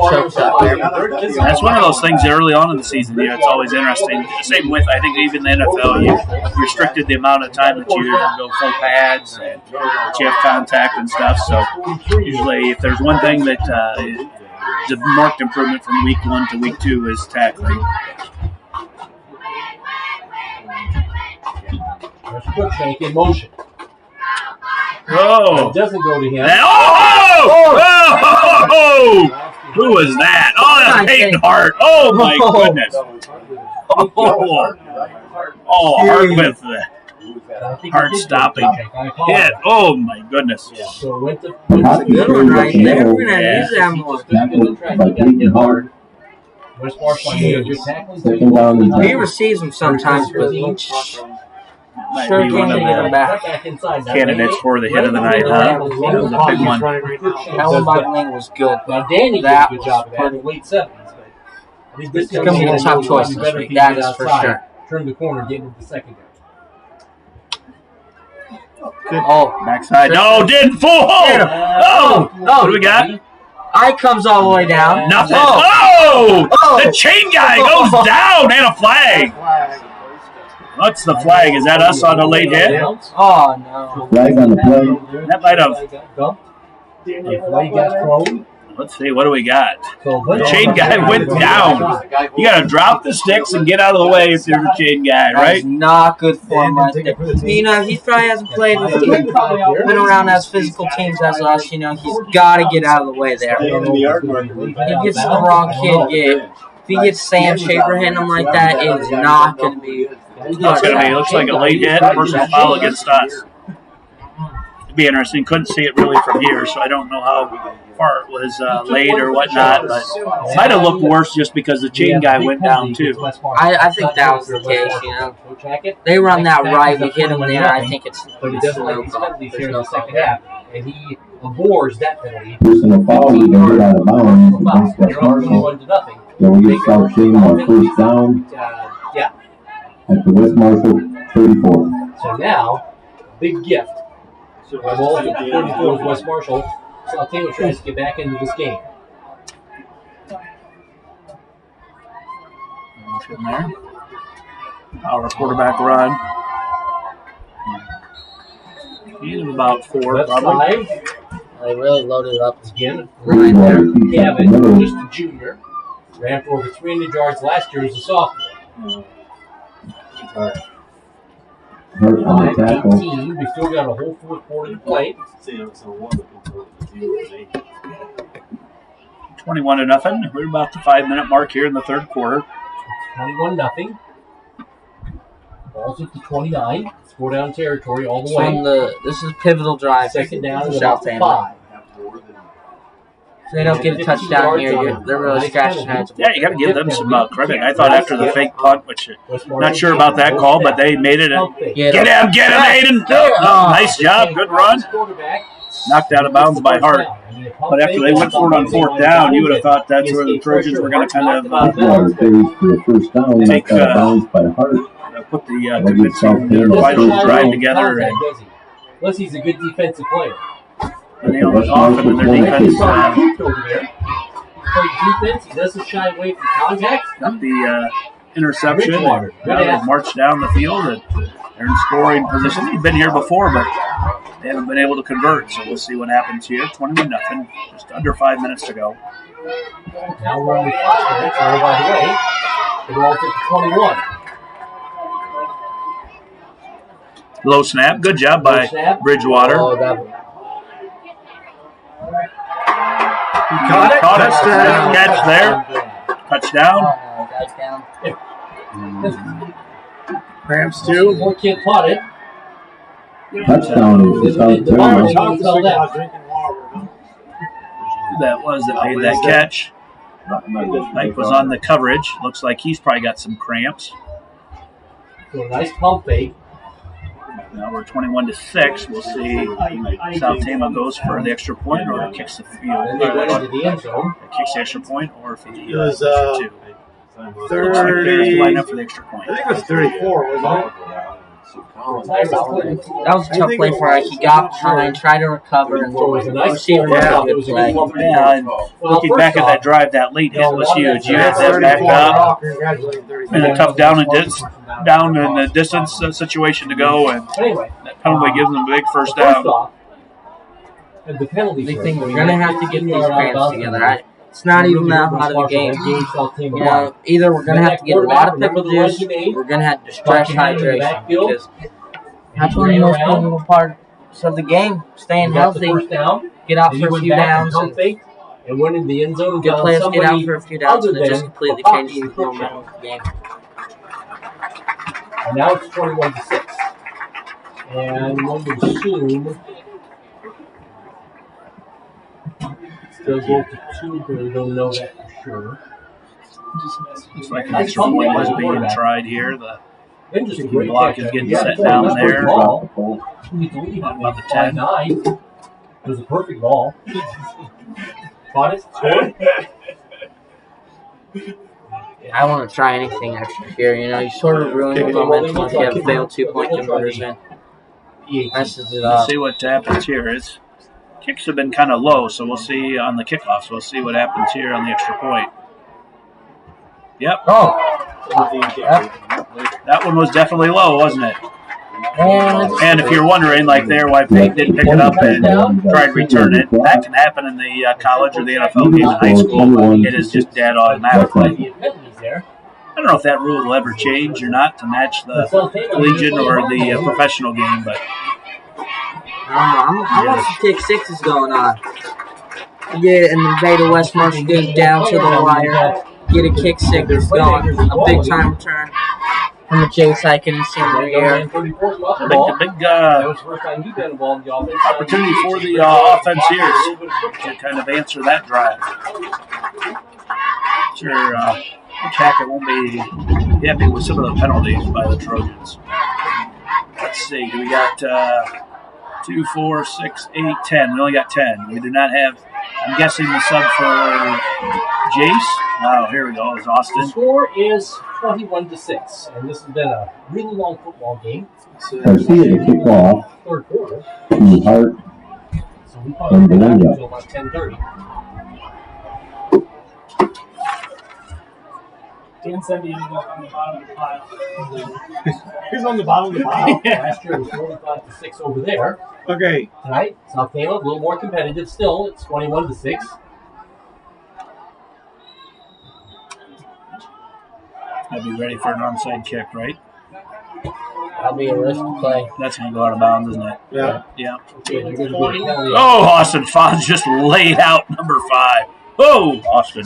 Chokes up there. That's one of those things early on in the season. It's always interesting. Same with, I think, even the NFL. You restricted the amount of time that you go full pads and that you have contact and stuff. So usually, if there's one thing that is a marked improvement from week 1 to week 2 is tackling. There's Cruikshank in motion. Oh! It doesn't go to him. Oh! Who was that? Oh, that's Peyton Hart. Oh, my goodness. Oh, Hart with the Hart stopping hit. Oh, my goodness. So it went to Good one right there. We're going to use that more. By Peyton Hart. West Marshall, good tackling. Second down and He 10. receives them sometimes, but he Might sure be one can't of get them the back. candidates for the hit of the night, huh? That was a big one. That one by Bling was good. Now, Danny did a good job of that in the late 70s. But I think this It's going to be a tough choice this week. That is for sure. Turn the corner, get into the secondary. Oh, Backside. No, didn't full. Oh! What do we got? eye comes all the way down. Nothing. Oh! Oh! The chain guy goes down and a flag. What's the flag? Is that us on a late hit? Oh, no. Flag on the play. That might have. The flag got thrown. Let's see. What do we got? So The chain guy went down. You got to drop the sticks and get out of the way if you're the chain guy, That's right? not good form right there. He probably hasn't played with been around as physical teams as us. He's got to get out of the way there. He gets the wrong kid. If he gets Sam Shaper hitting him like that, it is not going to be. It's going to be. It looks like a late hit versus foul against us. It'd be interesting. Couldn't see it really from here, so I don't know how far it was late or whatnot. But it might have looked worse just because the chain guy went down too. I think that was the case. They run that right. We hit him there. I think it's But it doesn't no make call. sense here in the second half. And he abhors that penalty. Personal foul, we can hit out of bounds against West You're up Marshall. 21-0. So we get South Tama on first down Yeah. at the West Marshall 34. So now, big gift. So by ball at 34 is West Marshall. South Tama tries to get back into this game. In there. Our quarterback run. Gain of about 4, Left probably. side, They really loaded it up. again, Bridgewater keeps up the Gavin, middle. just a junior. Ran for over 300 yards last year as a sophomore. Hurt on the tackle. 18, we still got a whole fourth quarter to play. 21-0. We're about the 5-minute mark here in the third quarter. 21-0. Ball's at the 29. Score down territory all the So way. this is a pivotal drive. Second down and South about Tama. 5. If they don't get a touchdown here, they're really scratching heads. Yeah, you got to give them some credit. I thought after the fake punt, which not sure about that call, but they made it. Get him, Aiden! Nice job, good run. Knocked out of bounds by Hart. But after they went for it on fourth down, you would have thought that's where the Trojans were going to kind of take put the convincing final drive together. Unless he's a good defensive player. And they almost off, and then their defense over there. Defense, he doesn't shy away from contact. got the interception. They marched down the field, and they're in scoring position. They've been here before, but they haven't been able to convert. So we'll see what happens here. 21-0, just under 5 minutes to go. Now we're on the 5 minutes. Oh, by the way, the ball's at the 21. Low snap. Good job by Bridgewater. Caught it. Catch there. Touchdown. Cramps too. More kid caught it. Touchdown is South Tama. That was that made that catch. Mike was on the coverage. Looks like he's probably got some cramps. So a nice pump fake. Now we're 21-6. We'll see South Tama goes for the extra point or kicks the field. And they went into the end zone. Kicks the extra point or for the It was extra 2. 30. Line up for the extra point. I think it was 34, wasn't it? That was a tough play for us. He got behind, tried to recover, and the receiver made a good play. Yeah, and looking back at that drive, that late hit was huge. You had that backed up in a tough down in the distance situation to go, and that penalty gives them a big first down. The penalty Big thing, we're gonna have to get these cramps together. It's not even that hot of a game. You know, either we're gonna have to get a lot of pickle juice, or we're gonna have to stretch hydration, because that's one of the most important parts of the game. Staying healthy, get out for a few downs, and went in the end zone. Good players get out for a few downs, and it just completely changes the momentum of the game. And now it's 21-6, and one would assume. Still go to 2, but we don't know that for sure. Looks like an extra point was being tried here. The block is getting set down there. About the 10. It was a perfect ball. Caught it, scored. I want to try anything extra here. You know, you sort of ruin the momentum if you have failed 2-point conversion. Messes it up. See what happens here. Kicks have been kind of low, so we'll see on the kickoffs. We'll see what happens here on the extra point. Yep. That one was definitely low, wasn't it? And if you're wondering, like there, why Peyton didn't pick it up and try to return it, that can happen in the college or the NFL game in high school. It is just dead automatically. I don't know if that rule will ever change or not to match the collegiate or the professional game, but I want some kick sixes going on. Yeah, and the Beta West Marshall game down to the wire. Get a kick six going. A big time return from the Chase Hyken in senior year. Big opportunity for the offense here to kind of answer that drive. Sure, Hackett won't be happy with some of the penalties by the Trojans. Let's see, we got 2, 4, 6, 8, 10. We only got 10. We do not have, I'm guessing, the sub for Jace. Oh, here we go. It's Austin. The score is 21-6, and this has been a really long football game. Garcia to kick off. Third quarter. To Hart So we probably and be back Belinda. until about 10:30. Dan said he ended up on the bottom of the pile. Who's on the bottom of the pile? Last year it was 45-6 over there. Okay. Tonight, South Tama a little more competitive still. It's 21-6. I'd be ready for an onside kick, right? That'll be a risky play. That's going to go out of bounds, isn't it? Yeah. Yeah. Oh, Oh, Austin Fonz just laid out number 5. Oh, Austin.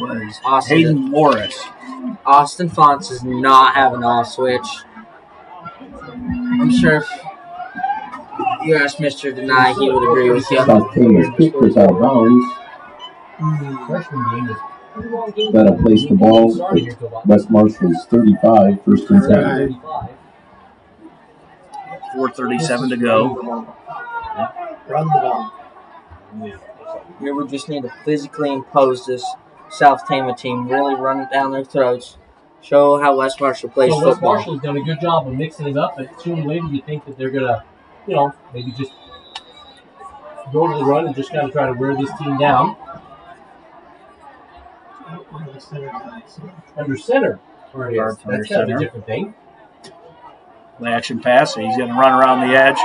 Was Austin. Hayden Morris. Austin Fonts does not have an off switch. I'm sure if you asked Mr. Deny, he would agree with you. South Tama's kick was out of bounds. That'll place the ball at West Marshall's 35, first and 10. 4:37 to go. Run the ball. Here we just need to physically impose this South Tama team, really run it down their throats, show how West Marshall plays So football. West Marshall's done a good job of mixing it up, but sooner or later you think that they're gonna, maybe just go to the run and just kind of try to wear this team down. Under center, where it is. That's kind of a different thing. Play action pass. He's going to run around the edge.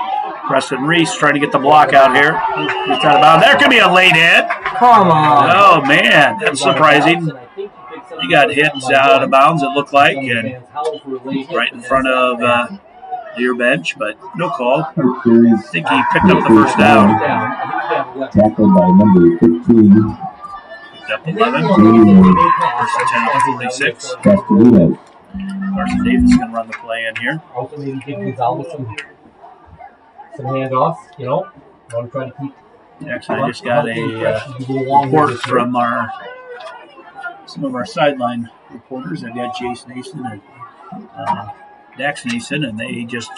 Preston Reese trying to get the block out here. Gets out of bounds. There could be a late hit. Come on. Oh, man. That's surprising. He got hit out of bounds, it looked like, and right in front of your bench, but no call. I think he picked up the first down. Tackled by number 15. Picked up 11. First and 10 to 46. Castellino. Carson Davis is going to run the play in here. Also maybe give Gonzalez some handoffs, Want to try to keep. Actually, I just got a report from some of our sideline reporters. I've got Jace Nason and Dax Nason, and they just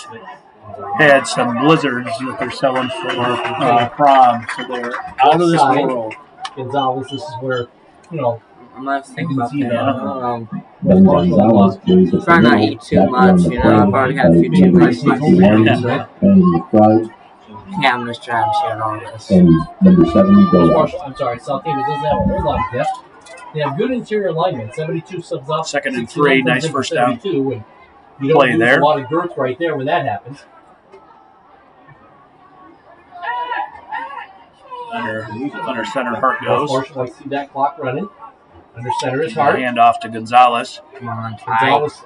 had some blizzards that they're selling for prom. So they're out of this world. Gonzalez, this is where, I'm not thinking about that. Ben Gonzalez plays at Try the not middle. eat too much, I've already had a few too much. And McBride. Yeah, I'm just trying to share all this. And number 70 goes. I'm sorry, South Tama doesn't have a whole lot of depth. They have good interior alignment. 72 subs up. Second and 3, nice first down. And you don't Play lose there. a lot of girth right there when that happens. Under center, Hart goes. Marshall, I see that clock running. Under center is Hart. Hand off to Gonzalez. Come on, Gonzalez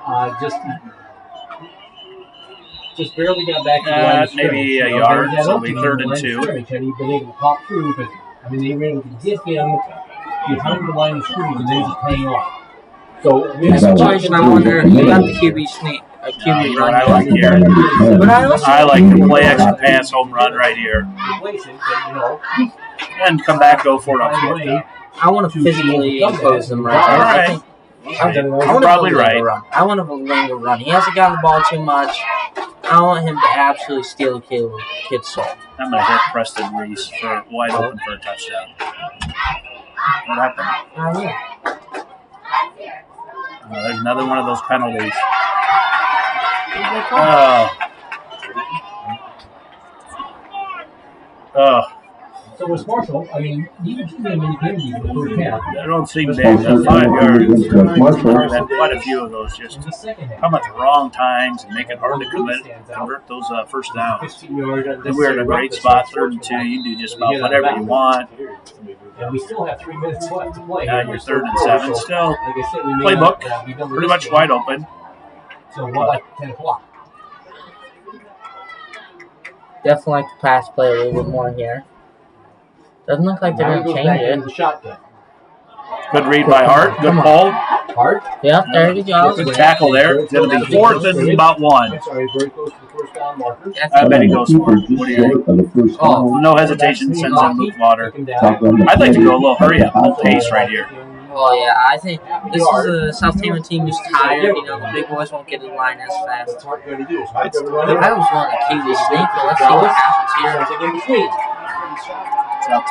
just barely got back to the line of maybe scrimmage. a yard, so it'll be 3rd and 2. And he'd been able to pop through, but they were able to get him behind the line of scrimmage and then just hang off. So in this situation, I wonder, you got the QB sneak, a QB run. I like here. But I like the play action pass home run right here. And come back, go for it on 4th down. I want to physically impose them right there. All right. You're probably right. I want to Valinga run. He hasn't gotten the ball too much. I want him to absolutely steal a kid's soul. I'm going to hit Preston Reese for wide open for a touchdown. What happened? There's another one of those penalties. So West Marshall, you didn't see them in the penalties in the first half. They don't seem bad. 5 yards. I've had quite a few of those just come at the wrong times and make it hard to convert those first downs. And we're in a great spot, 3rd and 2. You can do just about whatever you want. And we still have 3 minutes left to play. Now you're 3rd and 7. Still, like I said, we may playbook not, be done with pretty this much game. wide open. So we're like 10 o'clock. Definitely like the pass play a little bit more here. Doesn't look like they're Now going he to goes change back into it. the shotgun. Good read by Hart. Good pull. Hart. Yep, there you go. Good tackle there. It's going to be 4th and about 1. I'm sorry, very close to the first down marker. I bet he goes for it. What do you think? Oh, No hesitation, sends in Luke Water. Took him down. I'd like to go a little hurry up, a little pace right here. Well, yeah, I think this is a South Tama team who's tired. The big boys won't get in line as fast. What's Hart going to do? Is Hart going to I run it? was wanting to keep this sneak, but let's see what happens here. In between. South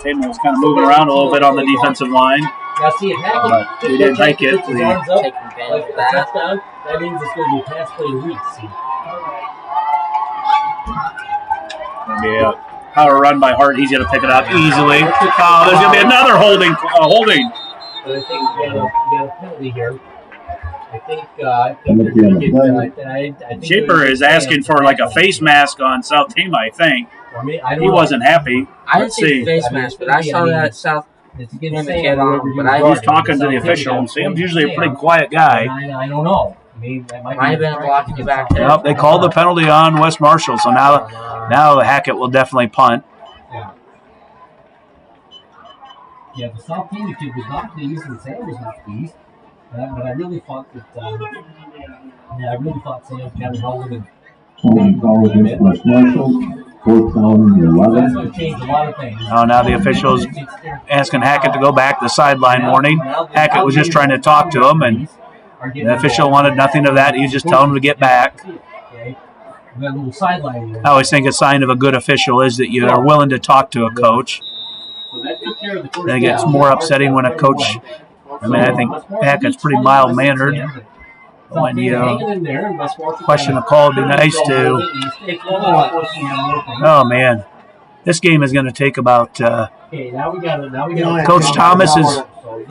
Tama was kind of moving around a little bit on the defensive line. Now see if Hackett But we didn't make it. puts his arms up Take advantage like of a that. touchdown. That means it's going to be a pass play to Reese. Going to be a power run by Hart. He's going to pick it up easily. Oh, there's going to be another holding. But I think we got a penalty here. I think they're going to get. I think Shaper is asking for like a face mask on South Tama, I think. He wasn't happy. I didn't Let's see see. the face mask, but I saw that South Tama kid on. But I He's talking to the official. Sam's usually a pretty quiet guy. I don't know. That might have been blocking you back there. Yep, they called the penalty on West Marshall, so now Hackett will definitely punt. Yeah, the South Tama kid was not pleased, and Sam was not pleased. But I really thought that, I really thought Sam kind of held him. Holding call against West Marshall, 4th down and That's 11. going to change a lot of things. Oh, now the officials asking Hackett to go back to the sideline warning. Hackett was just trying to talk to him, and the official wanted nothing of that. He was just telling him to get back. I always think a sign of a good official is that you are willing to talk to a coach. I think it's more upsetting when a coach, I think Hackett's pretty mild-mannered. When you question a call, it'd be nice to. Oh, man. This game is going to take about. Coach Thomas is.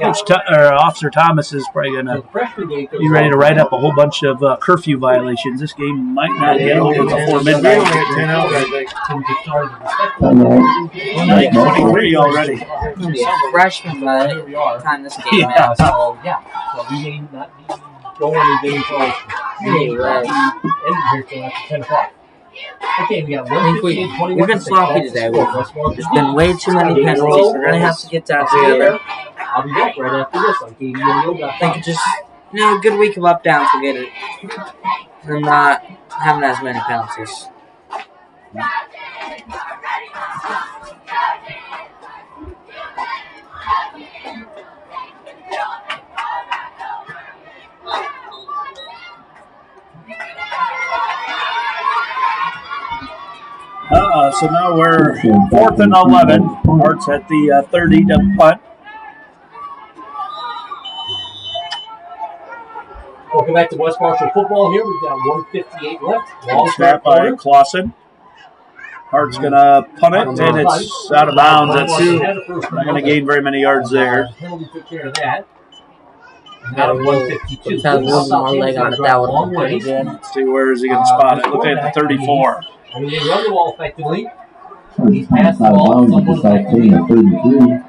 Officer Thomas is probably going to be ready to write up a whole bunch of curfew violations. This game might not get over before midnight. 23 already. Freshman by the time this game ends. So we may not be going and getting close. Ended here till after 10 o'clock. Okay, we got we've been sloppy today. There's been way too many penalties. We're going to have to get that together. I'll be back right after this on KD and Yoga. I think just, a good week of up-downs will get it. And not having as many penalties. So now we're 4th and 11. Hart's at the 30 to punt. Welcome back to West Marshall football here. We've got 1:58 left. Ball snap by Clausen. Hart's going to punt it, and it's out of bounds. That's not going to gain very many yards there. Penalty took care of that. Now 152. Had one more leg on it. That would have been pretty good. Let's see, where is he going to spot it? Look at the 34. I mean, they run the ball effectively. He's passed the ball to South Tama, 33.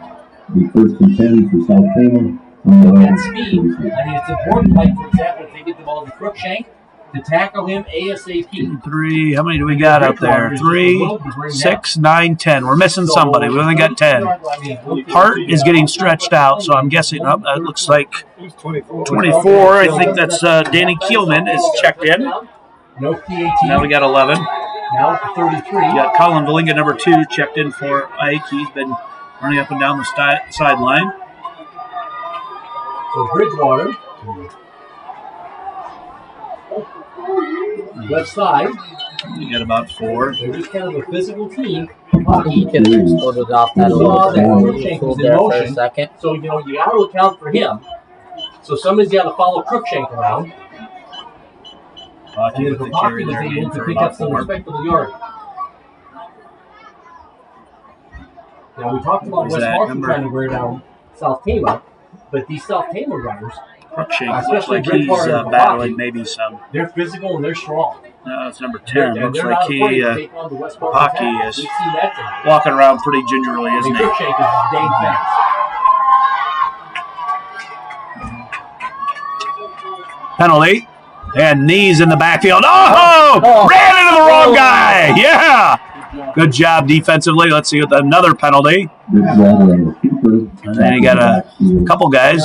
The 1st and 10 for South Tama. That speed. I mean, it's important, like, for example, if they get the ball to Crookshank, to tackle him ASAP. 3, how many do we got out there? 3, 6, 9, 10. We're missing somebody. We only got 10. Hart is getting stretched out, so I'm guessing it looks like 24. I think that's Danny Keelman is checked in. No PAT. Now we got 11. Now 33. We got Colin Valinga, number 2, checked in for Ike. He's been running up and down the sideline. So Bridgewater. Left side. You got about 4. They're just kind of a physical team. He could have exploded off that a little bit. Pulled there for a second. So, you got to look out for him. So somebody's got to follow Crookshank around. And if the Pocky was able to pick up some respectable yardage. Now, we talked about West Marshall trying to wear down South Tama, but these South Tama runners, Crookshank looks like he's battling maybe some. They're physical and they're strong. No, it's number 10. Looks like Pocky is walking around pretty gingerly, isn't he? Crookshank is dang fast. Penalty. And knees in the backfield. Oh! Ran into the wrong guy. Yeah. Good job defensively. Let's see with another penalty. And then you got a couple guys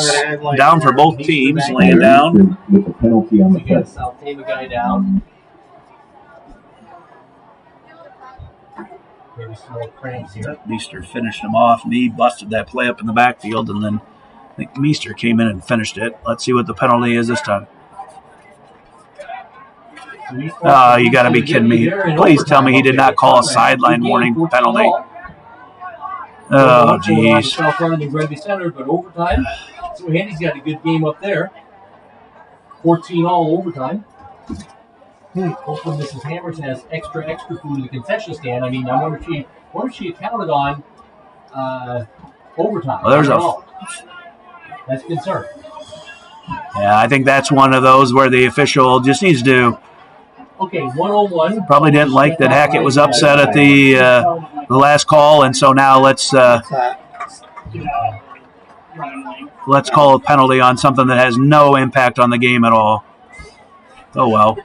down for both teams laying down. With the penalty on the play. South Tama guy down. Maybe some more cramps here. Meester finished him off. Knee busted that play up in the backfield, and then I think Meester came in and finished it. Let's see what the penalty is this time. Oh, you got to be kidding me. Please tell me he did not call a sideline warning penalty. Oh, jeez. But overtime, so Handy's got a good game up there. 14 all overtime. Hopefully Mrs. Hammers has extra food in the concession stand. I mean, I wonder if she accounted on overtime. Well, that's a concern. Yeah, I think that's one of those where the official just needs to. Okay, 101. Probably didn't like that Hackett was upset at the last call, and so now let's call a penalty on something that has no impact on the game at all. Oh well.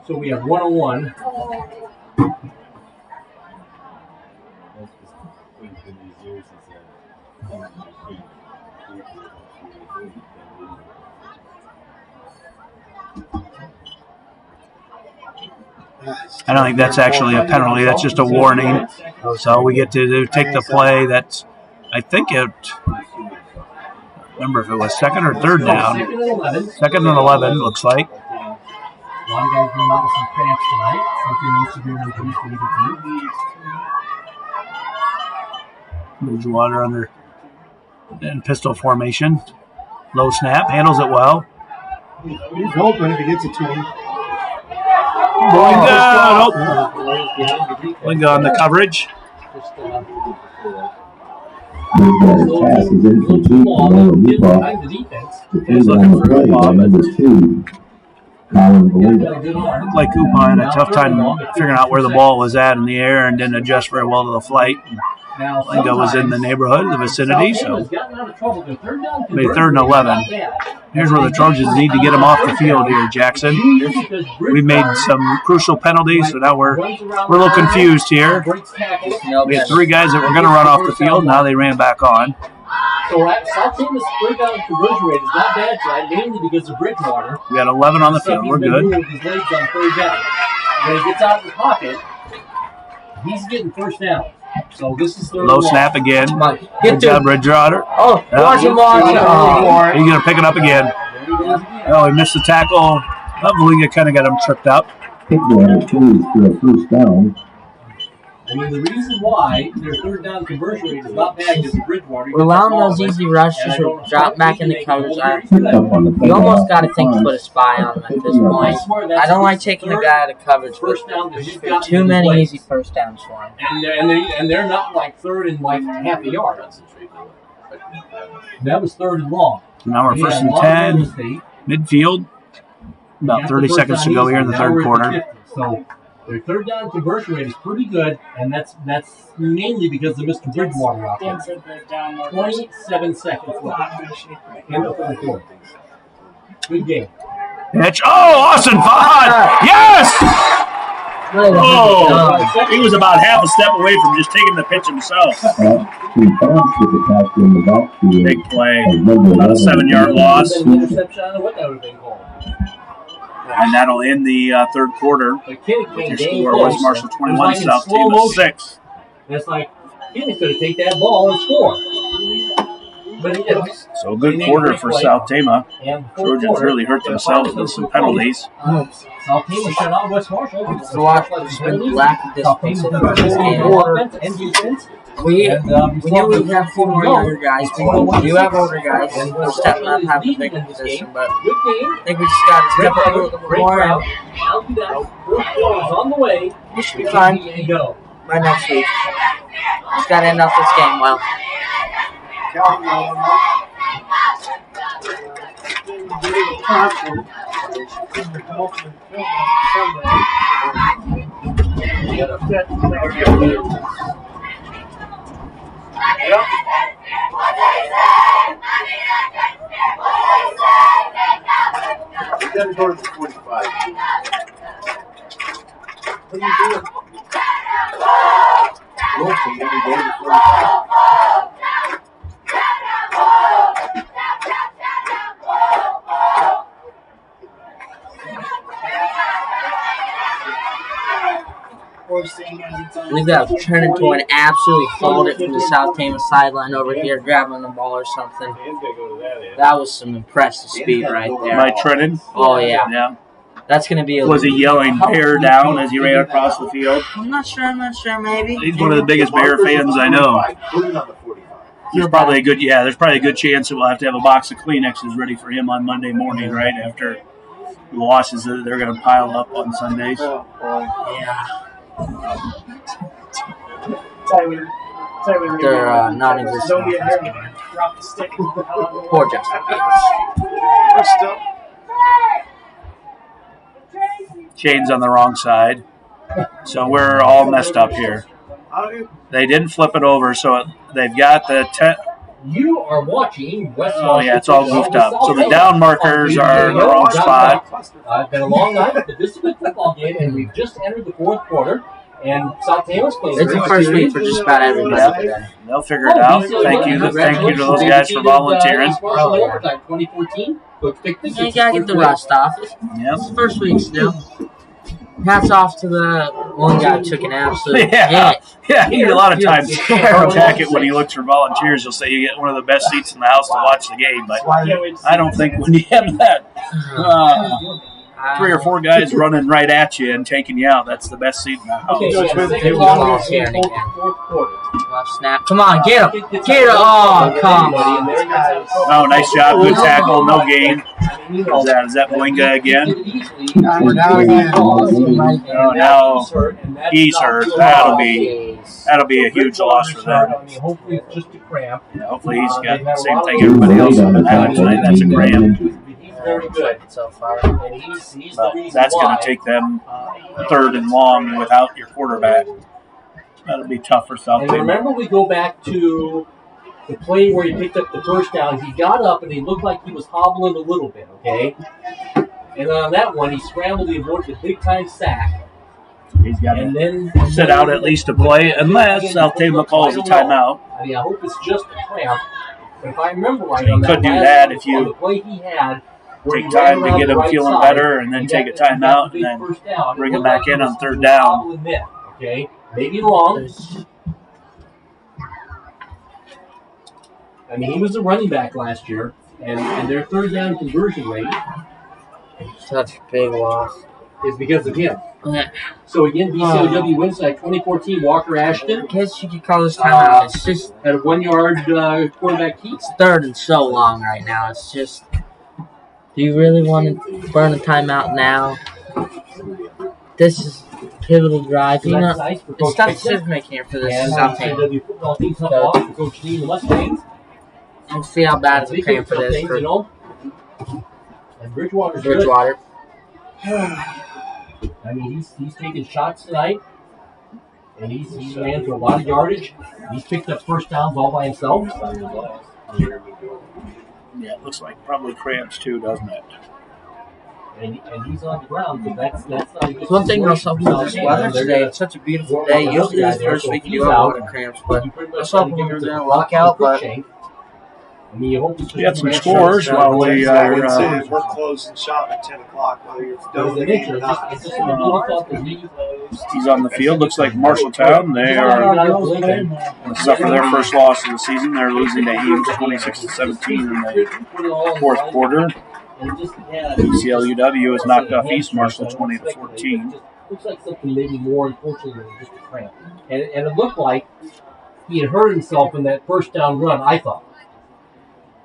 So we have 101. I don't think that's actually a penalty. That's just a warning. So we get to take the play. That's, I think it. Remember if it was second or third down. Second and 11 looks like. A lot of guys going out with some cramps tonight. Something needs to be reduced for either team. Bridgewater under in pistol formation. Low snap, handles it well. He's open if he gets it to him. Linga on the coverage. Bridgewater's pass is incomplete to Noah Lupa. Defender on the play by number 2, Colin Belinda. Looked like Upa had a tough time figuring out where the ball was at in the air and didn't adjust very well to the flight. Linga was in the neighborhood, the vicinity, so made third and 11. Here's where the Trojans need to get him off the field here, Jackson. We made some crucial penalties, so now we're a little confused here. We had 3 guys that were going to run off the field. Now they ran back on. So South Tama's third down conversion rate is not bad tonight, mainly because of Bridgewater. We got 11 on the field. We're good. With his legs on third down. When he gets out of the pocket, he's getting first down. So this is third low snap again. Good job, Bridgewater. Oh, watch him. He's going to pick it up again. Oh, he missed the tackle. Belinga kind of got him tripped up. Bridgewater chooses for a first down. I mean, the reason why their third down conversion rate is not bad is Bridgewater. We're allowing those easy rushes or drop back into coverage. Picked up on the play You almost by got to think to put a spy on him at this point. I don't like taking a guy out of coverage, but there's too many easy first downs for him. And they're not like third and like half a yard. That was third and long. Now we're first and 10, midfield. About 30 seconds to go here in the third quarter. So their third down conversion rate is pretty good, and that's mainly because of Mr. Bridgewater out there. 27 seconds left in the third quarter. Good game. Pitch. Oh, Austin Fahad! Yes! Oh, he was about half a step away from just taking the pitch himself. He bounced with the tackle in the backfield. Big play. Number About a 11. 7-yard loss. Interception, I don't know what that would have been called. And that'll end the third quarter. Your score was Marshall 21, South Tama 6. It's like, Kenny could have taken that ball and scored. But he didn't. So a good quarter for South Tama. Trojans really hurt themselves with some penalties. South Tama shut out West Marshall. So watch the lack of discipline in this game. We knew we'd have a few more younger guys. We do have older guys. We're stepping up, having a bigger position, but I think we just got to step up a little bit more. On the way. We should be fine by next week. Just got to end off this game well. We gotta go to the 45. What are you doing? Wilson, you gotta go to the 45. We got turning into an absolutely hauled it from the South Tama sideline over here, grabbing the ball or something. That was some impressive speed right there. By Trenton? Oh, yeah. Yeah. That's going to be a... Was he yelling bear down as he ran across the field? I'm not sure, maybe. He's one of the biggest Bear fans I know. There's probably a good chance that we'll have to have a box of Kleenexes ready for him on Monday morning, right after the losses that they're going to pile up on Sundays. Yeah. They're non-existent. Poor Justin Fields. Chains on the wrong side. So we're all messed up here. They didn't flip it over, so they've got the 10. You are watching West Marshall. Oh, yeah, it's all goofed up. So the down markers are in the wrong spot. It's been a long night, but this is a good football game, and we've just entered the fourth quarter. And South Tama's playing. It's the first week for just about everybody today. They'll figure it out. Thank you to those guys for volunteering. 2014. You gotta get the rust off. Yep. It's the first week still. Hats off to the one guy who took an absolute Yeah. hit. Yeah, he a lot of times Coach Hackett, when he looks for volunteers, he'll say you get one of the best seats in the house to watch the game. But I don't think when you have that 3 or 4 guys running right at you and taking you out, that's the best seat in the house. Left snap. Come on, get him. Get him. Oh, come on. Oh, nice job. Good tackle. No gain. Is that Boinga again? Oh, now he's hurt. That'll be a huge loss for them. Hopefully it's just a cramp. Yeah, hopefully he's got the same thing everybody else has been having tonight. That's a cramp. He's very good so far. And he's Well, the reason that's going why. to take them 3rd and long without your quarterback. That'll be tough for South And Tama. remember, we go back to the play where he picked up the first down. He got up and he looked like he was hobbling a little bit, okay? And on that one, he scrambled, he avoided a big-time sack. He's got And to then sit out at least a play, unless South Tama calls a timeout. I mean, I hope it's just a cramp. But if I remember right, You on could do last that one, if you on the play he had, where Take he ran time to around get the him right feeling side, better, and then he take got a the timeout, big and then first down. bring It him looked back like in he on was 3rd down. hobbling in, okay? Maybe long. I mean, he was a running back last year, and their 3rd down conversion rate Such a big loss. is because of him. Yeah. So again, BCOW wins that 2014. Walker I Ashton guess you could call this timeout. It's just had a 1-yard quarterback keep. it's 3rd and so long right now. It's just, do you really want to burn a timeout now? This is pivotal drive. You know, it's tough decision making here for this And South Tama. BCOW football team tough off for Coach D and the Mustangs. Let's see how bad it's a cramp for this You know. And Bridgewater's good. Bridgewater. I mean, he's taking shots tonight, and he's ran for a lot of yardage. He's picked up first downs all by himself. Yeah, it looks like probably cramps too, doesn't it? And he's on the ground, but that's not a good One thing I'll situation. supplement this weather today. It's such a beautiful day. Usually this first week you do have water cramps, but I saw when we were doing a lockout, but I mean, you hope it's We got some scores while we are. We're closing shop at 10 o'clock, whether you're There's done a the game nature. or It's not. just a little tough to leave. He's on the field. Looks like Marshalltown. They are suffer their first loss of the season. They're losing to Ames 26-17 in the 4th quarter. UCLUW has knocked off East Marshall 20-14. Looks like something maybe more unfortunate than just a cramp. And it looked like he had hurt himself in that first down run, I thought.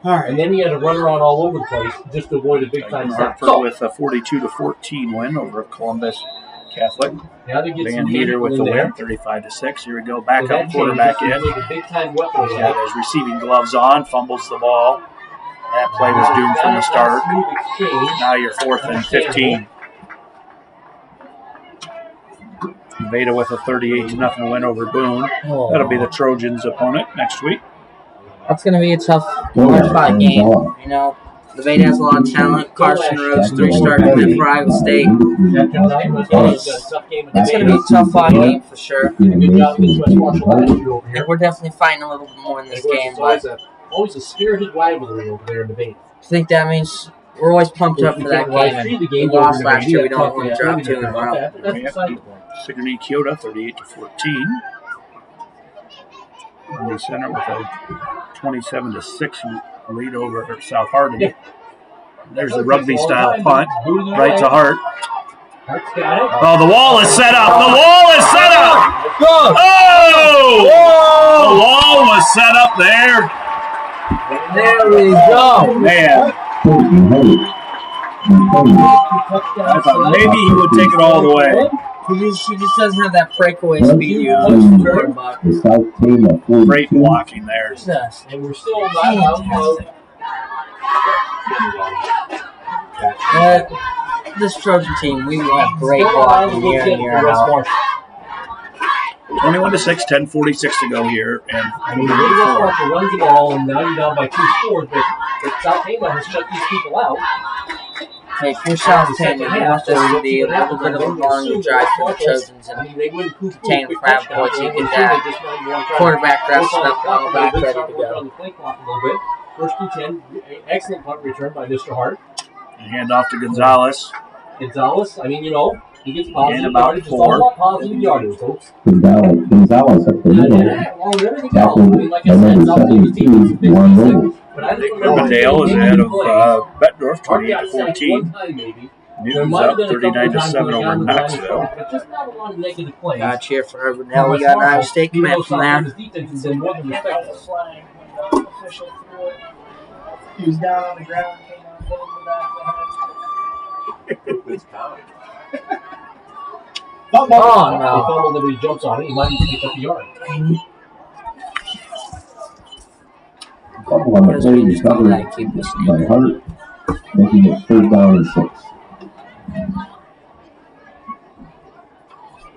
And then he had to run around all over the place just to avoid a big time sack. Hartford with a 42-14 win over Columbus Catholic. Now they get Van some Heater with the there. win, 35-6. Here we go. Back So up quarterback in. a big time weapon. He had his receiving gloves on, fumbles the ball. That play was doomed from the start. Now you're 4th and 15. Veda with a 38-0 win over Boone. That'll be the Trojans' opponent next week. that's going to be a tough, hard-fought game. You know, the Veda has a lot of talent. Carson Rhodes, 3-star commit for Iowa State. It's going to be a tough-fought game for sure. And we're definitely fighting a little bit more in this game, but Always a spirited rivalry over there in the Bay. I think that means we're always pumped up for that game. And we lost last year. We don't want to drop 2 in a row. Sigourney Kyoto, 38-14. Lee Center with a 27-6 lead over South Hardin. There's the rugby-style punt, right to Hart. Oh, the wall is set up. The wall is set up. Oh! The wall was set up there. There we go. Man, I thought maybe he would take it all the way. She just doesn't have that breakaway speed you lose for but Great blocking there. just And we're still not fantastic. This Trojan team, we have great blocking year in, year out. 21-6, 10:46 to go here, and I mean, the West Marshall runs the ball, and now you're down by 2 scores, but South Tama has shut these people out. Hey, if you're South Tama, you want this to be a little bit of a longer drive for the Trojans and contain crab points. You get that quarterback rested up, all back ready to go. First and 10, excellent punt return by Mr. Hart. Hand off to Gonzalez. Gonzalez, I mean, he gets positive about yardage. It's 4. all about positive yardage, folks. Gonzalez up the middle. Tackled by number 72, Juan Robles. Urbandale is ahead of Bettendorf, 28-14. Newton's up 39-7 over Knoxville. Just not a lot of negative plays. Got cheer for Urbandale. We got an Iowa State command from there. He was down on the ground. Oh, no. He fumbled and he jumps on it. He might need to pick up the yard. Couple on the play recovered by Hart, making it 3rd down and 6.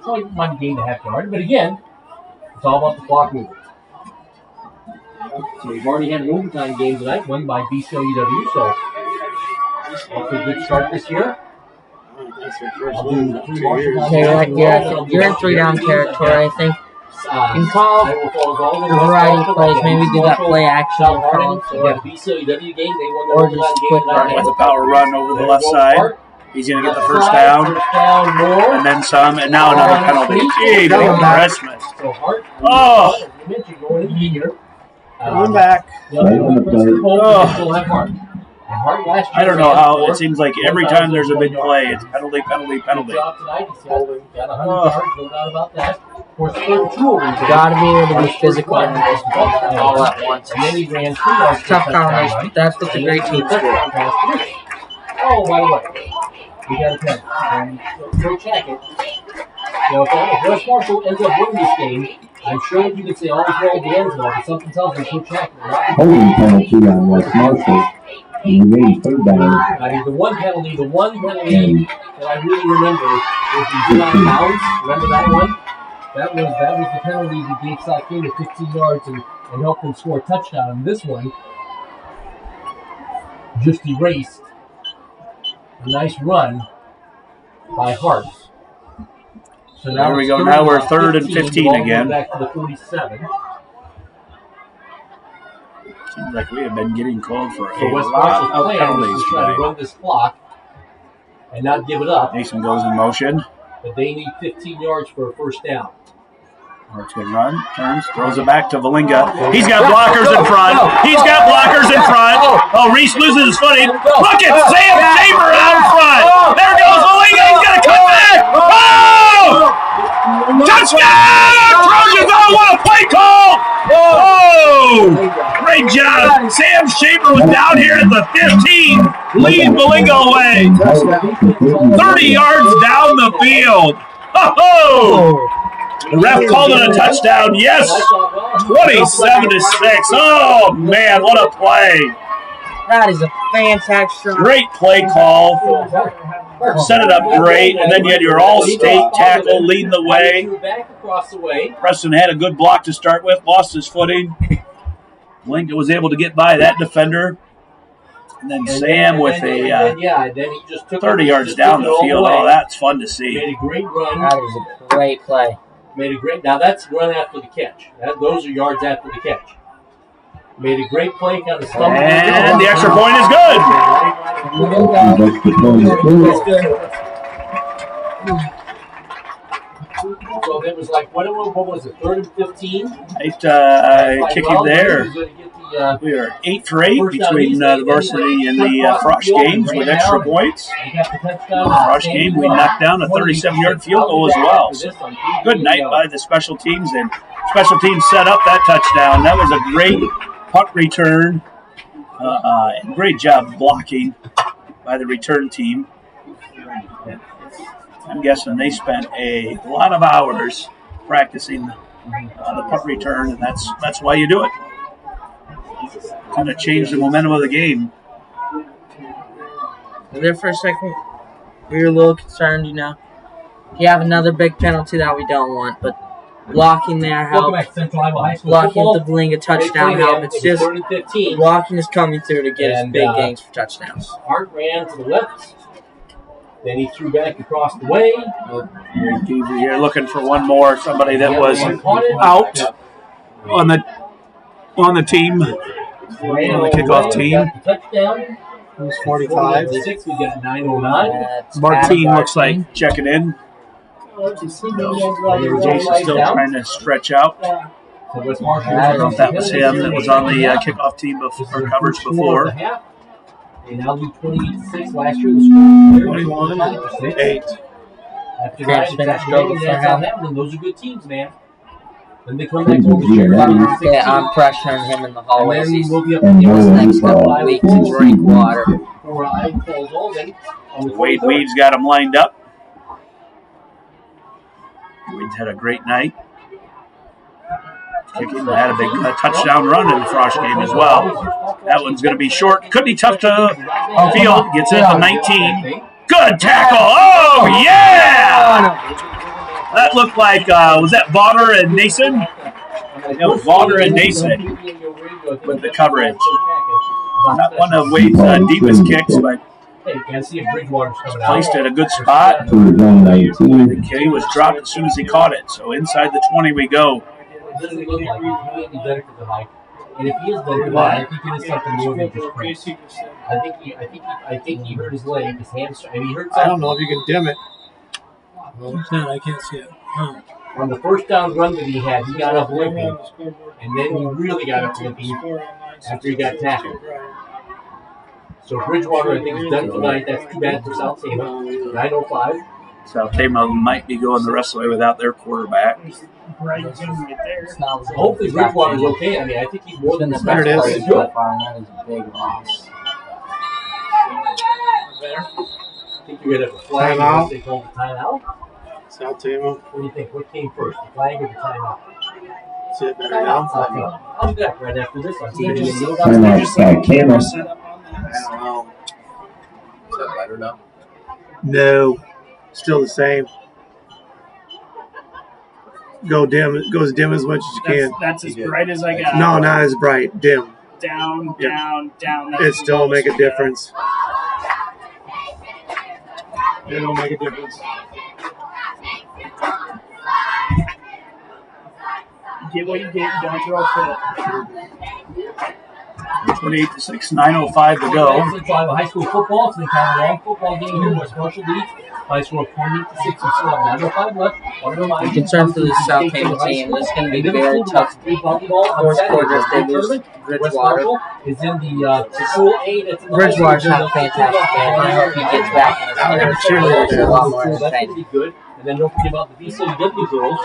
So he might gain a half yard, but again, it's all about the clock moving. So we've already had an overtime game tonight, won by BCLUW, so off to a good start this year. You're in 3-down territory, I think. You can call a variety of plays. Maybe do that play action or just quick run. With a power run over the left side. He's going to get the first down. And then some. And now another penalty. Gee, big embarrassment. Oh! Going back. I don't know how. It seems like every time there's a big play, it's penalty, penalty, penalty. Gotta be able to be physical and all at once. Tough combination, but that's what the great teams do. Oh, by the way, we got a pen. So check it. If West Marshall ends up winning this game, I'm sure that you could say all is well at the end zone, but something tells me so check it. Holding penalty on West Marshall. Remaining 3rd down. I mean, the one penalty that I really remember was the get out of bounds. Remember that one? That was the penalty that gave South Tama 15 yards and helped them score a touchdown. And this one just erased a nice run by Hart. So There we go. Now we're 3rd and 15 again. Back to the 47. Seems like we have been getting called for So a West lot Marshall's of plan is penalties to try to today. run this clock and not give it up. Mason goes in motion. But they need 15 yards for a first down. Hart's going to run, turns, throws it back to Valinga. He's got blockers in front. He's got blockers in front. Oh, Reese loses his footing. Look at Sam Tabor out in front. There goes Valinga. He's going to come back. Oh! Touchdown! Trojans! Oh, what a play call! Oh! Great job. Sam Shaper was down here at the 15, leading Valinga away. 30 yards down the field. Oh! The ref called it a touchdown. Yes, 27-6. Oh man, what a play! That is a fantastic. Great play call. Set it up great, and then you had your all-state tackle leading the way. Preston had a good block to start with, lost his footing. Lincoln was able to get by that defender. And then Sam with a 30 yards down the field. Oh, that's fun to see. Made a great run. That is a great play. Now that's run after the catch. Those are yards after the catch. Made a great play, kind of stumbled. And the extra point is good. So it was like, what was it, 3rd and 15? Kick him there. We are 8 for 8 between the varsity and the Frosh games with extra points. The Frosh game, we knocked down a 37-yard field goal as well. So good night by the special teams, and special teams set up that touchdown. That was a great punt return. And great job blocking by the return team. I'm guessing they spent a lot of hours practicing the punt return, and that's why you do it. Kind of changed the momentum of the game. There for a second, we were a little concerned, You have another big penalty that we don't want, but blocking there helps. Blocking the Valinga touchdown helps. It's just blocking is coming through to get us big gains for touchdowns. Hart ran to the left, Then he threw back across the way. You're looking for one more, somebody that was out on the team, on the kickoff team. Touchdown. Who's 45? 6, we get 909. Martine looks like checking in. Jason's still trying to stretch out. I don't know if that was him that was on the kickoff team before coverage before. They now do 28-6 last year. The score 21-8. After that, those are good teams, man. Then they come back over here. Yeah, I'm pressuring him in the hallway. And then we'll be up And against no next couple of weeks to drink water. Wade Weave's got him lined up. Wade's had a great night. Kicking, had a big touchdown run in the Frosh game as well. That one's going to be short. Could be tough to field. Gets it at the 19. Good tackle. Oh, yeah! That looked like, was that Vaughner and Nason? It was Vaughner and Nason with the coverage. Not one of Wade's deepest kicks, but placed at a good spot. The K was dropped as soon as he caught it. So inside the 20 we go. And if he is better, I think it is something more than just crazy. I think he hurt his leg, his hamstring. I mean, he hurt something. I don't know if you can dim it. I can't see it. Oh. On the first down run that he had, he got up limping, and then he really got up limping after he got tackled. So Bridgewater, I think, is done tonight. That's too bad for South Tama. 9:05. South Tama might be going the rest of the way without their quarterback. Hopefully Bridgewater's okay. I mean, I think he's more than the There it is. That is a big loss. I think you're going to have a flag. Timeout. They call the timeout. South Tama. What do you think? What came first, the flag or the timeout? Sit better now. I'll be back right after this. On TV. Timeout, South Tama. I don't know. Is that better now? No. Still the same. Go dim. Go as dim as much as you can. That's as bright as I got. No, not as bright. Dim. Down. It still make a difference. It'll make a difference. Get what you get. Don't throw a fit. 28-6, 9:05 to go. A high school football. It's the kind of long football game here. West Marshall leads. High score 28-6. We still have 9:05 left. I'm concerned for the South Tama team. This is going to be very tough. Fourth quarter, they lose Bridgewater. Is in the School A. That's in the Bridgewater's not a fantastic game. I hope he gets back in this game. They're a lot more That's entertaining. pretty good. And then don't forget about the VCW girls.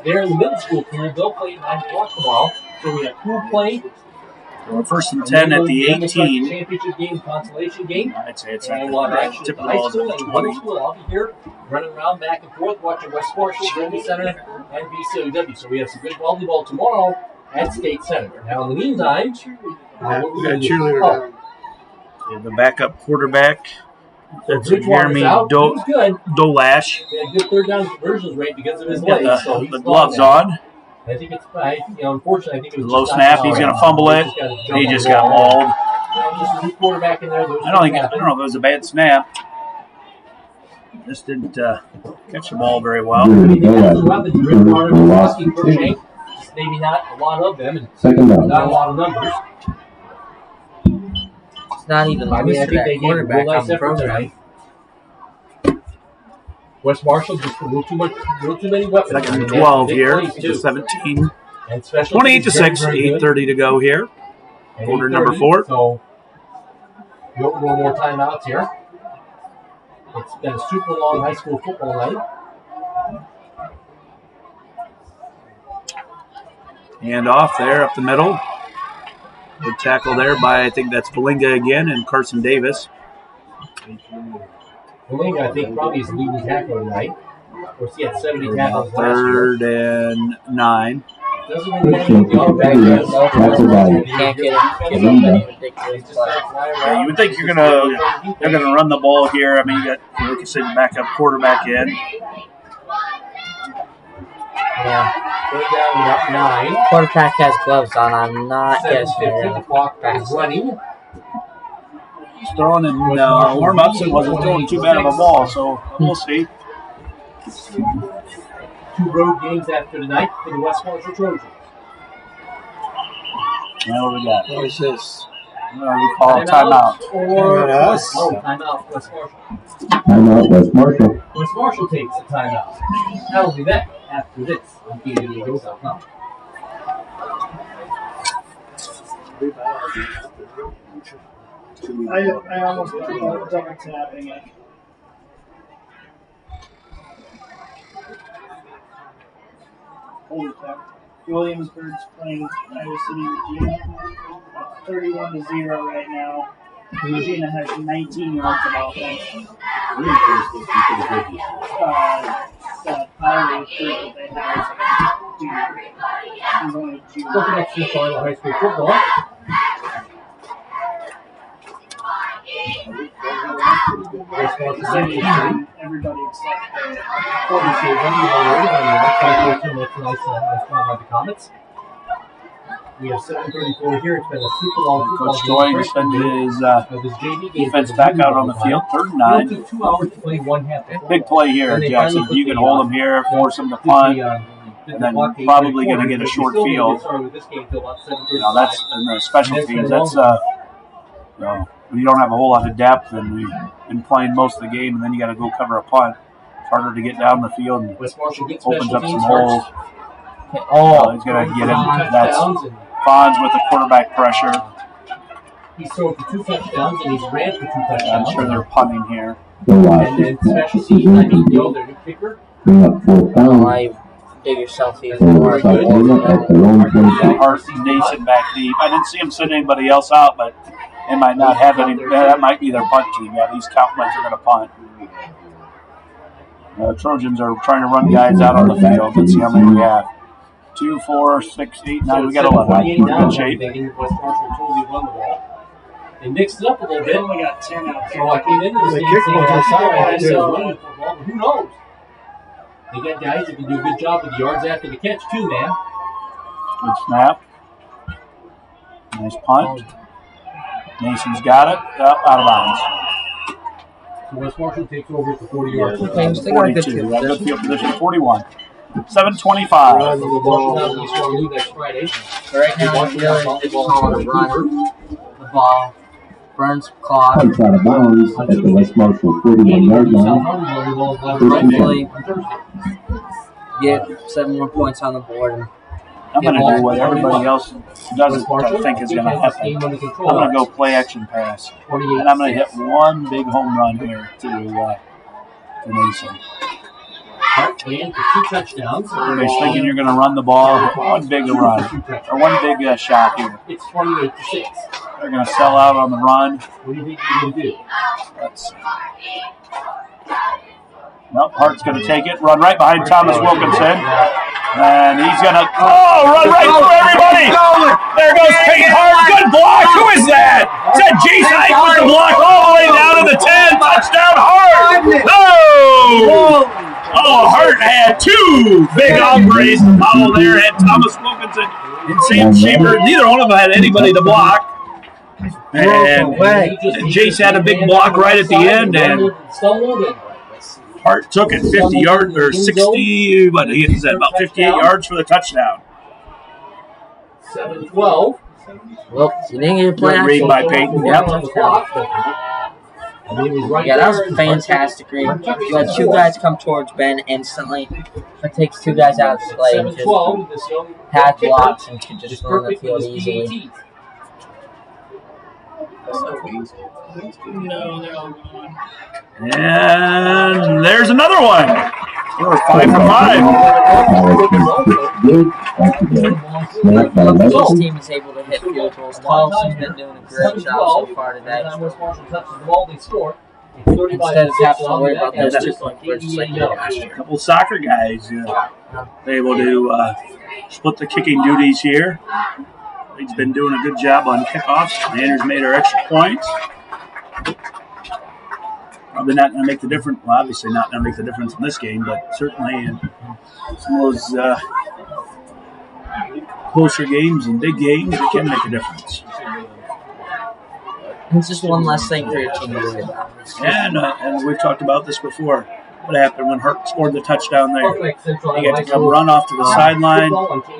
They're in the middle school pool. They'll play at 9 o'clock tomorrow. So we have pool play. We're first and 10 at the 18. Championship game, consolation game. I'd say it's And at tip of the ball is at the 20. I'll be here running around back and forth watching West Marshall, Denby Center, and VCW. So we have some good volleyball tomorrow at State Center. Now, in the meantime, We got cheerleader down. The backup quarterback. That's Bridgewater's Jeremy out. He was good. Dolash. He had good third down conversions rate because of his Got legs. So the he's gloves gone now. on. I think it's, unfortunately, I think it was Low just snap. out He's of going to bounds. fumble it. He just got mauled. Just a new quarterback in there. I don't know if it was a bad snap. Just didn't catch the ball very well. Jeremy That's the Dolash, weapons. Bridgewater was lost asking for the shape. Maybe not a lot of them, and second down. not a lot of numbers. It's not even I mean, I close to think they that gave a real quarterback on nice the effort program. tonight. West Marshall just a little too many weapons. Second I mean, and they have 12 big here. plays, too. 17. And special 28-6, teams very good. 8:30 to go here. And Quarter 8:30, number 4. So, no more timeouts here. It's been a super long high school football night. And off there up the middle. Good tackle there by, I think that's Belinga again and Carson Davis. Belinga, I think, probably is the leading tackler tonight. Of course, he had 70 tackles last year. 3rd and 9. Doesn't really matter what the other back is. Tackle by Can't get it. Belinga. It's just like fly Yeah, around. you would think they're gonna run the ball here. I mean, you got, like you said, backup quarterback in. Yeah. Third down, about 9. Quarterback has gloves on. I'm not guessing they're 7:15, going the to clock pass is it. running. throwing in warm-ups and wasn't throwing too bad of a ball, so we'll see. 2 road games after tonight for the West Marshall Trojans. Now what we got? What is this? We call a timeout. Or us? Oh, timeout, West Marshall. Timeout, West Marshall. West Marshall takes a timeout. That'll be back after this on KDAGO.com. I almost double tapping it. Holy cow. Williamsburg's playing Iowa City Regina. 31-0 right now. Regina has 19 yards of offense. Iowa recruit that they have is only junior. Welcome back to high school football. Everybody except the Comets. We have 7:34 here. It's been a super long football Coach Doyle sends his defense back out on the field. 3rd and 9. It took 2 hours to play one half. Big play here, Jackson. You can hold them here, force them to punt, and then probably going to get a short field. That's in the special teams. That's we don't have a whole lot of depth, and we've been playing most of the game, and then you got to go cover a punt. It's harder to get down the field and opens up some holes. He's going to get him. That's Fonz with the quarterback pressure. He's thrown for 2 touchdowns, and he's ran for 2 touchdowns. I'm sure they're punting here. And then special teams, I think, their new kicker. Bring up 4th down. Dig yourself even So more. it's like Luna at their own 26. Hart Nason back deep. I didn't see him send anybody else out, but they might not have any. That might be their punt team. Yeah, these count like they're going to punt. Trojans are trying to run guys out on the field. Let's see how many we have. 2, 4, 6, 8, 9. We got 11. We're in good shape. West Marshall totally won the ball. They mixed it up a little bit. They only got 10 out So I came into this game saying winning football, but who knows? They got guys that can do a good job with the yards after the catch too, man. Good snap. Nice punt. Nason's got it. Out of bounds. So West Marshall takes over at the 40-yard line. Okay, still got a good 42. field Good position. field position. 41. 7:25. Next Friday. Right now, we're really just calling a run. The ball. Burns clock. Punts out of bounds at the West Marshall 41-yard line. Hopefully get 7 more points on the board. And I'm going to do what everybody else doesn't think is going to happen. I'm going to go play action pass. And I'm going to hit one big home run here to Nason. Playing for 2 touchdowns. Everybody's thinking you're going to run the ball, one big run, or one big shot here. It's 28-6. They're going to sell out on the run. What do you think you're going to do? Let's see. Nope, Hart's going to take it, run right behind Thomas Wilkinson. And he's going to, run right through everybody. There goes Peyton Hart. Good block. Who is that? Is that Jason Ike with the block all the way down to the 10? Touchdown, Hart. No! Oh, Hart had 2 big hombres to follow there. Had Thomas Wilkinson and Sam Shaver. Neither one of them had anybody to block. And Jace had a big block right at the end, and Hart took it 50 yards or 60. What is that? About 58 yards for the touchdown. 7-12. well, you didn't get to play Good read action. by Peyton. Yep. Yeah, that was a fantastic read. You had 2 guys come towards Ben instantly. It takes 2 guys out of the play and just 7-12. had blocks and could just run the field easily. And there's another one. We're 5 for 5. This team is able to hit field goals. Carlson's been doing a great job so far today. Instead of having to worry about those 2-point conversions like last year. A couple soccer guys able to split the kicking duties here. He's been doing a good job on kickoffs. Manners made our extra points. Probably not going to make the difference. Well, obviously not going to make the difference in this game, but certainly in some of those closer games and big games, it can make a difference. It's just one less thing for your team to worry about. And we've talked about this before. What happened when Hart scored the touchdown there? He got to come run off to the sideline,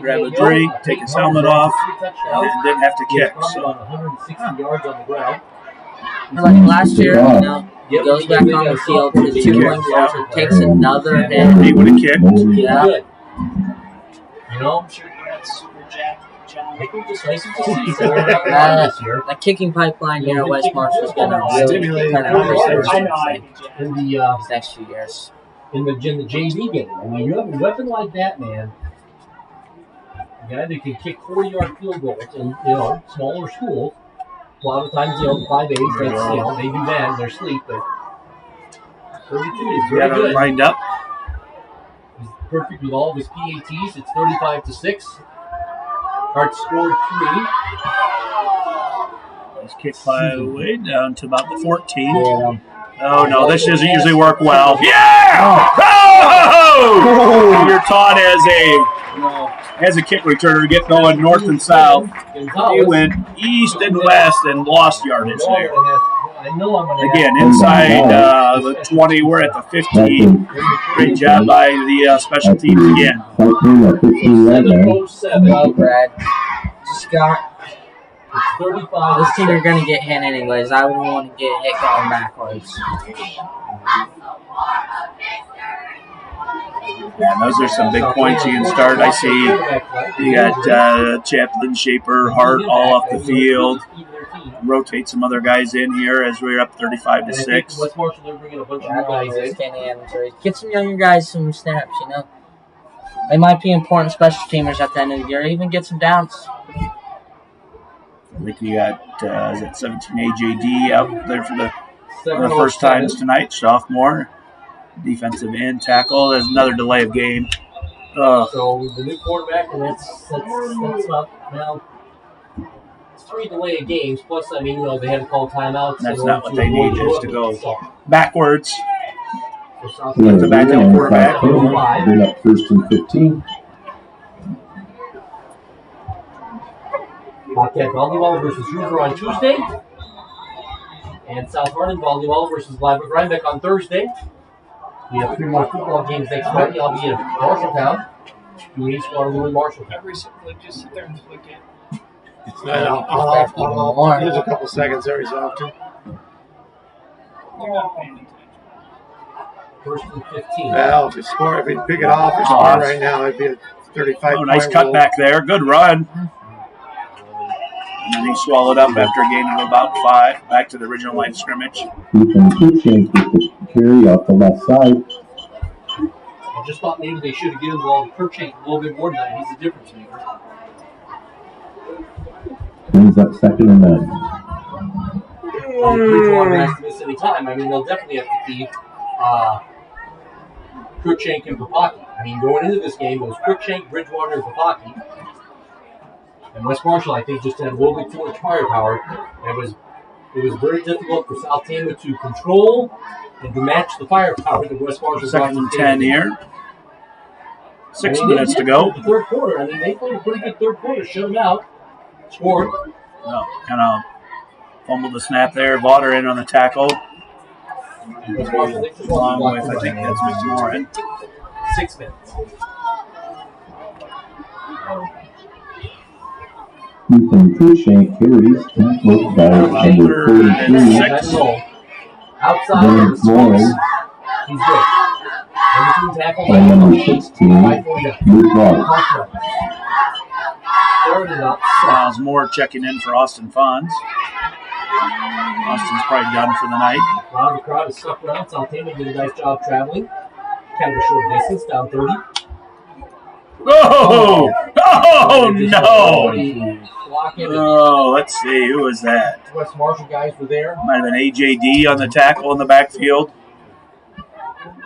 grab a drink, take his helmet off, and didn't have to kick. So. Like last year, he goes back on the field to 2-point conversion, takes another hit. He would have kicked. Yeah. You know, I'm sure you had super jacked John. That kicking pipeline here at West Marshall is going to really kind of in the next few years. In the JV game, I mean, you have a weapon like that, man. A guy that can kick 40-yard field goals in smaller schools. A lot of times, 5'8", they do that in their sleep, but 32 is very good. Lined up. He's perfect with all of his PATs. It's 35-6. Hart scored 3. Let's kick by way down to about the 14. Yeah. Oh, no, this doesn't usually work well. Yeah! Oh! You're taught as a kick returner, get going north and south. He went east and west and lost yardage there. Again, inside the 20, we're at the 15. Great job by the special teams again. Well, Brad, just got... This team are going to get hit anyways. I wouldn't want to get hit going backwards. Yeah, those are some big points you can start. I see you got Chaplin, Shaper, Hart all off the field. Rotate some other guys in here as we're up 35-6. Get some younger guys some snaps, They might be important special teamers at the end of the year. Even get some downs. I think you got 17 AJD out there for the first times tonight, sophomore. Defensive end tackle. There's another delay of game. So the new quarterback, and that's up now. It's 3 delay of games. Plus, they had to call timeouts. That's not what they need, just to go backwards. Yeah, the backup quarterback. They're up 1st and 15. Bobcat Volleyball versus Hoover on Tuesday. And South Hardin Volleyball versus Live Rhinebeck on Thursday. We have 3 more football games next Friday. I'll be in Marshalltown. Doing East Waterloo in Marshalltown. Just sit there and click it. I'll there's a couple seconds there he's off to. You're not paying attention. 1st and 15. Well, if he pick it off or score right now, it'd be a 35. Oh, nice cut back there. Good run. And then he swallowed up after a gain of about 5. Back to the original line of scrimmage. Cruikshank with the carry off the left side. I just thought maybe they should have given Cruikshank a little bit more than he's a difference maker. Brings up 2nd and 9. Bridgewater has to miss any time. They'll definitely have to feed Cruikshank and Papaki. Going into this game, it was Cruikshank, Bridgewater, and Papaki. And West Marshall, I think, just had a little bit too much firepower. It was very difficult for South Tama to control and to match the firepower that West Marshall brought. 2nd and 10 here. 6 minutes to go. The third quarter. They played a pretty good third quarter. Shut them out. Scored. Kind of fumbled the snap there. Vaughter in on the tackle. Along with, I think that's Mr. Moran. 6 minutes. Ethan Cruikshank carries tackled by number 33. Outside of the Moran. He's good. And number 16, Luke Vaughter. Miles Moore checking in for Austin Fonz. Austin's probably done for the night. The crowd is stuck around. South Tama did a nice job traveling. Kind of a short distance, down 30. Oh no! Oh, let's see. Who was that? West Marshall guys were there. Might have been AJD on the tackle in the backfield.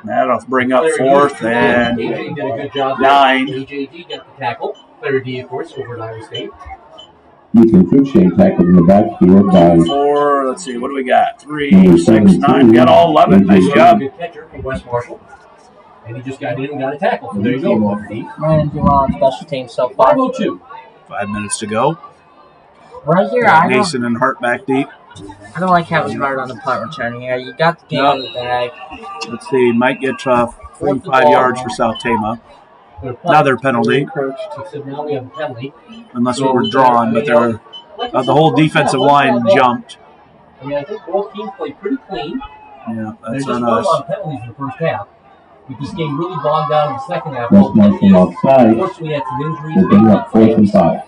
That'll bring up 4th and AJ did a good job 9. AJD got the tackle. Player D, of course, over at Iowa State. Ethan Cruikshank tackled in the backfield by 4. Let's see. What do we got? 3, 6, 9. We got all 11. Nice job. Good catcher from West Marshall. And he just got in and got a tackle. So there you go, Player D. Running through on special teams so far. 5:02. 5 minutes to go. Right here, Mason and Hart back deep. I don't like having hard on the punt return here. You got the game in the bag. Let's see. Might get 45 yards for South Tama. Another penalty. Now we have a penalty. Unless we were drawn, but the whole defensive line jumped. I mean, I think both teams played pretty clean. Yeah, that's on on us. A lot of penalties in the first half. But this game really bogged down in the second half. West Marshall offside. Unfortunately, we had some injuries. Will bring up 4th and 5.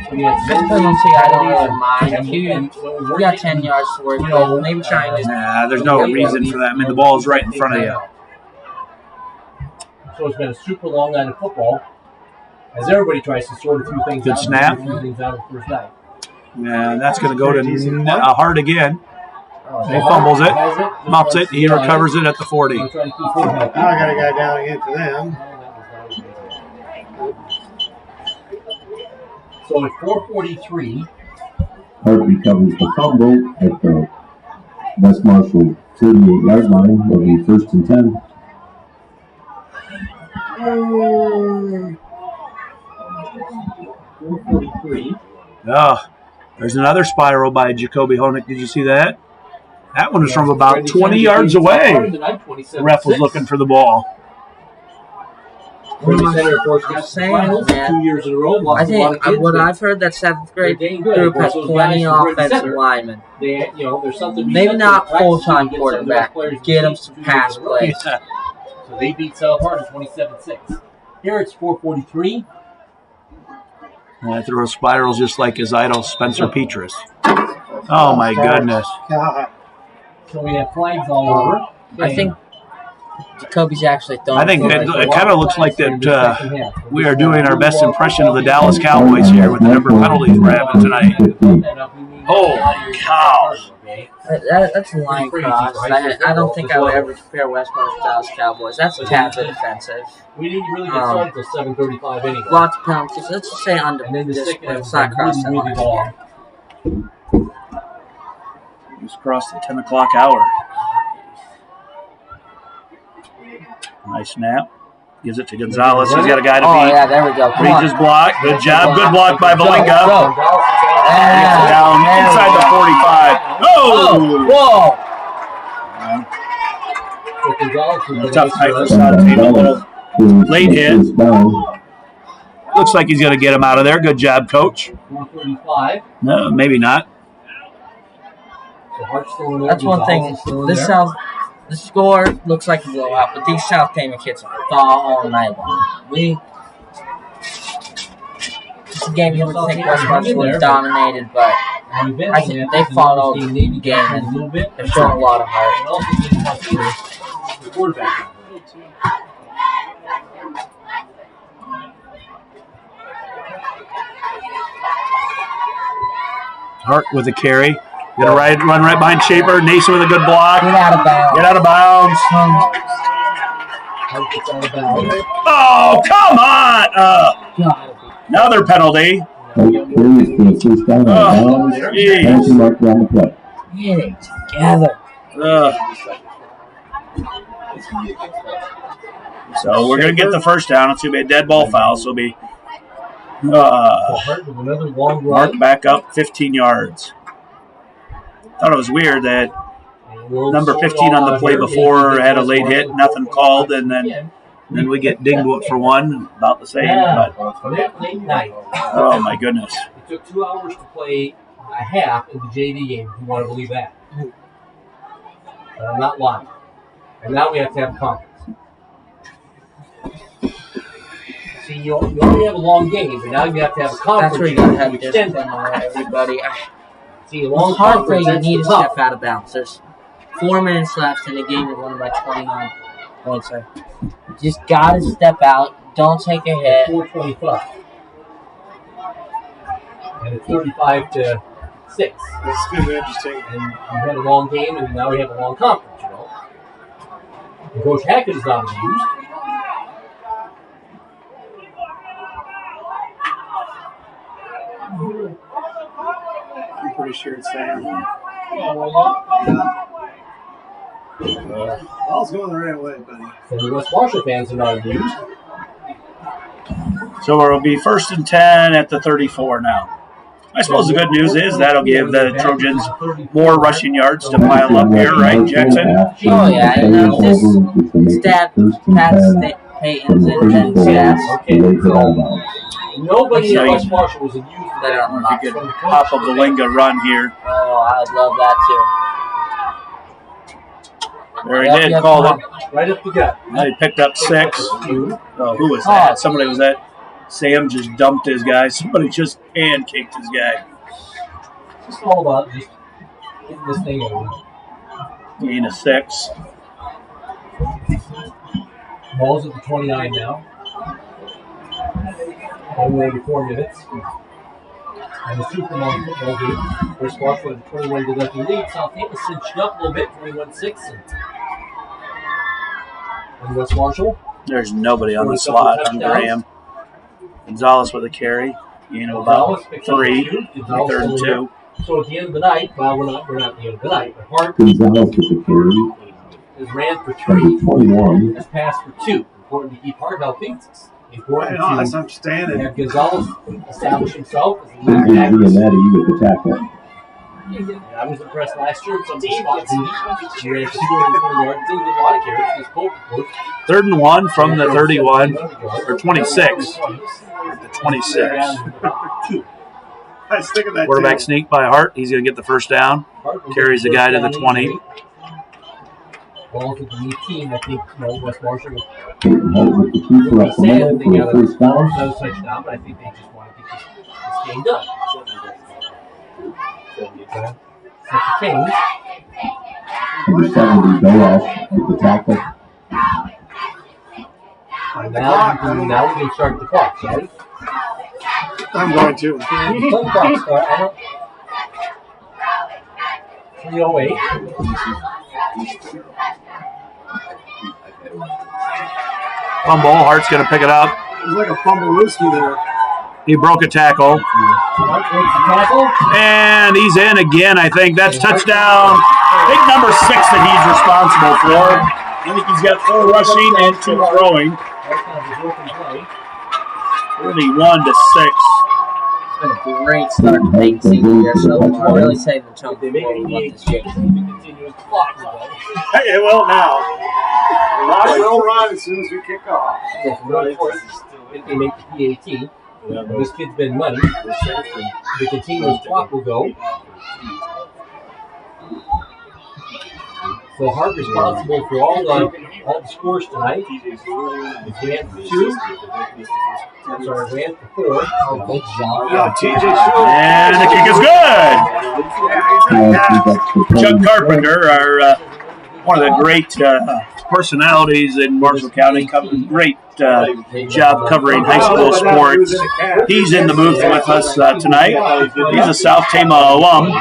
So we had some penalty, I don't really mind. We got 10 yards to work with. Maybe try and Nah, there's no reason for that. I mean, the ball is right in front of you. So it's been a super long night of football, as everybody tries to sort a few things out. Good snap. Things out of the first night. Yeah, that's going to go to Hart again. He fumbles it, muffs it, he recovers it at the 40. Now I got a guy down again for them. So at 4:43. Hart recovers the fumble at the West Marshall 38-yard line. Will be 1st and 10. There's another spiral by Jacoby Honig. Did you see that? That one was from about 20 yards away. The ref was looking for the ball. I'm saying, man. 2 years in a row. I think what I've heard, that 7th grade group has plenty of offensive linemen. There's something. Maybe not full-time quarterback. Get them some pass plays. So they beat South Hart 27-6. Here it's 4:43. I threw a spiral just like his idol, Spencer Petras. Oh, my goodness. So we have flags all over. I think Jacoby's actually throwing. I think it kind of looks like that we are doing our best impression of the Dallas Cowboys here with the number of penalties we're having tonight. Holy cow. That's a line cross. I don't think I would ever compare West Marshall to Dallas Cowboys. That's a tad bit offensive. We didn't really get started until 7:35 anyway. Lots of penalties. Let's just say under this. It's not crossing the line. Just crossed the 10 o'clock hour. Nice snap. Gives it to Gonzalez. He's got a guy to beat. Oh, yeah, there we go. Reads his block. Good job. Good block by Belinga. Yeah, down inside the 45. Whoa! Tough night for South Tama. A little late hit. Looks like he's going to get him out of there. Good job, coach. 4:35. No, maybe not. That's one thing. The score looks like a blowout, but these South Tama kids thaw all night long. This is a game you would think West Marshall would have dominated, but I think they fought all the game and they're showing a lot of heart. Hart with a carry. Gonna run right behind Shaper. Nason with a good block. Get out of bounds. Get out of bounds. Oh, come on! Another penalty. Get it together. So we're going to get the first down. It's going to be a dead ball foul. So it'll be mark back up 15 yards. Thought it was weird that number 15 on the play before had a late hit, nothing called, and then we get dinged for one, about the same. But, oh, my goodness. It took 2 hours to play a half in the JV game, if you want to believe that. But I'm not lying. And now we have to have a conference. See, you already have a long game, but now you have to have a conference. That's where you got to have discipline on everybody. See, a long hard for you conference, need to step out of bounds. There's 4 minutes left in the game. You're winning by 29 points. You just got to step out. Don't take a hit. 4:25. And it's 35-6. This is going to be interesting. And we had a long game, and now we have a long conference, you know. And Coach Hackett is not abused. I'm pretty sure it's Sam. Ball's going the right way, buddy. So the West Marshall fans are not abused. So it'll be 1st and 10 at the 34 now. I suppose the good news is that'll give the Trojans more rushing yards to pile up here, right, Jackson? Oh, yeah, and just stab Pat Payton's and then Jazz. Okay, so nobody at West Marshall was in use for that. If you could pop a Belinga run here. Oh, I'd love that too. There he did, called it. Right up the gut. He picked up 6. Oh, who was that? Somebody was that. Sam just dumped his guy. Somebody just pancaked his guy. It's all about just getting this thing over. Gain of 6. Ball's at the 29 now. Only 4 minutes. And the Superman football game. West Marshall with a 21-0 lead. Southampton cinched up a little bit, 21-6. And West Marshall. There's nobody on the slot on Graham. Gonzalez with a carry. Gain of about 3. 3rd and 2. So at the end of the night, well, we're not at the end of the night, but Hart Gonzalez with the carry. has ran for 3. 21. Has passed for 2. Important to keep Hart healthy. Important I know, that's to what I'm standing. have Gonzalez establish himself as the Giannetti with the tackle. I was impressed last year with some of the spots he ran for 220 yards. Didn't get a lot of carries. 3rd and 1 from the 31, or 26. The 26. I was thinking that Quarterback too. sneak by Hart. He's going to get the first down. Carries the guy to the 20. Ball to the new team. I think West Marshall will With the keeper up the middle for the first down. no touchdown, but I think they just want to get this game done. Set the chains. Number 70, Boas with the tackle. Now we can start the clock, right? I'm going to. Some clock start. I don't. 3:08. Fumble. Hart's going to pick it up. It's like a fumblerooski there. He broke a tackle. And he's in again, I think. That's touchdown. I think number 6 that he's responsible for. I think he's got 4 rushing and 2 throwing. 31-6. It's been a great start to the season here, so we're really saving the tone before we want this game. Hey, well, now. It will run as soon as we kick off. If they make the P18, this kid's been money. The continuous clock will go. So Hart responsible for all the scores tonight. He ran for 2. Ran for 4. And the kick is good. Chuck Carpenter, one of the great personalities in Marshall County, great job covering high school sports. He's in the booth with us tonight. He's a South Tama alum.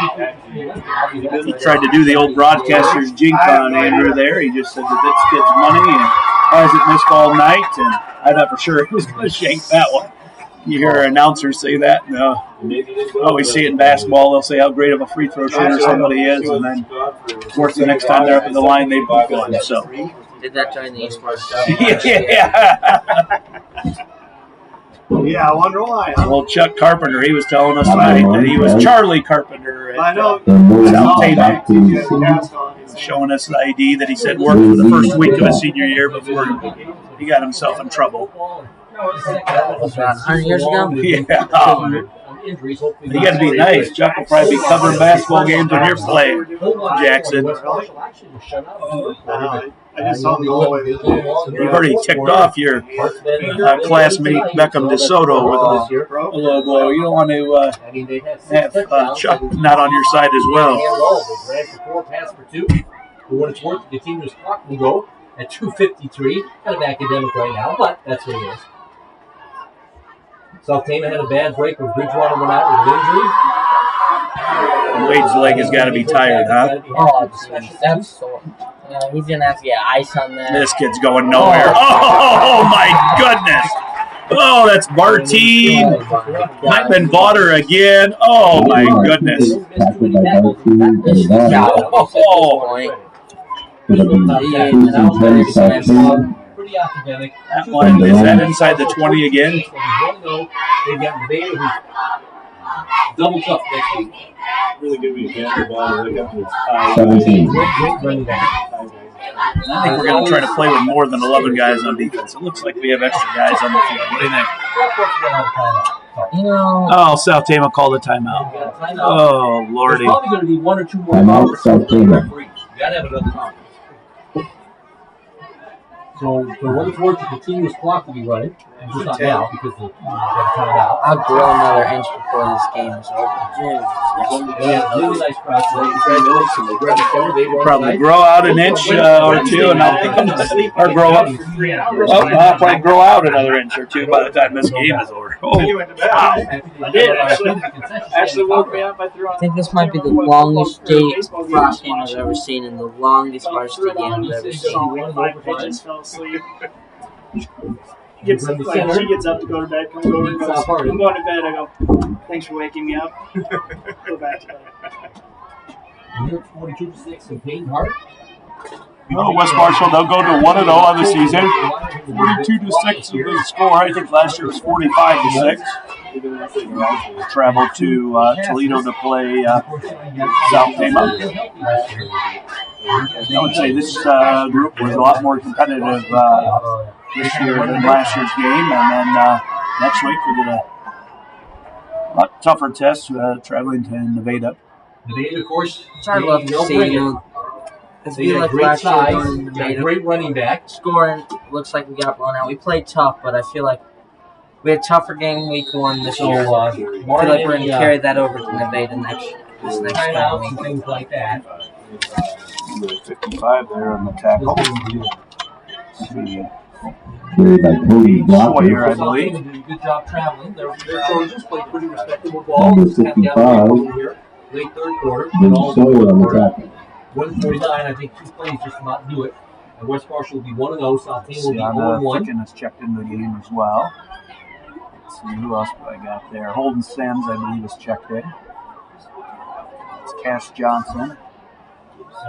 He tried to do the old broadcaster's jink on Andrew there. He just said that this kid's money and why is it missed all night? And I thought for sure he was going to shank that one. You hear announcers say that. No. Always see it in basketball. They'll say how great of a free throw shooter somebody is, and then, of course, the next time they're up at the line, they book one. So. Did that during the esports? Yeah, I wonder why. Well, Chuck Carpenter, he was telling us tonight that he was Charlie Carpenter I at know. South Tama, showing us the ID that he said worked for the first week of his senior year before he got himself in trouble. About 100 years ago? Yeah. You got to be nice. Chuck will probably be covering basketball games when you're playing, Jackson. I just saw him go away. You've already ticked off your classmate Beckham DeSoto with a low blow. You don't want to have Chuck not on your side as well. Ran for 4, passed for 2. For what it's worth, the continuous clock will go at 2:53. Kind of academic right now, but that's what it is. South Tama had a bad break when Bridgewater went out with an injury. Wade's leg has got to be tired, huh? Oh, that's sore. He's going to have to get ice on that. This kid's going nowhere. Oh, my goodness. Oh, that's Bartine. Might have been Vaughter again. Oh, my goodness. Pretty academic. That one, is that inside the 20 again? They've got Vader, Double tough next week. Really give me a cancer ball to wake up and it's high. 17. Great running back. I think we're going to try to play with more than 11 guys on defense. It looks like we have extra guys on the field. What do you think? You know, Oh, South Tama called a timeout. Oh, There's Lordy. probably going to be one or two more Timeout, hours South for the Tama. referee. You got to have another conference. So for what it's worth, the continuous clock will be running. Just not now because the timeout. I'll grow another inch before this game is over. Yeah, really nice crowd today. Congratulations. They grabbed the cover. They won Probably tonight. grow out an inch or two, and or grow up. Well, I'll probably grow out another inch or two by the time this game is over. Oh, wow. I did actually woke me up. I threw on. I think this might be the longest state frost game I've ever seen and the longest varsity game I've ever seen. 5 pigeons fell asleep. She gets up to go to bed, comes over and goes, I'm going to bed. I go, thanks for waking me up. Go back to bed. And you're 42-6 in Payne Hart. Oh, West Marshall, they'll go to 1-0 on the season. 42-6 is the score. I think last year was 45-6. Traveled to Toledo to play South Tama. I would say this group was a lot more competitive this year than last year's game. And then next week we get a lot tougher test traveling to Nevada. Nevada, of course. Which I love to see. You know, I They feel got like great last year size, going to got Nevada, great running back. scoring looks like we got blown out. We played tough, but I feel like we had a tougher game week 1 this year. I feel like we're going to carry that over to Nevada this next timeouts week. and things like that. 55 there on the tackle. Carried by Cody Sawyer, I Blocker. believe. Did a good job traveling. Their Trojans played pretty respectable ball. Number Just tapped down 55. over here, late third quarter. Jim Sawyer on the tackle. 149, I think 2 plays just to not do it. And West Marshall will be 1-0. South Tama will be Sienna 0-1. Ficken has checked into the game as well. Let's see who else do I got there. Holden Sims, I believe, is checked in. It's Cash Johnson.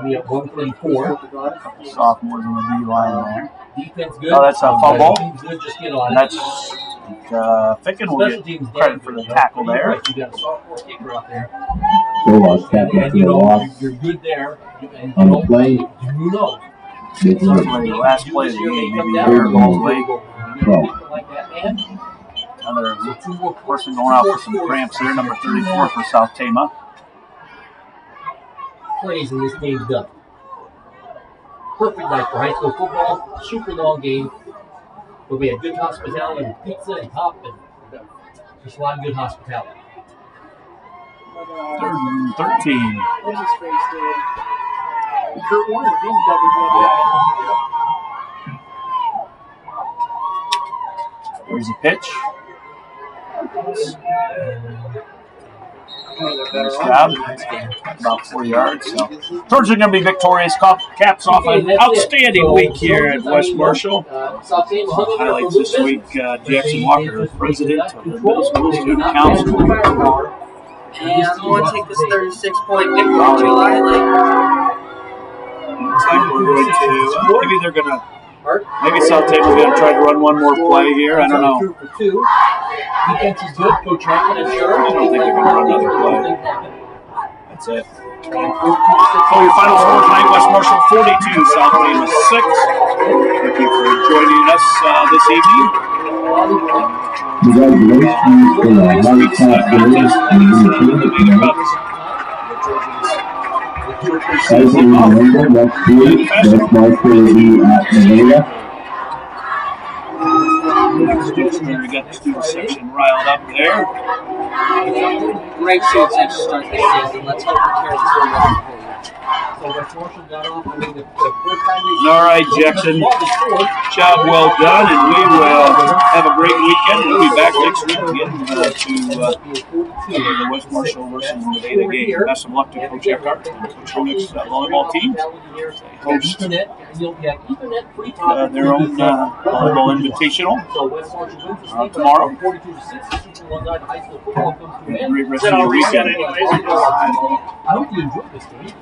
We have 134. Couple sophomores on the D line there. Defense good. Oh, that's a fumble. Team's good. Just get on And it. that's Ficken will Special get teams credit for the tackle there. You got a sophomore kicker out there. Solas tackle And for you a know, loss. you're good there. And On the play, who knows? Nick Lewis. Probably the last play of the game, maybe Come here, down, ball play. Twelve. like that, man. Another person going out for some cramps there, number 34 for South Tama. Plays and this game's done. Perfect night for high school football. Super long game. But we had good hospitality and pizza and pop and just a lot of good hospitality. 3rd and 13. What's his face did? Kurt Warner, he's double. There's a pitch. Nice job. About 4 yards. So Trojans are going to be victorious. Caps off an outstanding week here at West Marshall. Highlights this week, Jackson Walker, president of the Middle School Student Council. And I'm going to take this 36-point victory to July. Looks like we're going to, maybe they're going to, maybe South Taba's going to try to run one more play here. I don't know. Defense is good. Coach Rankin, I'm sure. I don't think they're going to run another play. That's it. So your final score tonight, West Marshall 42, South Tama 6. Thank you for joining us this evening. Congratulations to the Next high week's top contest players is in the the Leader team. Cups. As a reminder, next week, West Marshall will be at Nevada. We got the student section riled up there. Great student section to start the season. Let's hope we carry this over. So West Marshall got off. I mean, the first time they All right, Jackson. Job well done, and we will have a great weekend. We'll be back next week again to the West Marshall versus Nevada game. Best of luck to Coach Eckhart and Coach Honig's volleyball team. Host their own volleyball invitational tomorrow. Great rest of your weekend. I hope you enjoyed this game.